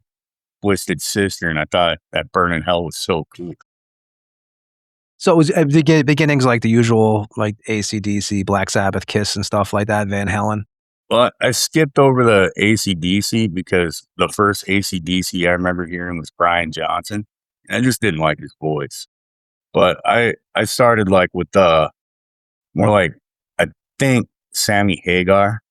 Twisted Sister, and I thought that Burn in Hell was so cool. So it was beginnings like the usual, like AC/DC, Black Sabbath, Kiss and stuff like that, Van Halen? Well, I skipped over the AC/DC because the first AC/DC I remember hearing was Brian Johnson, and I just didn't like his voice. But I started like with more like, I think, Sammy Hagar.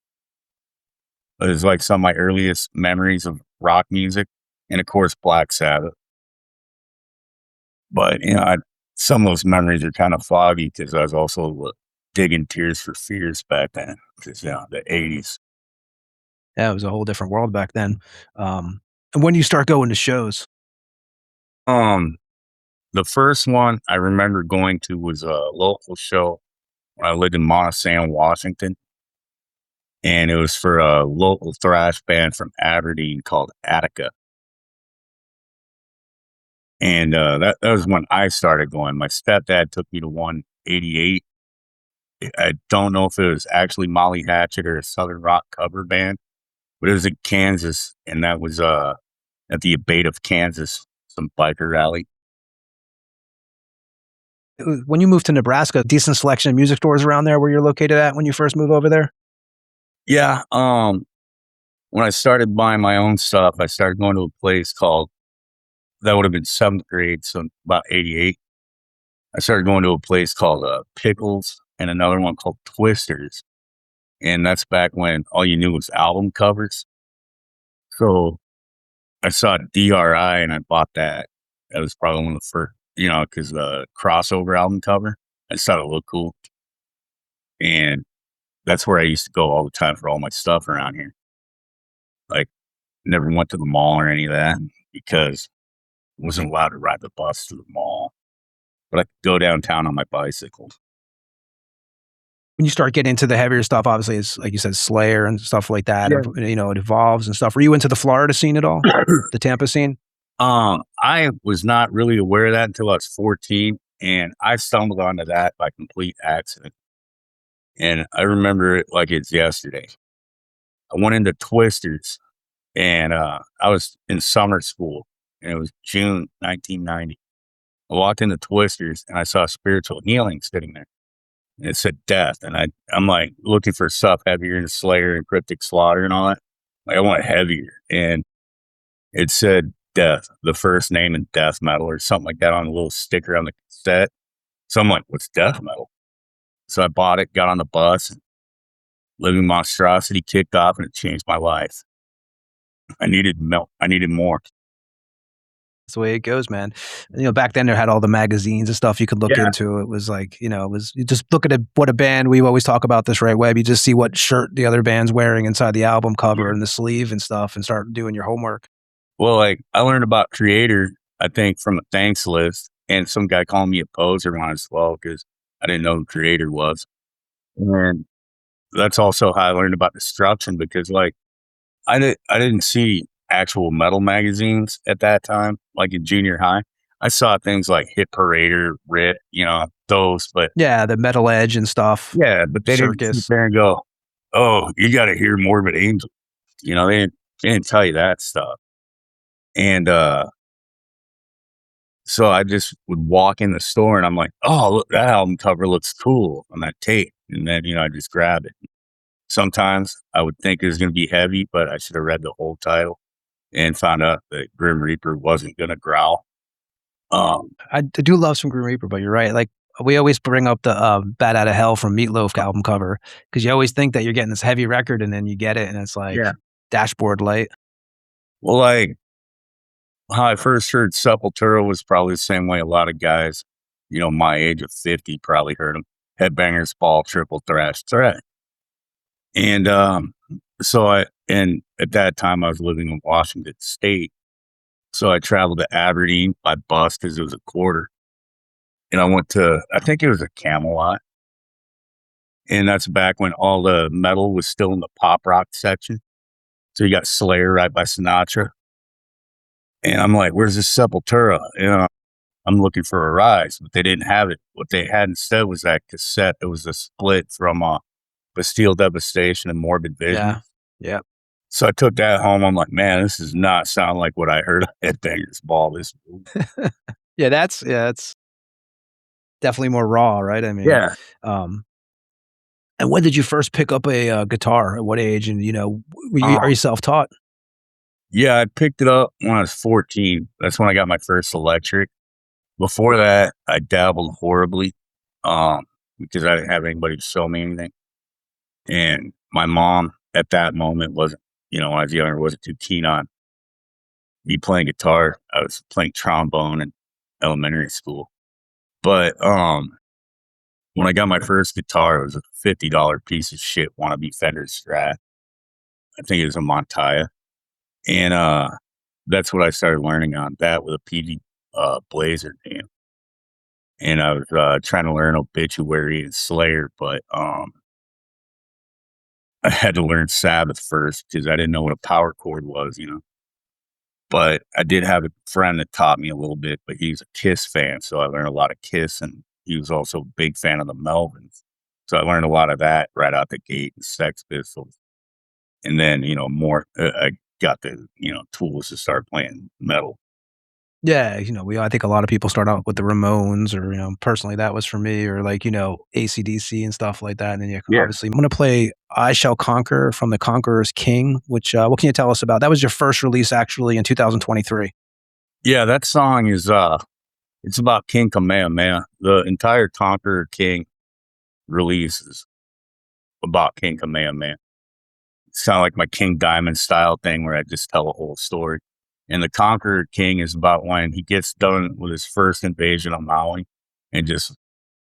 It was like some of my earliest memories of rock music, and of course Black Sabbath. But some of those memories are kind of foggy because I was also digging Tears for Fears back then, because the 80s. Yeah, it was a whole different world back then. And when do you start going to shows? The first one I remember going to was a local show when I lived in Montana, Washington. And it was for a local thrash band from Aberdeen called Attica. And that was when I started going. My stepdad took me to one 88. I don't know if it was actually Molly Hatchet or a Southern rock cover band, but it was in Kansas, and that was at the Abaddon of Kansas, some biker rally. When you moved to Nebraska, decent selection of music stores around there where you're located at when you first moved over there? Yeah. When I started buying my own stuff, I started going to a place called, that would have been 7th grade, so about 88. I started going to a place called Pickles and another one called Twisters. And that's back when all you knew was album covers. So I saw DRI and I bought that. That was probably one of the first, because the crossover album cover, I just thought it looked cool. And that's where I used to go all the time for all my stuff around here. Like, never went to the mall or any of that because I wasn't allowed to ride the bus to the mall. But I could go downtown on my bicycle. When you start getting into the heavier stuff, obviously it's like you said, Slayer and stuff like that. Yeah. It evolves and stuff. Were you into the Florida scene at all? The Tampa scene? I was not really aware of that until I was 14, and I stumbled onto that by complete accident. And I remember it like it's yesterday. I went into Twisters, and I was in summer school, and it was June 1990. I walked into Twisters, and I saw Spiritual Healing sitting there. And it said Death, and I'm like looking for stuff heavier than Slayer and Cryptic Slaughter and all that. Like, I want heavier, and it said Death, the first name in death metal or something like that on a little sticker on the cassette. So I'm like, what's death metal? So I bought it, got on the bus, and Living Monstrosity kicked off, and it changed my life. I needed milk. I needed more. That's the way it goes, man. Back then there had all the magazines and stuff you could look Yeah. into. It was like, you just look at what a band, we always talk about this, right, Webb? You just see what shirt the other band's wearing inside the album cover and the sleeve and stuff and start doing your homework. Well, like I learned about Creator, I think, from a thanks list, and some guy calling me a poser when I was 12 because I didn't know who Creator was. And that's also how I learned about Destruction, because like I didn't see actual metal magazines at that time, like in junior high. I saw things like Hit Parader, Rip, those, but Yeah, the Metal Edge and stuff. yeah, but they didn't Circus. sit there and go, "Oh, you got to hear Morbid Angel." They didn't tell you that stuff. And so I just would walk in the store and I'm like, "Oh, look, that album cover looks cool on that tape," and then I just grab it. Sometimes I would think it was going to be heavy, but I should have read the whole title and found out that Grim Reaper wasn't going to growl. I do love some Grim Reaper, but you're right. Like, we always bring up the Bat Out of Hell from Meatloaf album cover, because you always think that you're getting this heavy record and then you get it and it's like Dashboard Light. Well, like how I first heard Sepultura was probably the same way a lot of guys, my age of 50 probably heard them. Headbangers Ball, Triple Thrash Threat. And and at that time I was living in Washington State. So I traveled to Aberdeen by bus because it was a quarter. And I went to, I think it was a Camelot. And that's back when all the metal was still in the pop rock section. So you got Slayer right by Sinatra. And I'm like, where's this Sepultura? I'm looking for a Rise, but they didn't have it. What they had instead was that cassette. It was a split from Bastille Devastation and Morbid Vision. Yeah. So I took that home. I'm like, man, this does not sound like what I heard at Headbangers Ball. Yeah, it's definitely more raw, right? I mean, yeah. And when did you first pick up a guitar? At what age? And are you self-taught? Yeah, I picked it up when I was 14. That's when I got my first electric. Before that, I dabbled horribly because I didn't have anybody to show me anything. And my mom at that moment wasn't, when I was younger, wasn't too keen on me playing guitar. I was playing trombone in elementary school. But when I got my first guitar, it was a $50 piece of shit wannabe Fender Strat. I think it was a Montaya. And that's what I started learning on, that with a PD Blazer jam. And I was trying to learn Obituary and Slayer, but I had to learn Sabbath first because I didn't know what a power chord was, But I did have a friend that taught me a little bit, but he's a Kiss fan, so I learned a lot of Kiss, and he was also a big fan of the Melvins. So I learned a lot of that right out the gate, and Sex Pistols. And then, more, I got the, tools to start playing metal. Yeah, I think a lot of people start out with the Ramones, or personally that was for me, or like AC/DC and stuff like that. And then obviously I'm going to play "I Shall Conquer" from The Conqueror's King. Which what can you tell us about? That was your first release actually in 2023. Yeah, that song is it's about King Kamehameha. The entire Conqueror King release is about King Kamehameha. It's kind of like my King Diamond style thing where I just tell a whole story. And the Conqueror King is about when he gets done with his first invasion of Maui and just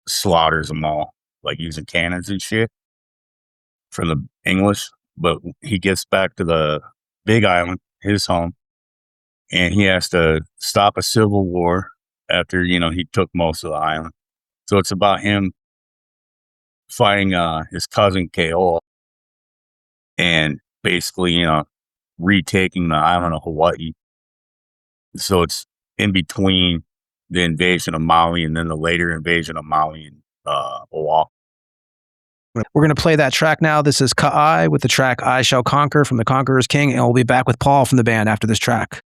slaughters them all, like using cannons and shit from the English. But he gets back to the Big Island, his home, and he has to stop a civil war after, he took most of the island. So it's about him fighting his cousin Keoa and basically, retaking the island of Hawaii. So it's in between the invasion of Maui and then the later invasion of Maui and Oahu. We're going to play that track now. This is Ka'ai with the track "I Shall Conquer" from The Conqueror's King, and we'll be back with Paul from the band after this track.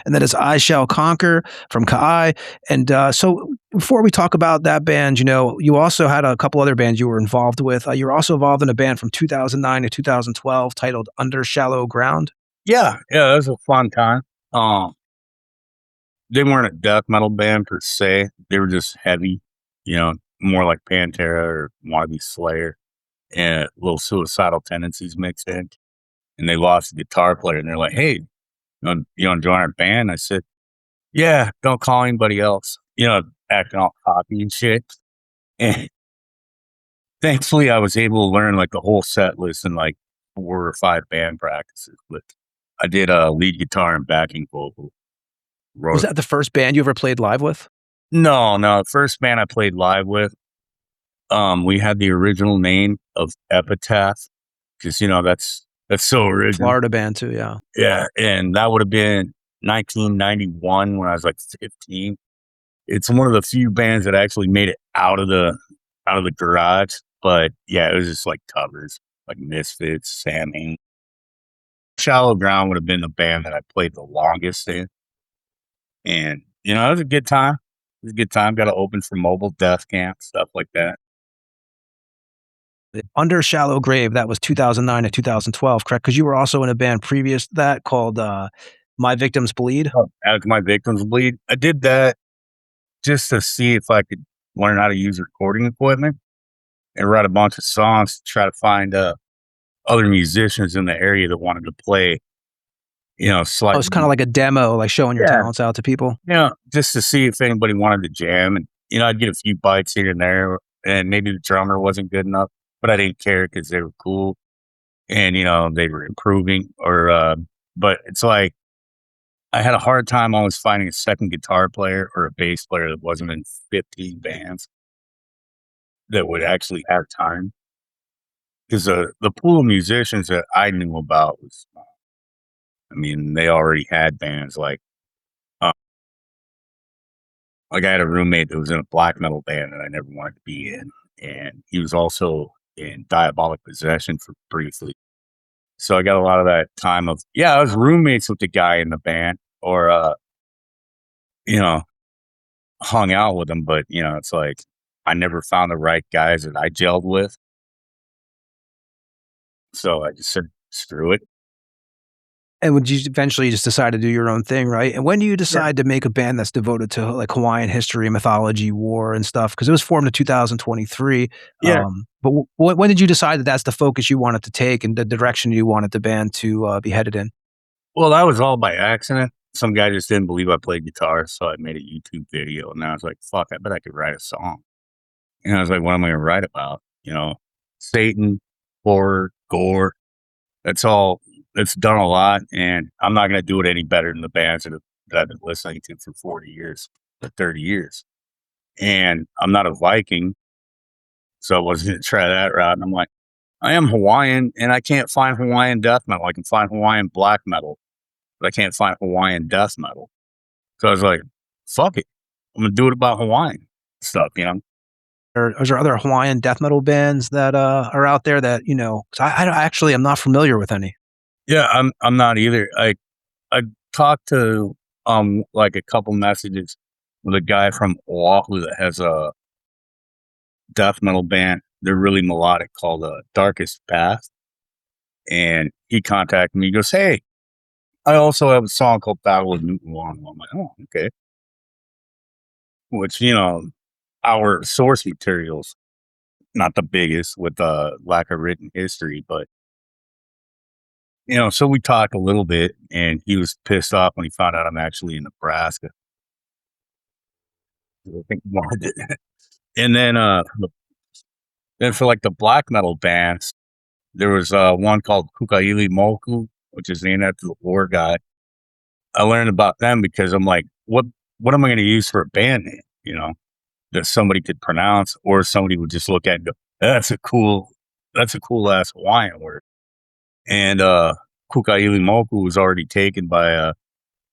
and then it's I Shall Conquer from Ka'ai. And so before we talk about that band, you also had a couple other bands you were involved with. You were also involved in a band from 2009 to 2012 titled Under Shallow Ground. Yeah, that was a fun time. They weren't a death metal band per se. They were just heavy, more like Pantera or wannabe Slayer, and little suicidal tendencies mixed in. And they lost a guitar player, and they're like, "Hey, you want to join our band?" I said, "Yeah, don't call anybody else." Acting all cocky and shit. And thankfully, I was able to learn like the whole set list in like 4 or 5 band practices. But I did lead guitar and backing vocal. Was that the first band you ever played live with? No. The first band I played live with, we had the original name of Epitaph, because that's so original. Florida band too, yeah. Yeah, and that would have been 1991 when I was like 15. It's one of the few bands that actually made it out of the garage. But yeah, it was just like covers, like Misfits, Sammy. Shallow Ground would have been the band that I played the longest in. And, it was a good time. It was a good time. Got to open for Mobile Death Camp, stuff like that. Under Shallow Grave, that was 2009 to 2012, correct? Because you were also in a band previous to that called My Victims Bleed. My Victims Bleed. I did that just to see if I could learn how to use recording equipment and write a bunch of songs to try to find other musicians in the area that wanted to play. Slightly. It's kind of like a demo, like showing your talents out to people. Just to see if anybody wanted to jam. And, I'd get a few bites here and there, and maybe the drummer wasn't good enough, but I didn't care because they were cool and, they were improving. But it's like I had a hard time always finding a second guitar player or a bass player that wasn't in 15 bands that would actually have time. Because the pool of musicians that I knew about was, they already had bands like I had a roommate that was in a black metal band that I never wanted to be in. And he was also in Diabolic Possession for briefly. So I got a lot of that time of, I was roommates with the guy in the band or, hung out with him. But, it's like I never found the right guys that I gelled with. So I just said, screw it. And would you eventually just decide to do your own thing, right? And when do you decide to make a band that's devoted to like Hawaiian history, mythology, war, and stuff? Because it was formed in 2023. Yeah. But when did you decide that that's the focus you wanted to take and the direction you wanted the band to be headed in? Well, that was all by accident. Some guy just didn't believe I played guitar, so I made a YouTube video, and I was like, "Fuck, I bet I could write a song." And I was like, "What am I going to write about? Satan, horror, gore. That's all." It's done a lot, and I'm not going to do it any better than the bands that I've been listening to for 40 years or 30 years. And I'm not a Viking, so I wasn't going to try that route. And I'm like, I am Hawaiian, and I can't find Hawaiian death metal. I can find Hawaiian black metal, but I can't find Hawaiian death metal. So I was like, fuck it. I'm going to do it about Hawaiian stuff, Or is there other Hawaiian death metal bands that are out there that, 'cause I'm not familiar with any. Yeah, I'm not either. I talked to like a couple messages with a guy from Oahu that has a death metal band. They're really melodic called Darkest Path. And he contacted me. He goes, "Hey, I also have a song called Battle of Newton Long." I'm like, "Oh, okay." Which, our source materials, not the biggest with lack of written history, but so we talked a little bit, and he was pissed off when he found out I'm actually in Nebraska. I think he wanted it. And then for like the black metal bands, there was one called Kukaili Moku, which is named after the war god. I learned about them because I'm like, what am I going to use for a band name? That somebody could pronounce, or somebody would just look at it and go, that's a cool ass Hawaiian word. And Kukaili Moku was already taken by a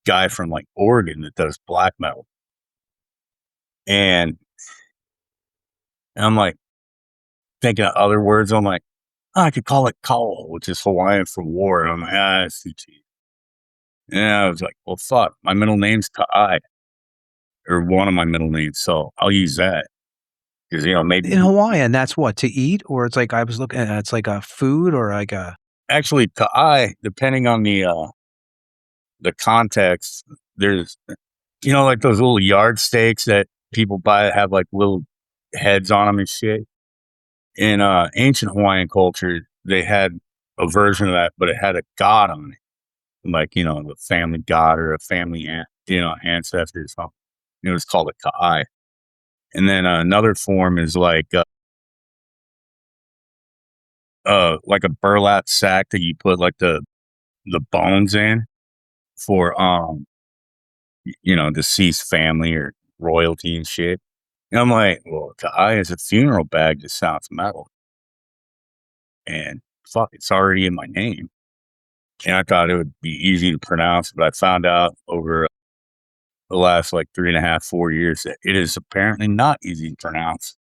guy from like Oregon that does black metal. And I'm like thinking of other words. I'm like, I could call it Kawa, which is Hawaiian for war. And I'm like, it's too cheap. And I was like, well, fuck, my middle name's Ka'ai, or one of my middle names, so I'll use that. Because, maybe... In Hawaiian, that's what, to eat? Or it's like, I was looking at, it's like a food or like a... Actually, Ka'ai, depending on the context, there's, like those little yard steaks that people buy that have like little heads on them and shit. In ancient Hawaiian culture, they had a version of that, but it had a god on it, like the family god or a family ancestor or something. It was called a Ka'ai. And then another form is like a burlap sack that you put like the bones in for deceased family or royalty and shit. And I'm like, well, Ka'ai is a funeral bag that sounds metal. And fuck, it's already in my name. And I thought it would be easy to pronounce, but I found out over the last like 3.5, 4 years that it is apparently not easy to pronounce.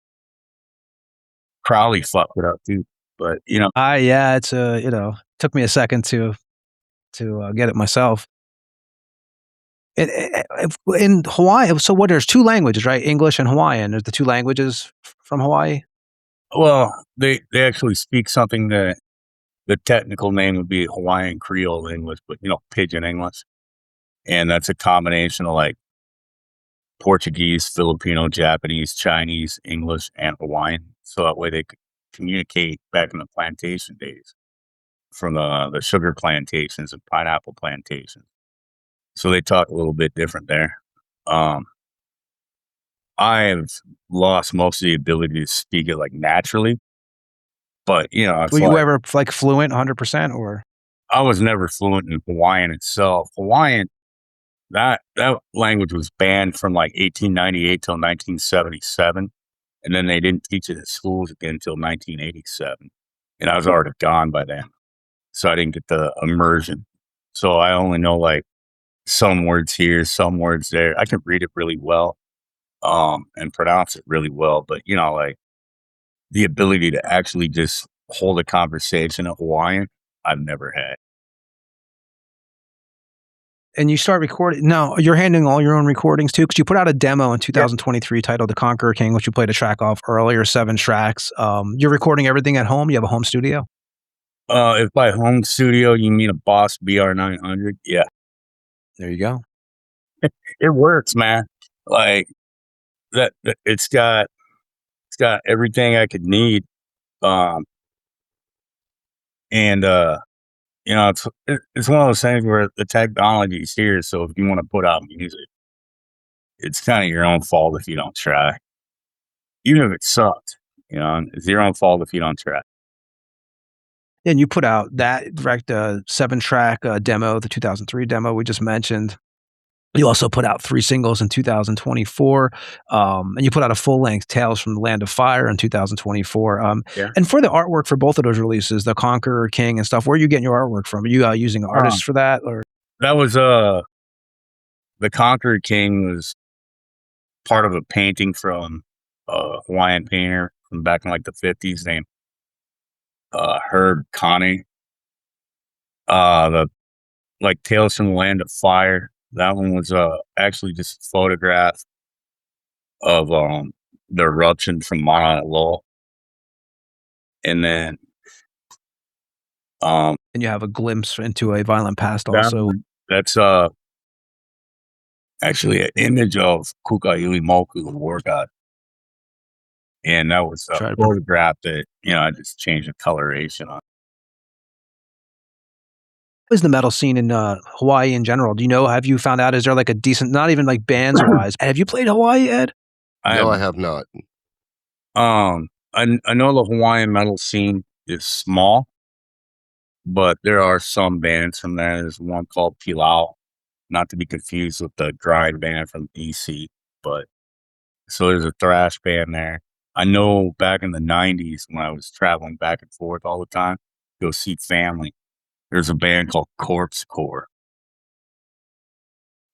Crowley fucked it up too, but yeah, it's took me a second to get it myself. In Hawaii, so what? There's two languages, right? English and Hawaiian. There's the two languages from Hawaii. Well, they actually speak something that the technical name would be Hawaiian Creole English, but Pidgin English, and that's a combination of like Portuguese, Filipino, Japanese, Chinese, English, and Hawaiian. So that way they could communicate back in the plantation days from the sugar plantations and pineapple plantations. So they talk a little bit different there. I have lost most of the ability to speak it like naturally, but were you ever like fluent 100% or? I was never fluent in Hawaiian itself. Hawaiian, that language was banned from like 1898 till 1977, and then they didn't teach it in schools again until 1987, and I was already gone by then, so I didn't get the immersion. So I only know like some words here, some words there. I can read it really well, and pronounce it really well, but like the ability to actually just hold a conversation in Hawaiian, I've never had. And you start recording now. You're handling all your own recordings too, because you put out a demo in 2023 titled "The Conqueror King," which you played a track off earlier, 7 tracks. You're recording everything at home. You have a home studio. If by home studio you mean a Boss BR900, yeah. There you go. It works, man. Like that. It's got everything I could need. And it's one of those things where the technology is here. So if you want to put out music, it's kind of your own fault if you don't try. Even if it sucks, it's your own fault if you don't try. And you put out that direct 7-track demo, the 2003 demo we just mentioned. You also put out 3 singles in 2024, and you put out a full-length Tales from the Land of Fire in 2024. Yeah. And for the artwork for both of those releases, the Conqueror King and stuff, where are you getting your artwork from? Are you using artists for that, or? That was the Conqueror King was part of a painting from a Hawaiian painter from back in like the 50s named Herb Kane. The like Tales from the Land of Fire. That one was actually just a photograph of the eruption from Mauna Loa. And then and you have a glimpse into a violent past also. That's actually an image of Kukailimoku, the war god. And that was a photograph that, I just changed the coloration on. What is the metal scene in Hawaii in general? Do you know, have you found out, is there like a decent, not even like bands wise, have you played Hawaii, Ed? No, I have not. I know the Hawaiian metal scene is small, but there are some bands from there. There's one called Pilau, not to be confused with the grind band from EC, but so there's a thrash band there. I know back in the 90s when I was traveling back and forth all the time, go see family, there's a band called Corpse Core.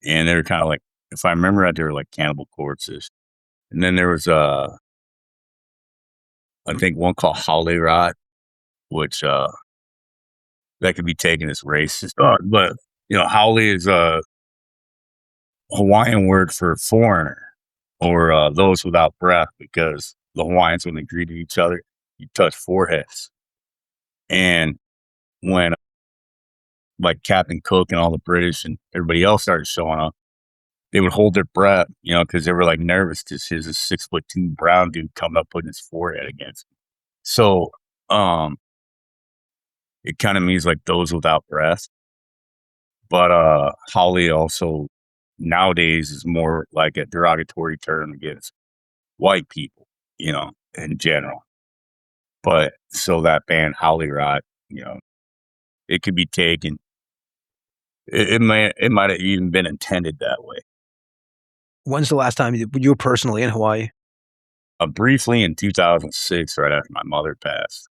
And they're kind of like, if I remember right, they were like Cannibal Corpses. And then there was I think one called Holly Rod, which that could be taken as racist. But Haole is a Hawaiian word for foreigner or those without breath, because the Hawaiians, when they greeted each other, you touch foreheads. And when like Captain Cook and all the British and everybody else started showing up, they would hold their breath, because they were like nervous to see this 6'2" brown dude come up putting his forehead against him. So it kind of means like those without breath. But Haole also nowadays is more like a derogatory term against white people, in general. But so that band Haole Rot, it could be taken. It might have even been intended that way. When's the last time you were personally in Hawaii? Briefly in 2006, right after my mother passed.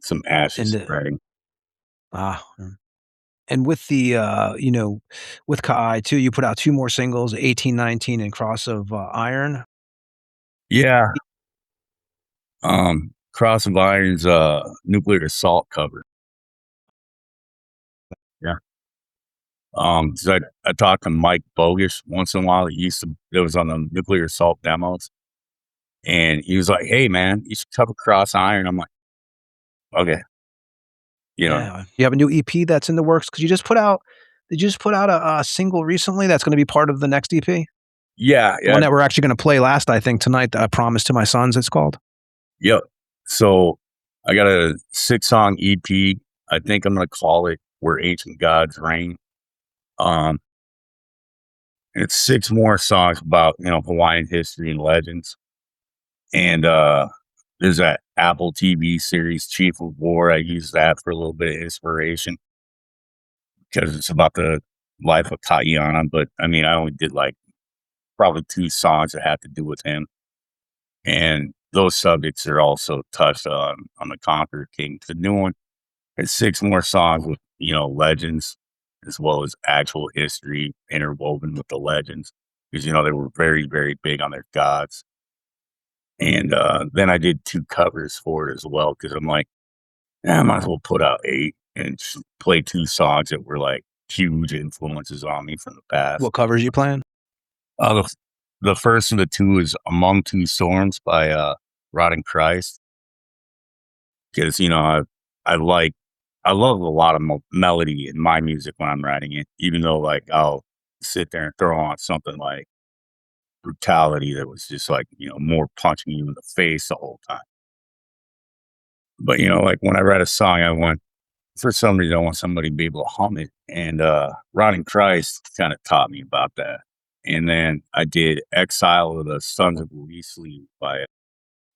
Some ashes spreading. And with the, with Ka'ai too, you put out 2 more singles, 1819 and Cross of Iron. Yeah. Cross of Iron's Nuclear Assault cover. Yeah. So I talked to Mike Bogus once in a while. It was on the Nuclear Assault demos. And he was like, "Hey man, you should cover Cross Iron." I'm like, okay. Yeah. You have a new EP that's in the works. Did you just put out a single recently that's going to be part of the next EP? Yeah. The one that we're actually going to play last, I think, tonight. I Promise to My Sons, it's called. Yep. So I got a 6-song EP. I think I'm going to call it Where Ancient Gods Reign. And it's 6 more songs about, Hawaiian history and legends. And there's that Apple TV series, Chief of War. I use that for a little bit of inspiration because it's about the life of Ka'ai. But I only did like probably 2 songs that had to do with him. And those subjects are also touched on the Conqueror King. The new one has 6 more songs with, legends, as well as actual history interwoven with the legends. Because, they were very, very big on their gods. And then I did 2 covers for it as well, because I'm like, I might as well put out 8 and play 2 songs that were like huge influences on me from the past. What covers you playing? The first of the 2 is Among Two Storms by Rotting Christ. Because, I love a lot of melody in my music when I'm writing it, even though like I'll sit there and throw on something like Brutality that was just like, more punching you in the face the whole time. But, like when I write a song, for some reason, I want somebody to be able to hum it. And Rotting Christ kind of taught me about that. And then I did Exile of the Sons of Uisli by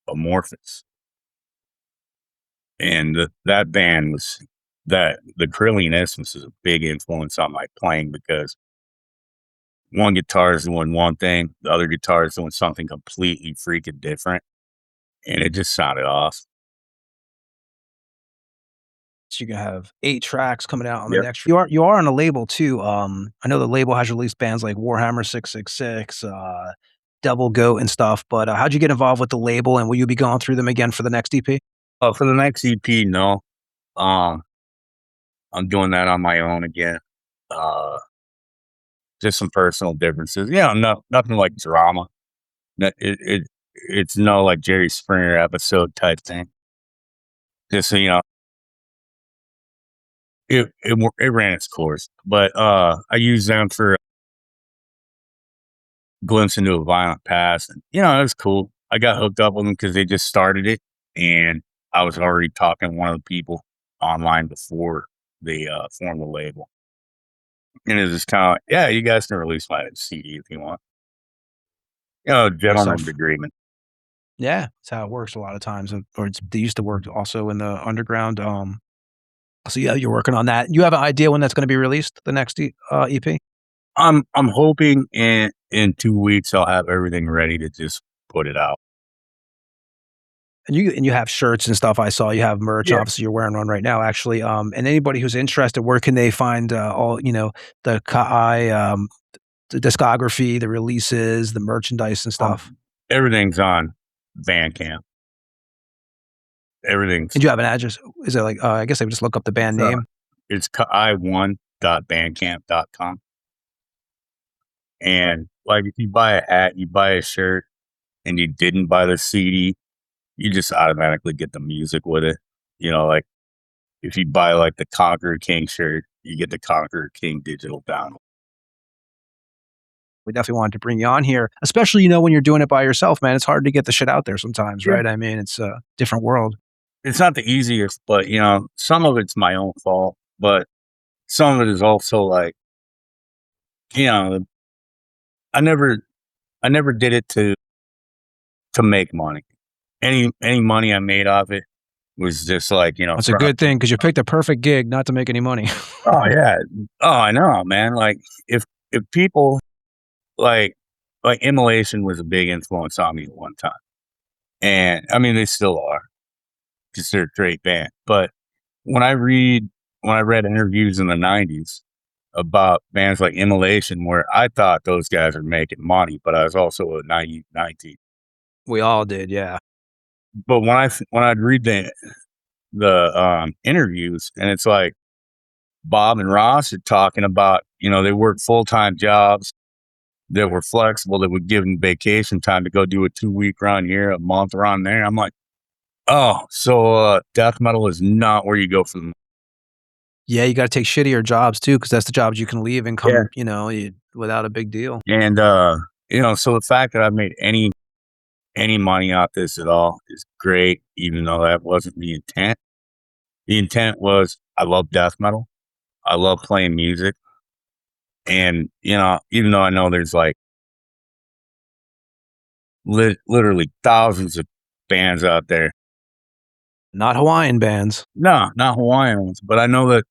Amorphous. And that band the Krillian Essence is a big influence on my playing, because one guitar is doing one thing, the other guitar is doing something completely freaking different. And it just sounded off. So you have 8 tracks coming out on the next. You are on a label too. I know the label has released bands like Warhammer 666, Devil Goat and stuff. But how'd you get involved with the label, and will you be going through them again for the next EP? For the next EP, no. I'm doing that on my own again. Just some personal differences. Nothing like drama. It's no like Jerry Springer episode type thing. Just so you know, it ran its course. But I used them for a glimpse into a violent past, and it was cool. I got hooked up with them because they just started it, and I was already talking to one of the people online before they formed the label. And it was just kind of like, you guys can release my CD if you want. Gentleman's agreement. Yeah, that's how it works a lot of times. They used to work also in the underground. So you're working on that. You have an idea when that's going to be released, the next EP? I'm hoping in 2 weeks I'll have everything ready to just put it out. And you have shirts and stuff. I saw you have merch. Obviously, you're wearing one right now, actually. And anybody who's interested, where can they find all the Ka'ai, the discography, the releases, the merchandise and stuff? Everything's on Bandcamp. Everything's. Did you have an address? Is it like I guess I would just look up the band name? it's Ka'ai1.bandcamp.com. And like if you buy a hat, you buy a shirt, and you didn't buy the CD, you just automatically get the music with it. You know, like if you buy like the Conqueror King shirt, you get the Conqueror King digital download. We definitely wanted to bring you on here, especially, you know, when you're doing it by yourself, man. It's hard to get the shit out there sometimes, right? I mean, it's a different world. It's not the easiest, but you know, some of it's my own fault, but some of it is also like, you know, I never did it to make money. Any money I made off it was just like, you know, That's a good thing because you picked a perfect gig not to make any money. Oh yeah. Oh, I know, man. Like if people like Immolation was a big influence on me at one time. And I mean, they still are because they're a great band. But when I read interviews in the 90s about bands like Immolation, where I thought those guys were making money, but I was also a naive 19. We all did, yeah. But when I'd read the interviews, and it's like Bob and Ross are talking about, you know, they work full-time jobs that were flexible, that would give them vacation time to go do a 2-week run here, a month run there. I'm like, oh, so death metal is not where you go from. Yeah, you got to take shittier jobs too, because that's the jobs you can leave and come, you know, without a big deal. And you know, so the fact that I've made any money off this at all is great, even though that wasn't the intent. The intent was, I love death metal. I love playing music. And, you know, even though I know there's like literally thousands of bands out there. Not Hawaiian bands. No, not Hawaiian ones. But I know that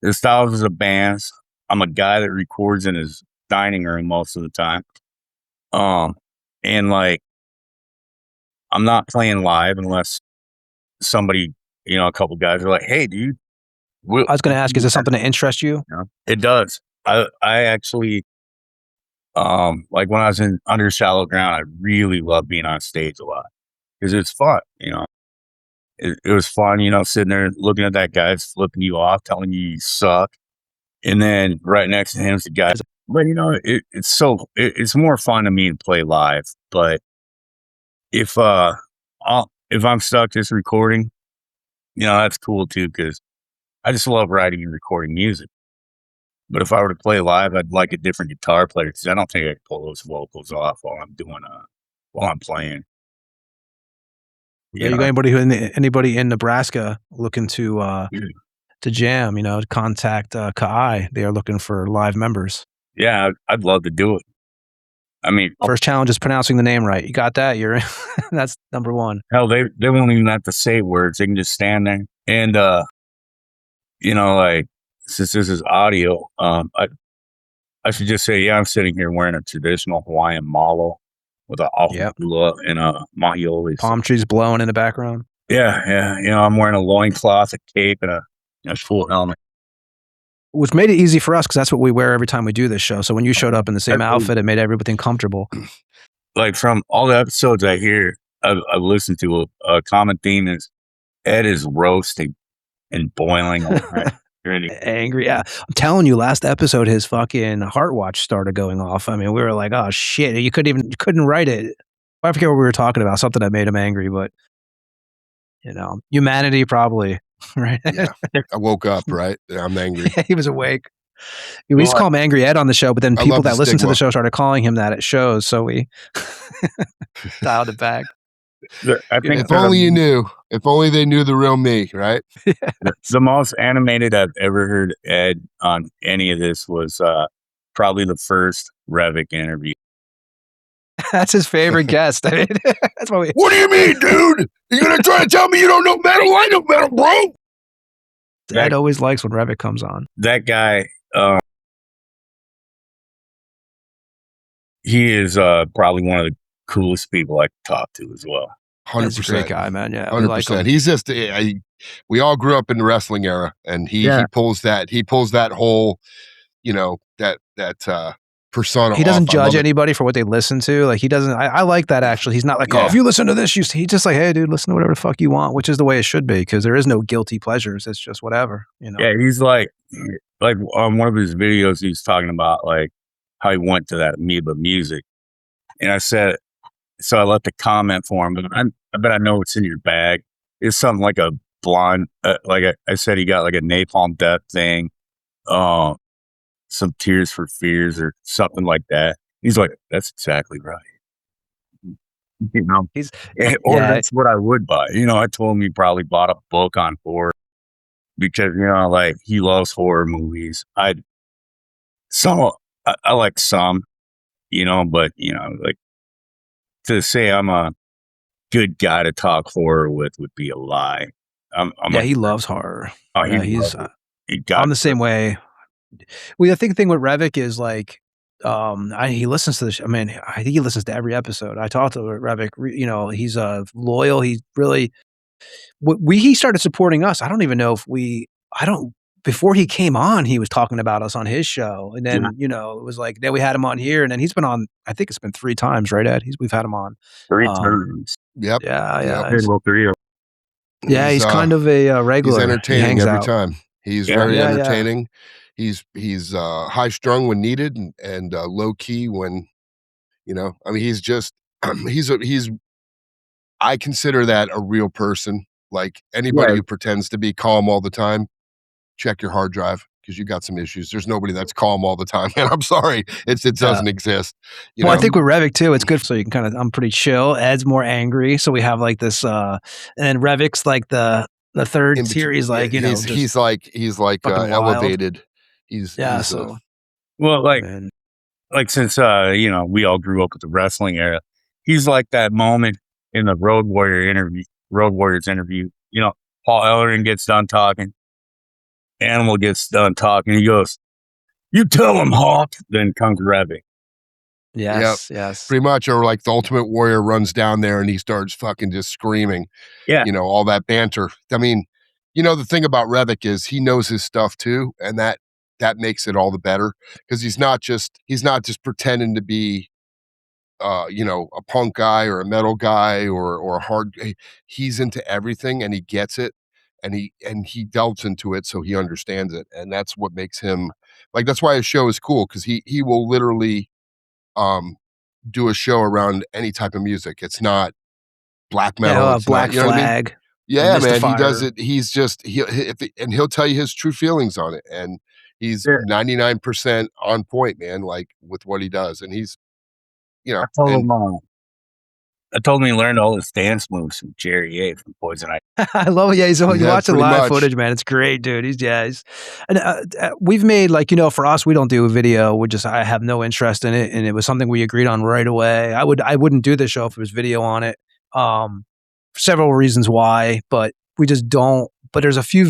there's thousands of bands. I'm a guy that records in his dining room most of the time. And like, I'm not playing live unless somebody, you know, a couple guys are like, hey, dude. I was going to ask, is this something that interests you? It does. I actually, like when I was in Under Shallow Ground, I really loved being on stage a lot because it's fun, you know. It was fun, you know, sitting there looking at that guy flipping you off, telling you suck. And then right next to him is the guy. But, you know, it's more fun to me to play live. But if I'm stuck just recording, you know, that's cool too, because I just love writing and recording music. But if I were to play live, I'd like a different guitar player because I don't think I could pull those vocals off while I'm playing. Yeah, you got anybody in Nebraska looking to jam? You know, contact Ka'ai. They are looking for live members. Yeah, I'd love to do it. I mean, first challenge is pronouncing the name right. You got that? That's number one. Hell, they won't even have to say words. They can just stand there and you know, like, since this is audio, I should just say, yeah, I'm sitting here wearing a traditional Hawaiian malo with a ahupula and a mahioli. Palm trees blowing in the background. Yeah. You know, I'm wearing a loincloth, a cape, and a full helmet. Which made it easy for us because that's what we wear every time we do this show. So when you showed up in the same outfit, it made everything comfortable. Like from all the episodes I hear, I've listened to, a common theme is Ed is roasting and boiling. Angry. Yeah. I'm telling you, last episode, his fucking heart watch started going off. I mean, we were like, oh shit, you couldn't write it. I forget what we were talking about, something that made him angry, but you know, humanity probably, right? Yeah. I woke up, right? I'm angry. Yeah, he was awake. We used to call him Angry Ed on the show, but then people that listened to the show started calling him that at shows, so we dialed it back. I think if only you knew. If only they knew the real me, right? Yeah. The most animated I've ever heard Ed on any of this was probably the first Revik interview. That's his favorite guest. I mean, that's why What do you mean, dude? You're gonna try to tell me you don't know metal? I know metal, bro. Ed always likes when Revik comes on. That guy, he is probably one of the coolest people I talk to as well. 100%. Great guy, man. Yeah, 100%. Like he's just we all grew up in the wrestling era, and he pulls that whole, you know, that persona. He doesn't off. I love judge it. anybody for what they listen to. Like he doesn't. I like that actually. He's not like, oh, Yeah. if you listen to this, he's just like, hey, dude, listen to whatever the fuck you want, which is the way it should be because there is no guilty pleasures. It's just whatever, you know. Yeah, he's like on one of his videos, he's talking about like how he went to that Amoeba Music, and I said, so I left a comment for him, but I bet I know what's in your bag. It's something like a blonde, I said he got like a Napalm Death thing, some Tears for Fears or something like that. He's like, that's exactly right. You know, that's what I would buy. You know, I told him he probably bought a book on horror because, you know, like he loves horror movies. I like some, you know, but, you know, like to say I'm a good guy to talk horror with would be a lie. He loves horror. Oh, I'm the same way. Well, I think the thing with Revik is like, he listens to this. I mean, I think he listens to every episode. I talked to Revik. You know, he's loyal. He's really. He started supporting us. I don't even know if before he came on, he was talking about us on his show, and then you know it was like then we had him on here, and then he's been on. I think it's been 3 times, right, Ed? We've had him on 3 times. Yep. Yeah. Yep. He's kind of a regular. He's entertaining every time. He's very Yeah. entertaining. He's high strung when needed and low key when, you know, I mean, he's just I consider that a real person. Like anybody who pretends to be calm all the time, check your hard drive because you got some issues. There's nobody that's calm all the time. And I'm sorry, it doesn't exist. Well, I think with Revik too, it's good. So you can I'm pretty chill. Ed's more angry. So we have like this, and then Revik's like the third series, like, you know, he's like elevated. Like since you know, we all grew up with the wrestling era, he's like that moment in the Road Warriors interview, you know, Paul Ellering gets done talking, Animal gets done talking, he goes, you tell him, Hawk, then comes Revik. Yes. Pretty much, or like the Ultimate Warrior runs down there and he starts fucking just screaming. Yeah. You know, all that banter. I mean, you know, the thing about Revik is he knows his stuff too, and that makes it all the better because he's not just pretending to be you know, a punk guy or a metal guy or a hard. He's into everything and he gets it, and he delves into it, so he understands it, and that's what makes him like. That's why his show is cool because he will literally do a show around any type of music. It's not black metal, Black not, you know Flag. What I mean? Yeah, man, he does it. He's just he'll tell you his true feelings on it, and he's 99% on point, man. Like with what he does, and he's, you know, I told him he learned all his dance moves from Jerry A from Poison Ivy. I love it. Yeah, you watch the live footage, man. It's great, dude. And we've made, like, you know, for us, we don't do a video. I have no interest in it, and it was something we agreed on right away. I wouldn't do the show if there was video on it. For several reasons why, but we just don't. But there's a few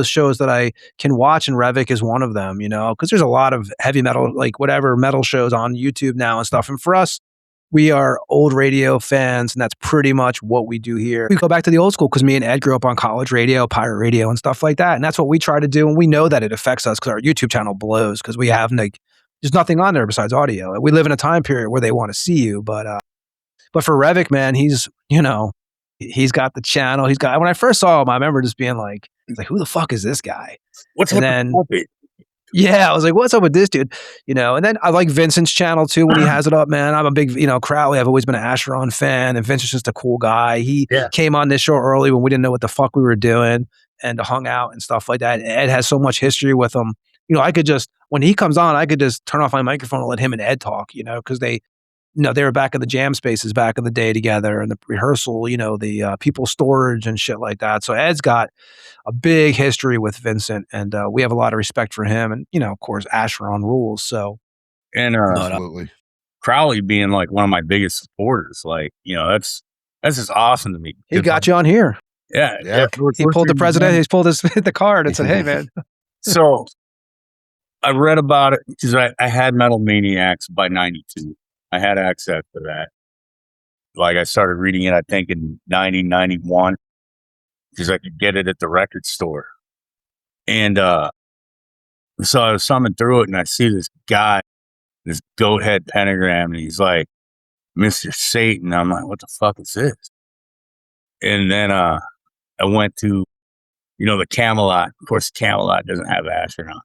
shows that I can watch, and Revik is one of them, you know, because there's a lot of heavy metal, like whatever metal shows on YouTube now and stuff. And for us, we are old radio fans, and that's pretty much what we do here. We go back to the old school because me and Ed grew up on college radio, pirate radio, and stuff like that. And that's what we try to do. And we know that it affects us because our YouTube channel blows because we have there's nothing on there besides audio. We live in a time period where they want to see you. But for Revik, man, he's got the channel. When I first saw him, I remember just being like, who the fuck is this guy? What's with the puppet? Yeah, I was like, what's up with this dude? You know, and then I like Vincent's channel too when he has it up, man. I'm a big, you know, Crowley. I've always been an Asheron fan, and Vincent's just a cool guy. He came on this show early when we didn't know what the fuck we were doing and hung out and stuff like that. Ed has so much history with him. You know, when he comes on, I could just turn off my microphone and let him and Ed talk, you know, because they were back in the jam spaces back in the day together and the rehearsal, you know, the people storage and shit like that. So Ed's got a big history with Vincent, and we have a lot of respect for him. And, you know, of course, Asheron rules. So, and absolutely, Crowley being like one of my biggest supporters, like, you know, that's just awesome to me. He got you on here. Yeah. He pulled the president. He pulled the card and said, "Hey, man." So I read about it because I had Metal Maniacs by 92. I had access to that. Like I started reading it, I think in 1991, because I could get it at the record store. And so I was thumbing through it, and I see this guy this goat head pentagram, and he's like, Mr. Satan. I'm like, what the fuck is this? And then I went to, the Camelot. Of course, Camelot doesn't have Astronaut.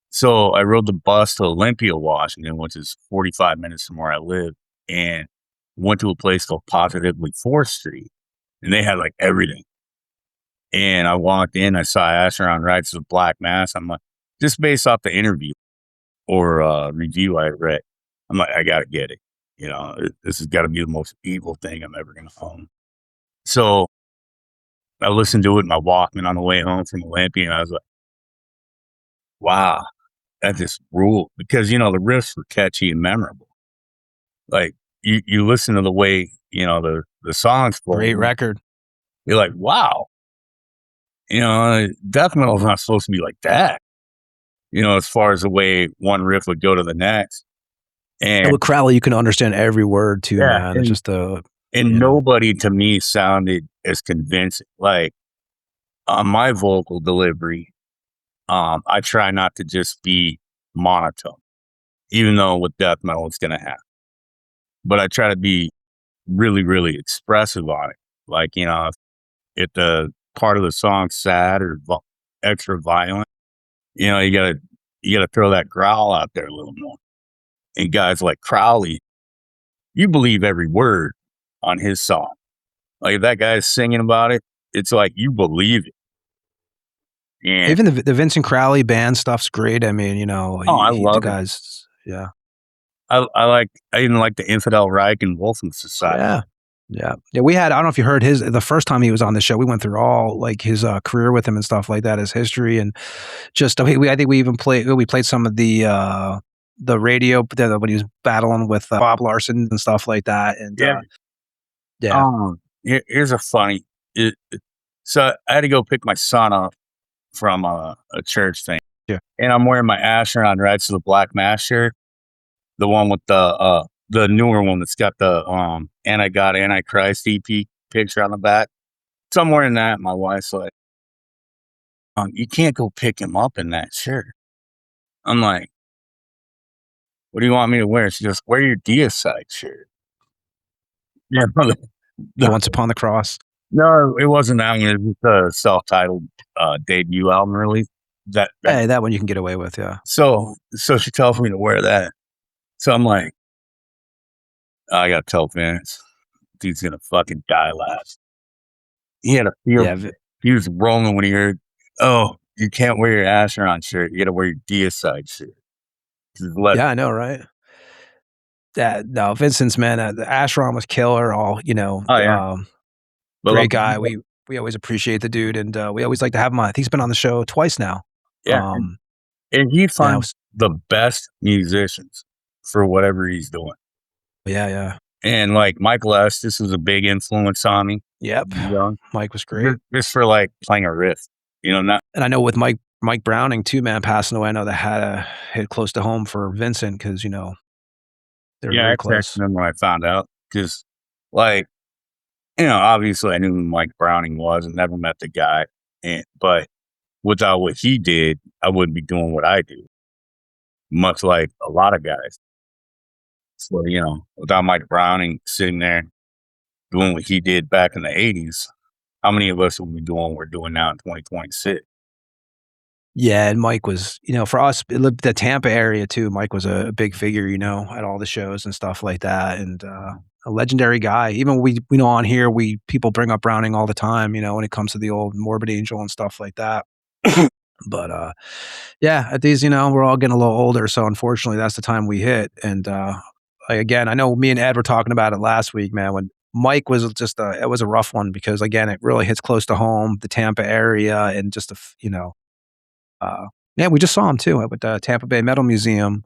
So I rode the bus to Olympia, Washington, which is 45 minutes from where I live, and went to a place called Positively 4th Street, and they had like everything. And I walked in, I saw Astronaut Rides the Black Mass. I'm like, just based off the interview or review I read, I'm like, I gotta get it. This has got to be the most evil thing I'm ever gonna own. So I listened to it in my Walkman on the way home from Olympia, and I was like, wow, that just ruled. Because, the riffs were catchy and memorable. Like, you listen to the way, the songs flow. Great record. You're like, wow. Death metal's not supposed to be like that. As far as the way one riff would go to the next. And with Crowley, you can understand every word too, man. It's just nobody to me sounded as convincing. Like, on my vocal delivery, I try not to just be monotone, even though with death metal it's gonna happen. But I try to be really, really expressive on it. Like, if the part of the song's sad or extra violent, you gotta throw that growl out there a little more. And guys like Crowley, you believe every word on his song. Like, if that guy's singing about it, it's like you believe it. And even the Vincent Crowley band stuff's great. I mean, I love the guys. Yeah. I even like the Infidel Reich and Wolfen Society. Yeah. We had, I don't know if you heard the first time he was on the show, we went through all like his career with him and stuff like that, his history, and just, I think we even played some of the radio when he was battling with Bob Larson and stuff like that. And here's a funny, so I had to go pick my son up from a church thing. Yeah. And I'm wearing my Astronaut Rides to the Black Mass shirt, the one with the newer one that's got the Anti-God, Antichrist EP picture on the back. So I'm wearing that. My wife's like, you can't go pick him up in that shirt. I'm like, what do you want me to wear? She goes, wear your Deicide shirt. Yeah. Once Upon the Cross. No, it wasn't that one. It was the self-titled debut album release. That one you can get away with, yeah. So she tells me to wear that. So I'm like, I gotta tell Vince, dude's gonna fucking die last. He had a feel. Yeah, he was rolling when he heard, oh, you can't wear your Asheron shirt. You gotta wear your Deicide shirt. Yeah, I know, right? No, Vincent's, man, the Asheron was killer. All, great guy. We always appreciate the dude, and we always like to have him on. I think he's been on the show twice now. Yeah, and he finds the best musicians for whatever he's doing. Yeah. And like Michael Estes was a big influence on me. Yep. Mike was great. Just for like playing a riff, not. And I know with Mike Browning too, man, passing away, I know that had a hit close to home for Vincent because, they're very close. I texted him when I found out because, like, obviously I knew who Mike Browning was and never met the guy. But without what he did, I wouldn't be doing what I do. Much like a lot of guys. So, without Mike Browning sitting there doing what he did back in the 80s, how many of us would be doing what we're doing now in 2026? Yeah, and Mike was, for us, the Tampa area too, Mike was a big figure, at all the shows and stuff like that. And a legendary guy. Even we know on here, people bring up Browning all the time, when it comes to the old Morbid Angel and stuff like that. But at these, we're all getting a little older. So unfortunately, that's the time we hit. And again, I know me and Ed were talking about it last week, man, when Mike was just, it was a rough one because, again, it really hits close to home, the Tampa area, and just, we just saw him too at the Tampa Bay Metal Museum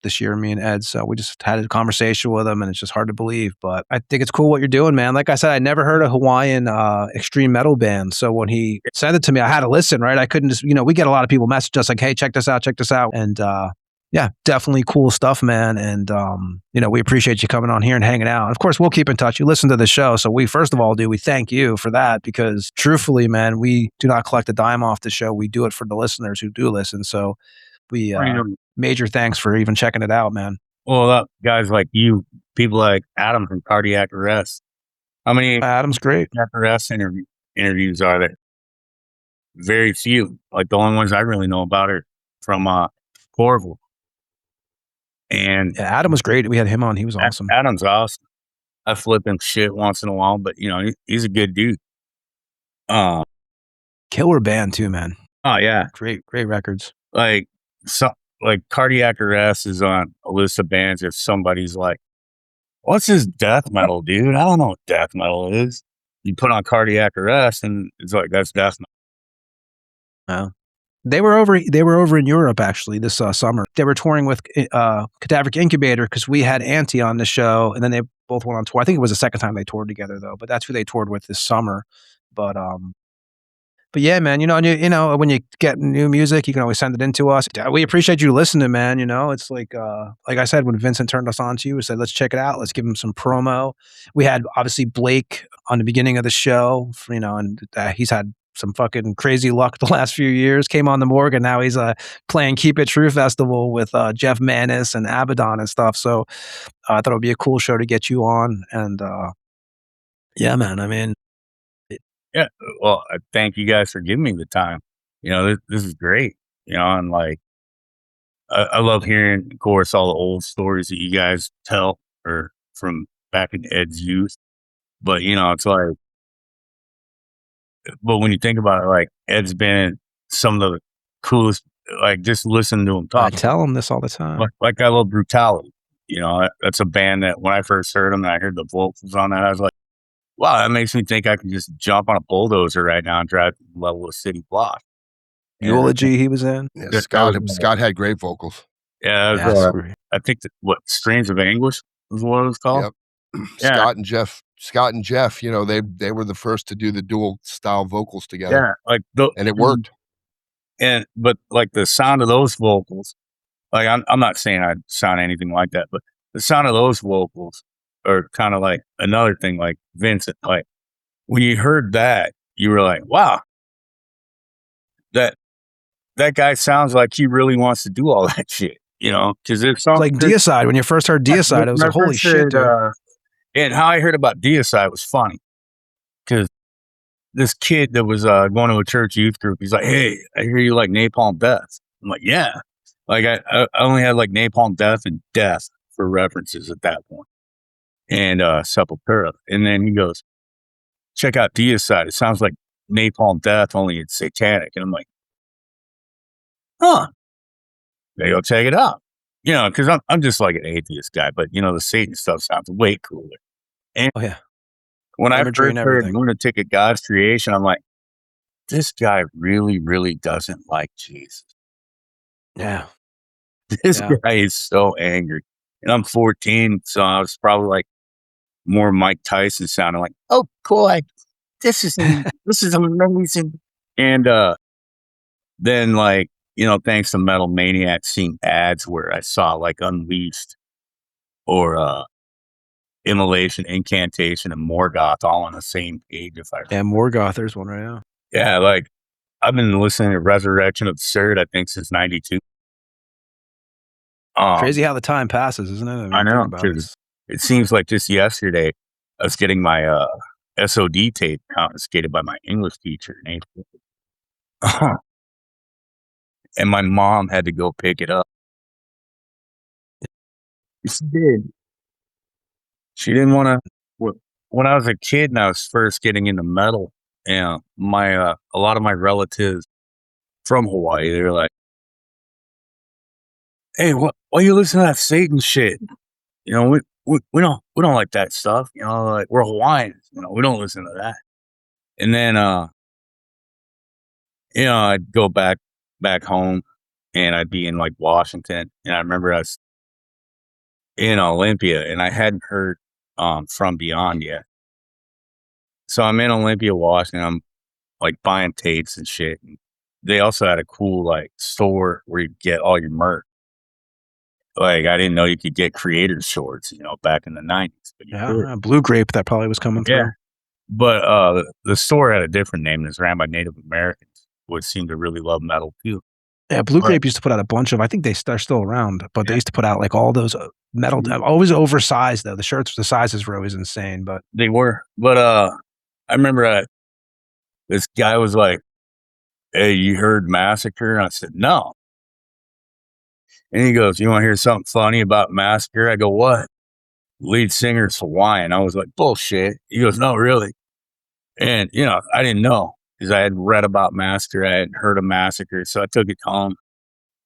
this year, me and Ed. So we just had a conversation with him, and it's just hard to believe. But I think it's cool what you're doing, man. Like I said, I never heard a Hawaiian extreme metal band. So when he sent it to me, I had to listen, right? I couldn't just, we get a lot of people message us like, hey, check this out. And definitely cool stuff, man. And, we appreciate you coming on here and hanging out. And of course, we'll keep in touch. You listen to the show. So we thank you for that because truthfully, man, we do not collect a dime off the show. We do it for the listeners who do listen. So we major thanks for even checking it out, man. Well, guys like you, people like Adam from Cardiac Arrest. How many Adam's great. Cardiac Arrest interviews are there? Very few. Like the only ones I really know about are from Corval. And Yeah, Adam was great. We had him on. He was awesome. Adam's awesome. I flip him shit once in a while, but he's a good dude. Killer band too, man. Oh yeah, great records. Like Cardiac Arrest is on a list of bands. If somebody's like, "What's this death metal, dude?" I don't know what death metal is. You put on Cardiac Arrest, and it's like that's death metal. Oh. They were over in Europe actually this summer. They were touring with Cadaveric Incubator because we had Auntie on the show, and then they both went on tour. I think it was the second time they toured together though, but that's who they toured with this summer. But yeah, man, when you get new music, you can always send it in to us. We appreciate you listening, man. It's like I said, when Vincent turned us on to you, we said, let's check it out. Let's give him some promo. We had obviously Blake on the beginning of the show, and he's had some fucking crazy luck the last few years. Came on the Morgue, and now he's playing Keep It True Festival with Jeff Manis and Abaddon and stuff. So I thought it would be a cool show to get you on. And yeah, man, I mean, yeah, well, I thank you guys for giving me the time. This is great. And like, I love hearing, of course, all the old stories that you guys tell, or from back in Ed's youth. But it's like, but when you think about it, like Ed's been some of the coolest. Like just listen to him talk. I tell him this all the time. Like I love Brutality. That's a band that when I first heard them, and I heard the vocals on that, I was like, wow, that makes me think I can just jump on a bulldozer right now and drive to the level of City Block. Eulogy he was in. Yeah, Scott had great vocals. Yeah, I think Strains of Anguish was what it was called. Yep. Yeah. Scott and Jeff, they were the first to do the dual style vocals together. Yeah, and it worked. But like the sound of those vocals, like I'm not saying I sound anything like that, but the sound of those vocals are kind of like another thing. Like Vincent, like when you heard that, you were like, wow, that guy sounds like he really wants to do all that shit, because it's like Deicide. When you first heard Deicide, it was like, holy shit, dude. And how I heard about Deicide was funny, because this kid that was going to a church youth group, he's like, hey, I hear you like Napalm Death. I'm like, yeah. Like I only had like Napalm Death and Death for references at that point. And Sepultura. And then he goes, check out Deicide. It sounds like Napalm Death, only it's satanic. And I'm like, huh. They go check it out. Because I'm just like an atheist guy, but the Satan stuff sounds way cooler. And when I first heard Lunatic at God's Creation, I'm like, this guy really, really doesn't like Jesus. Yeah. This guy is so angry. And I'm 14, so I was probably like more Mike Tyson sounding like, oh boy, this is amazing. And then like, thanks to Metal Maniac, seeing ads where I saw like Unleashed or Immolation, Incantation, and Morgoth all on the same page. Morgoth, there's one right now. Yeah, like I've been listening to Resurrection Absurd, I think, since '92. Crazy how the time passes, isn't it? I know. It seems like just yesterday I was getting my SOD tape confiscated by my English teacher in 8th. And my mom had to go pick it up. She did. She didn't want to. When I was a kid and I was first getting into metal, and a lot of my relatives from Hawaii, they were like, "Hey, why you listen to that Satan shit? We don't like that stuff. Like we're Hawaiians. We don't listen to that." And then, I'd go back home, and I'd be in like Washington, and I remember I was in Olympia, and I hadn't heard From Beyond yet. So I'm in Olympia, Washington. I'm like buying tapes and shit. And they also had a cool like store where you get all your merch. Like I didn't know you could get creators shorts, back in the 90s. But Blue Grape, that probably was coming through. Yeah, but the store had a different name. It's ran by Native Americans, which seemed to really love metal too. Yeah, Blue But- Grape used to put out a bunch of. I think they're still around, but they used to put out like all those metal, always oversized though. The shirts, the sizes were always insane. But They were. But I remember this guy was like, "Hey, you heard Massacre?" And I said, "No." And he goes, "You want to hear something funny about Massacre?" I go, "What?" Lead singer's Hawaiian. I was like, "Bullshit." He goes, "No, really." And, you know, I didn't know because I had read about Massacre. I hadn't heard of Massacre. So I took it home.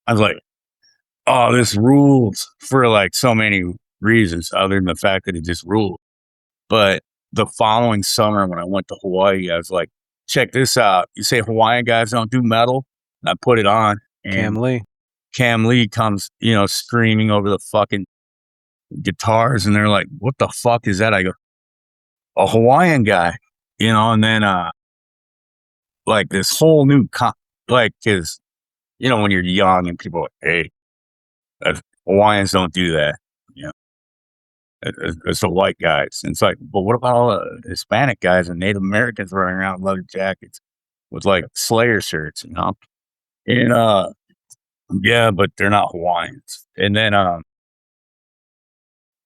I was like, "Oh, this rules," for like so many reasons other than the fact that it just ruled. But the following summer when I went to Hawaii, I was like, "Check this out. You say Hawaiian guys don't do metal?" And I put it on. And Cam Lee comes, you know, screaming over the fucking guitars. And they're like, "What the fuck is that?" I go, "A Hawaiian guy," you know, and then, like this whole new, like, cause, you know, when you're young and people are like, "Hey, Hawaiians don't do that," you know, it's the white guys. And it's like, but what about all the Hispanic guys and Native Americans running around in leather jackets with like Slayer shirts, you know? And, yeah, but they're not Hawaiians. And then,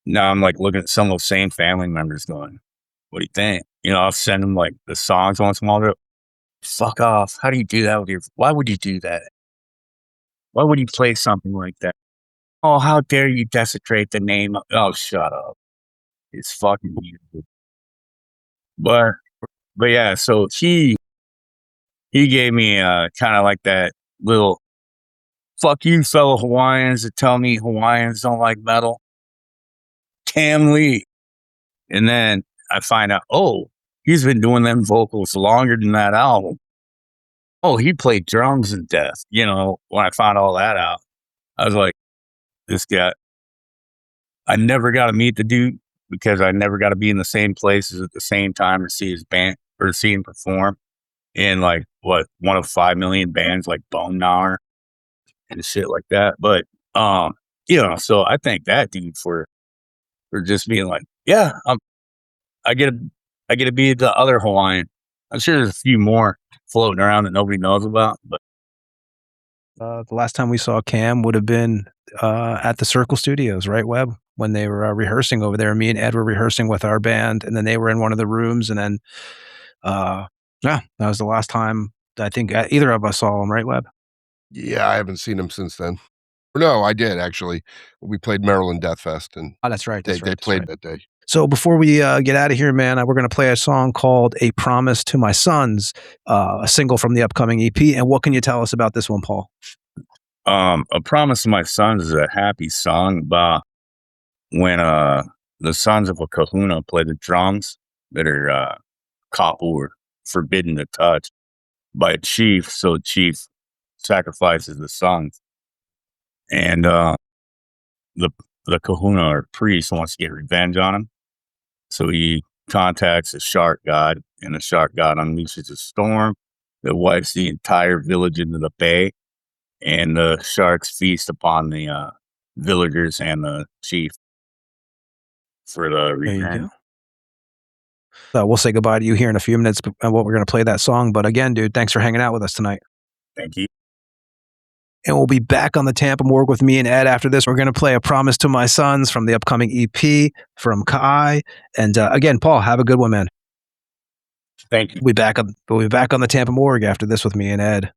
now I'm like looking at some of those same family members going, "What do you think?" You know, I'll send them like the songs once in a while. They're, "Fuck off. How do you do that with your, why would you do that? Why would you play something like that? Oh, how dare you desecrate the name of," oh, shut up. It's fucking weird. But yeah, so he gave me kind of like that little "fuck you fellow Hawaiians that tell me Hawaiians don't like metal." Cam Lee. And then I find out, oh, he's been doing them vocals longer than that album. Oh, he played drums in Death. You know, when I found all that out, I was like, this guy, I never got to meet the dude because I never got to be in the same places at the same time to see his band or see him perform in like one of 5 million bands like Bone Gnawer and shit like that. But, you know, so I thank that dude for just being like, yeah, I get to be the other Hawaiian. I'm sure there's a few more floating around that nobody knows about, but the last time we saw Cam would have been at the Circle Studios, right, Webb? When they were rehearsing over there. Me and Ed were rehearsing with our band, and then they were in one of the rooms, and then yeah, that was the last time I think either of us saw him, right, Webb? Yeah, I haven't seen him since then. No, I did actually. We played Maryland Death Fest, and that's right. They played that day. So before we get out of here, man, we're going to play a song called "A Promise to My Sons," a single from the upcoming EP. And what can you tell us about this one, Paul? "A Promise to My Sons" is a happy song about when the sons of a kahuna play the drums that are kapu or forbidden to touch by a chief. So the chief sacrifices the sons. And the kahuna or priest wants to get revenge on him. So he contacts the shark god, and the shark god unleashes a storm that wipes the entire village into the bay. And the sharks feast upon the villagers and the chief for the revenge. We'll say goodbye to you here in a few minutes, and we're going to play that song. But again, dude, thanks for hanging out with us tonight. Thank you. And we'll be back on the Tampa Morgue with me and Ed after this. We're going to play "A Promise to My Sons" from the upcoming EP from Ka'ai. And again, Paul, have a good one, man. Thank you. We'll be back on the Tampa Morgue after this with me and Ed.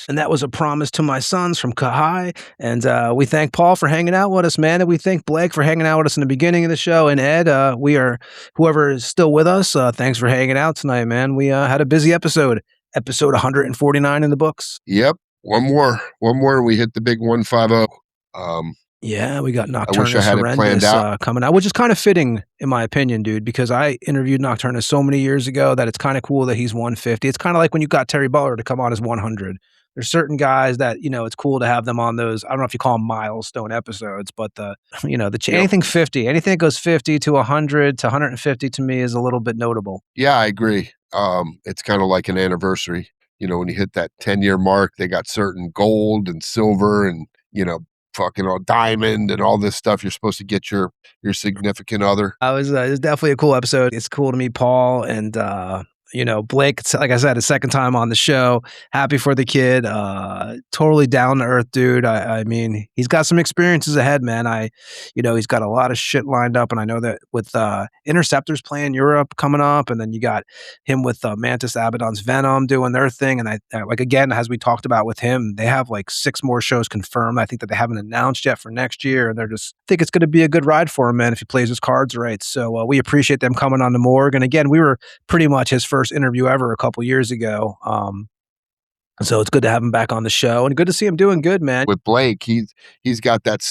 And that was A Promise to My Sons from Ka'ai. And we thank Paul for hanging out with us, man. And we thank Blake for hanging out with us in the beginning of the show. And Ed, whoever is still with us, thanks for hanging out tonight, man. We had a busy episode 149 in the books. Yep. One more, and we hit the big 150. Yeah, we got I wish I Nocturnus had it planned Horrendous out. coming out, which is kind of fitting, in my opinion, dude, because I interviewed Nocturnus so many years ago that it's kind of cool that he's 150. It's kind of like when you got Terry Butler to come on as 100. There's certain guys that, it's cool to have them on those, I don't know if you call them milestone episodes, but anything 50, anything that goes 50 to 100 to 150 to me is a little bit notable. Yeah, I agree. It's kind of like an anniversary. When you hit that 10-year mark, they got certain gold and silver and, fucking all diamond and all this stuff you're supposed to get your significant other. It was definitely a cool episode. It's cool to meet Paul and Blake. Like I said, his second time on the show. Happy for the kid. Totally down to earth dude. I mean, he's got some experiences ahead, man. He's got a lot of shit lined up, and I know that with Interceptors playing Europe coming up, and then you got him with Mantas, Abaddon's Venom doing their thing, and again, as we talked about with him, they have like 6 more shows confirmed. I think that they haven't announced yet for next year, and think it's going to be a good ride for him, man, if he plays his cards right. So we appreciate them coming on the Morgue, and again, we were pretty much his first interview ever a couple years ago. So it's good to have him back on the show, and good to see him doing good, man. With Blake, he's got that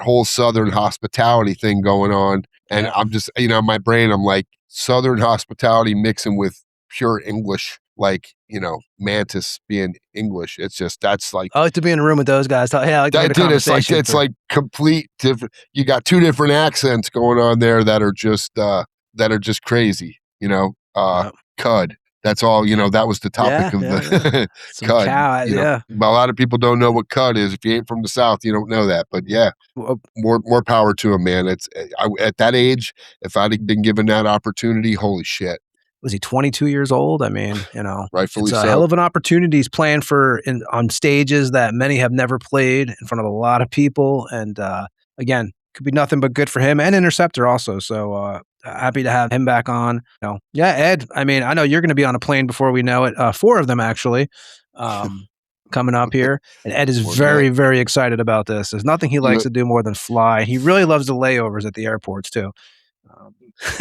whole Southern hospitality thing going on. And I'm just, my brain, I'm like, Southern hospitality mixing with pure English, like, Mantas being English. It's just, that's like, I like to be in a room with those guys. I like to get a conversation. It's like complete different. You got 2 different accents going on there that are just crazy, Cud. That's all, that was the topic of the Cud. Cow, A lot of people don't know what Cud is. If you ain't from the South, you don't know that. But yeah, more power to him, man. At that age, if I'd been given that opportunity, holy shit. Was he 22 years old? I mean, rightfully it's a so. hell of an opportunity. He's playing on stages that many have never played in front of a lot of people. And again, could be nothing but good for him and Interceptor also. So happy to have him back on. Yeah, Ed, I mean, I know you're going to be on a plane before we know it. 4 of them actually coming up here. And Ed is very, very excited about this. There's nothing he likes to do more than fly. He really loves the layovers at the airports too.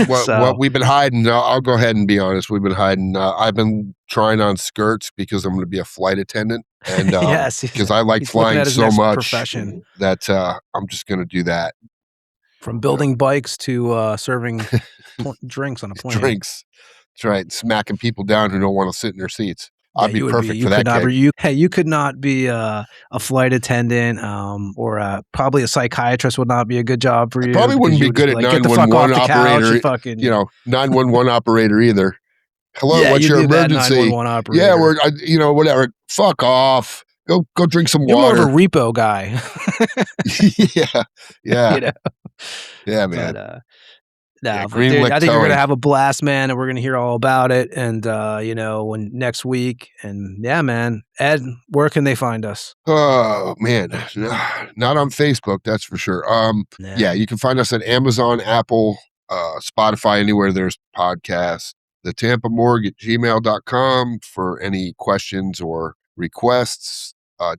What we've been hiding, I'll go ahead and be honest. We've been hiding. I've been trying on skirts because I'm going to be a flight attendant. And because I like flying so much profession. that I'm just going to do that. From building bikes to serving drinks on a plane. Drinks. That's right. Smacking people down who don't want to sit in their seats. I'd be perfect for that gig. You could not be a flight attendant or probably a psychiatrist would not be a good job for you. Probably wouldn't be good at 911 operator. 911 operator either. Hello, what's your emergency? Yeah, we're whatever. Fuck off. Go drink some water. You're more of a repo guy. Yeah. Yeah, man. But, dude, I think you're gonna have a blast, man, and we're gonna hear all about it. And when next week. And yeah, man, Ed, where can they find us? Oh man, not on Facebook, that's for sure. Yeah, you can find us at Amazon, Apple, Spotify, anywhere there's podcasts. thetampamorgue@gmail.com for any questions or requests.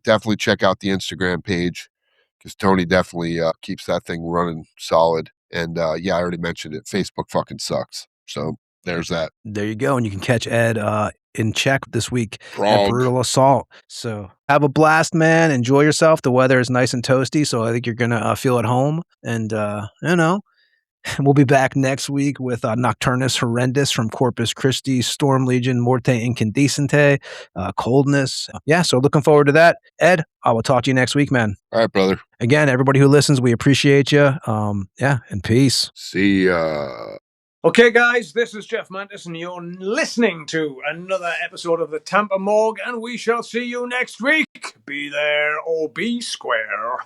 Definitely check out the Instagram page because Tony definitely keeps that thing running solid. And yeah, I already mentioned it. Facebook fucking sucks. So there's that. There you go. And you can catch Ed in check this week at Prague. Brutal Assault. So have a blast, man. Enjoy yourself. The weather is nice and toasty, so I think you're going to feel at home. And, you know, we'll be back next week with Nocturnus Horrendus from Corpus Christi, Storm Legion, Morte Incandescente, Coldness. Yeah, so looking forward to that. Ed, I will talk to you next week, man. All right, brother. Again, everybody who listens, we appreciate you. Yeah, and peace. See ya. Okay, guys, this is Jeff Mantas, and you're listening to another episode of the Tampa Morgue, and we shall see you next week. Be there or be square.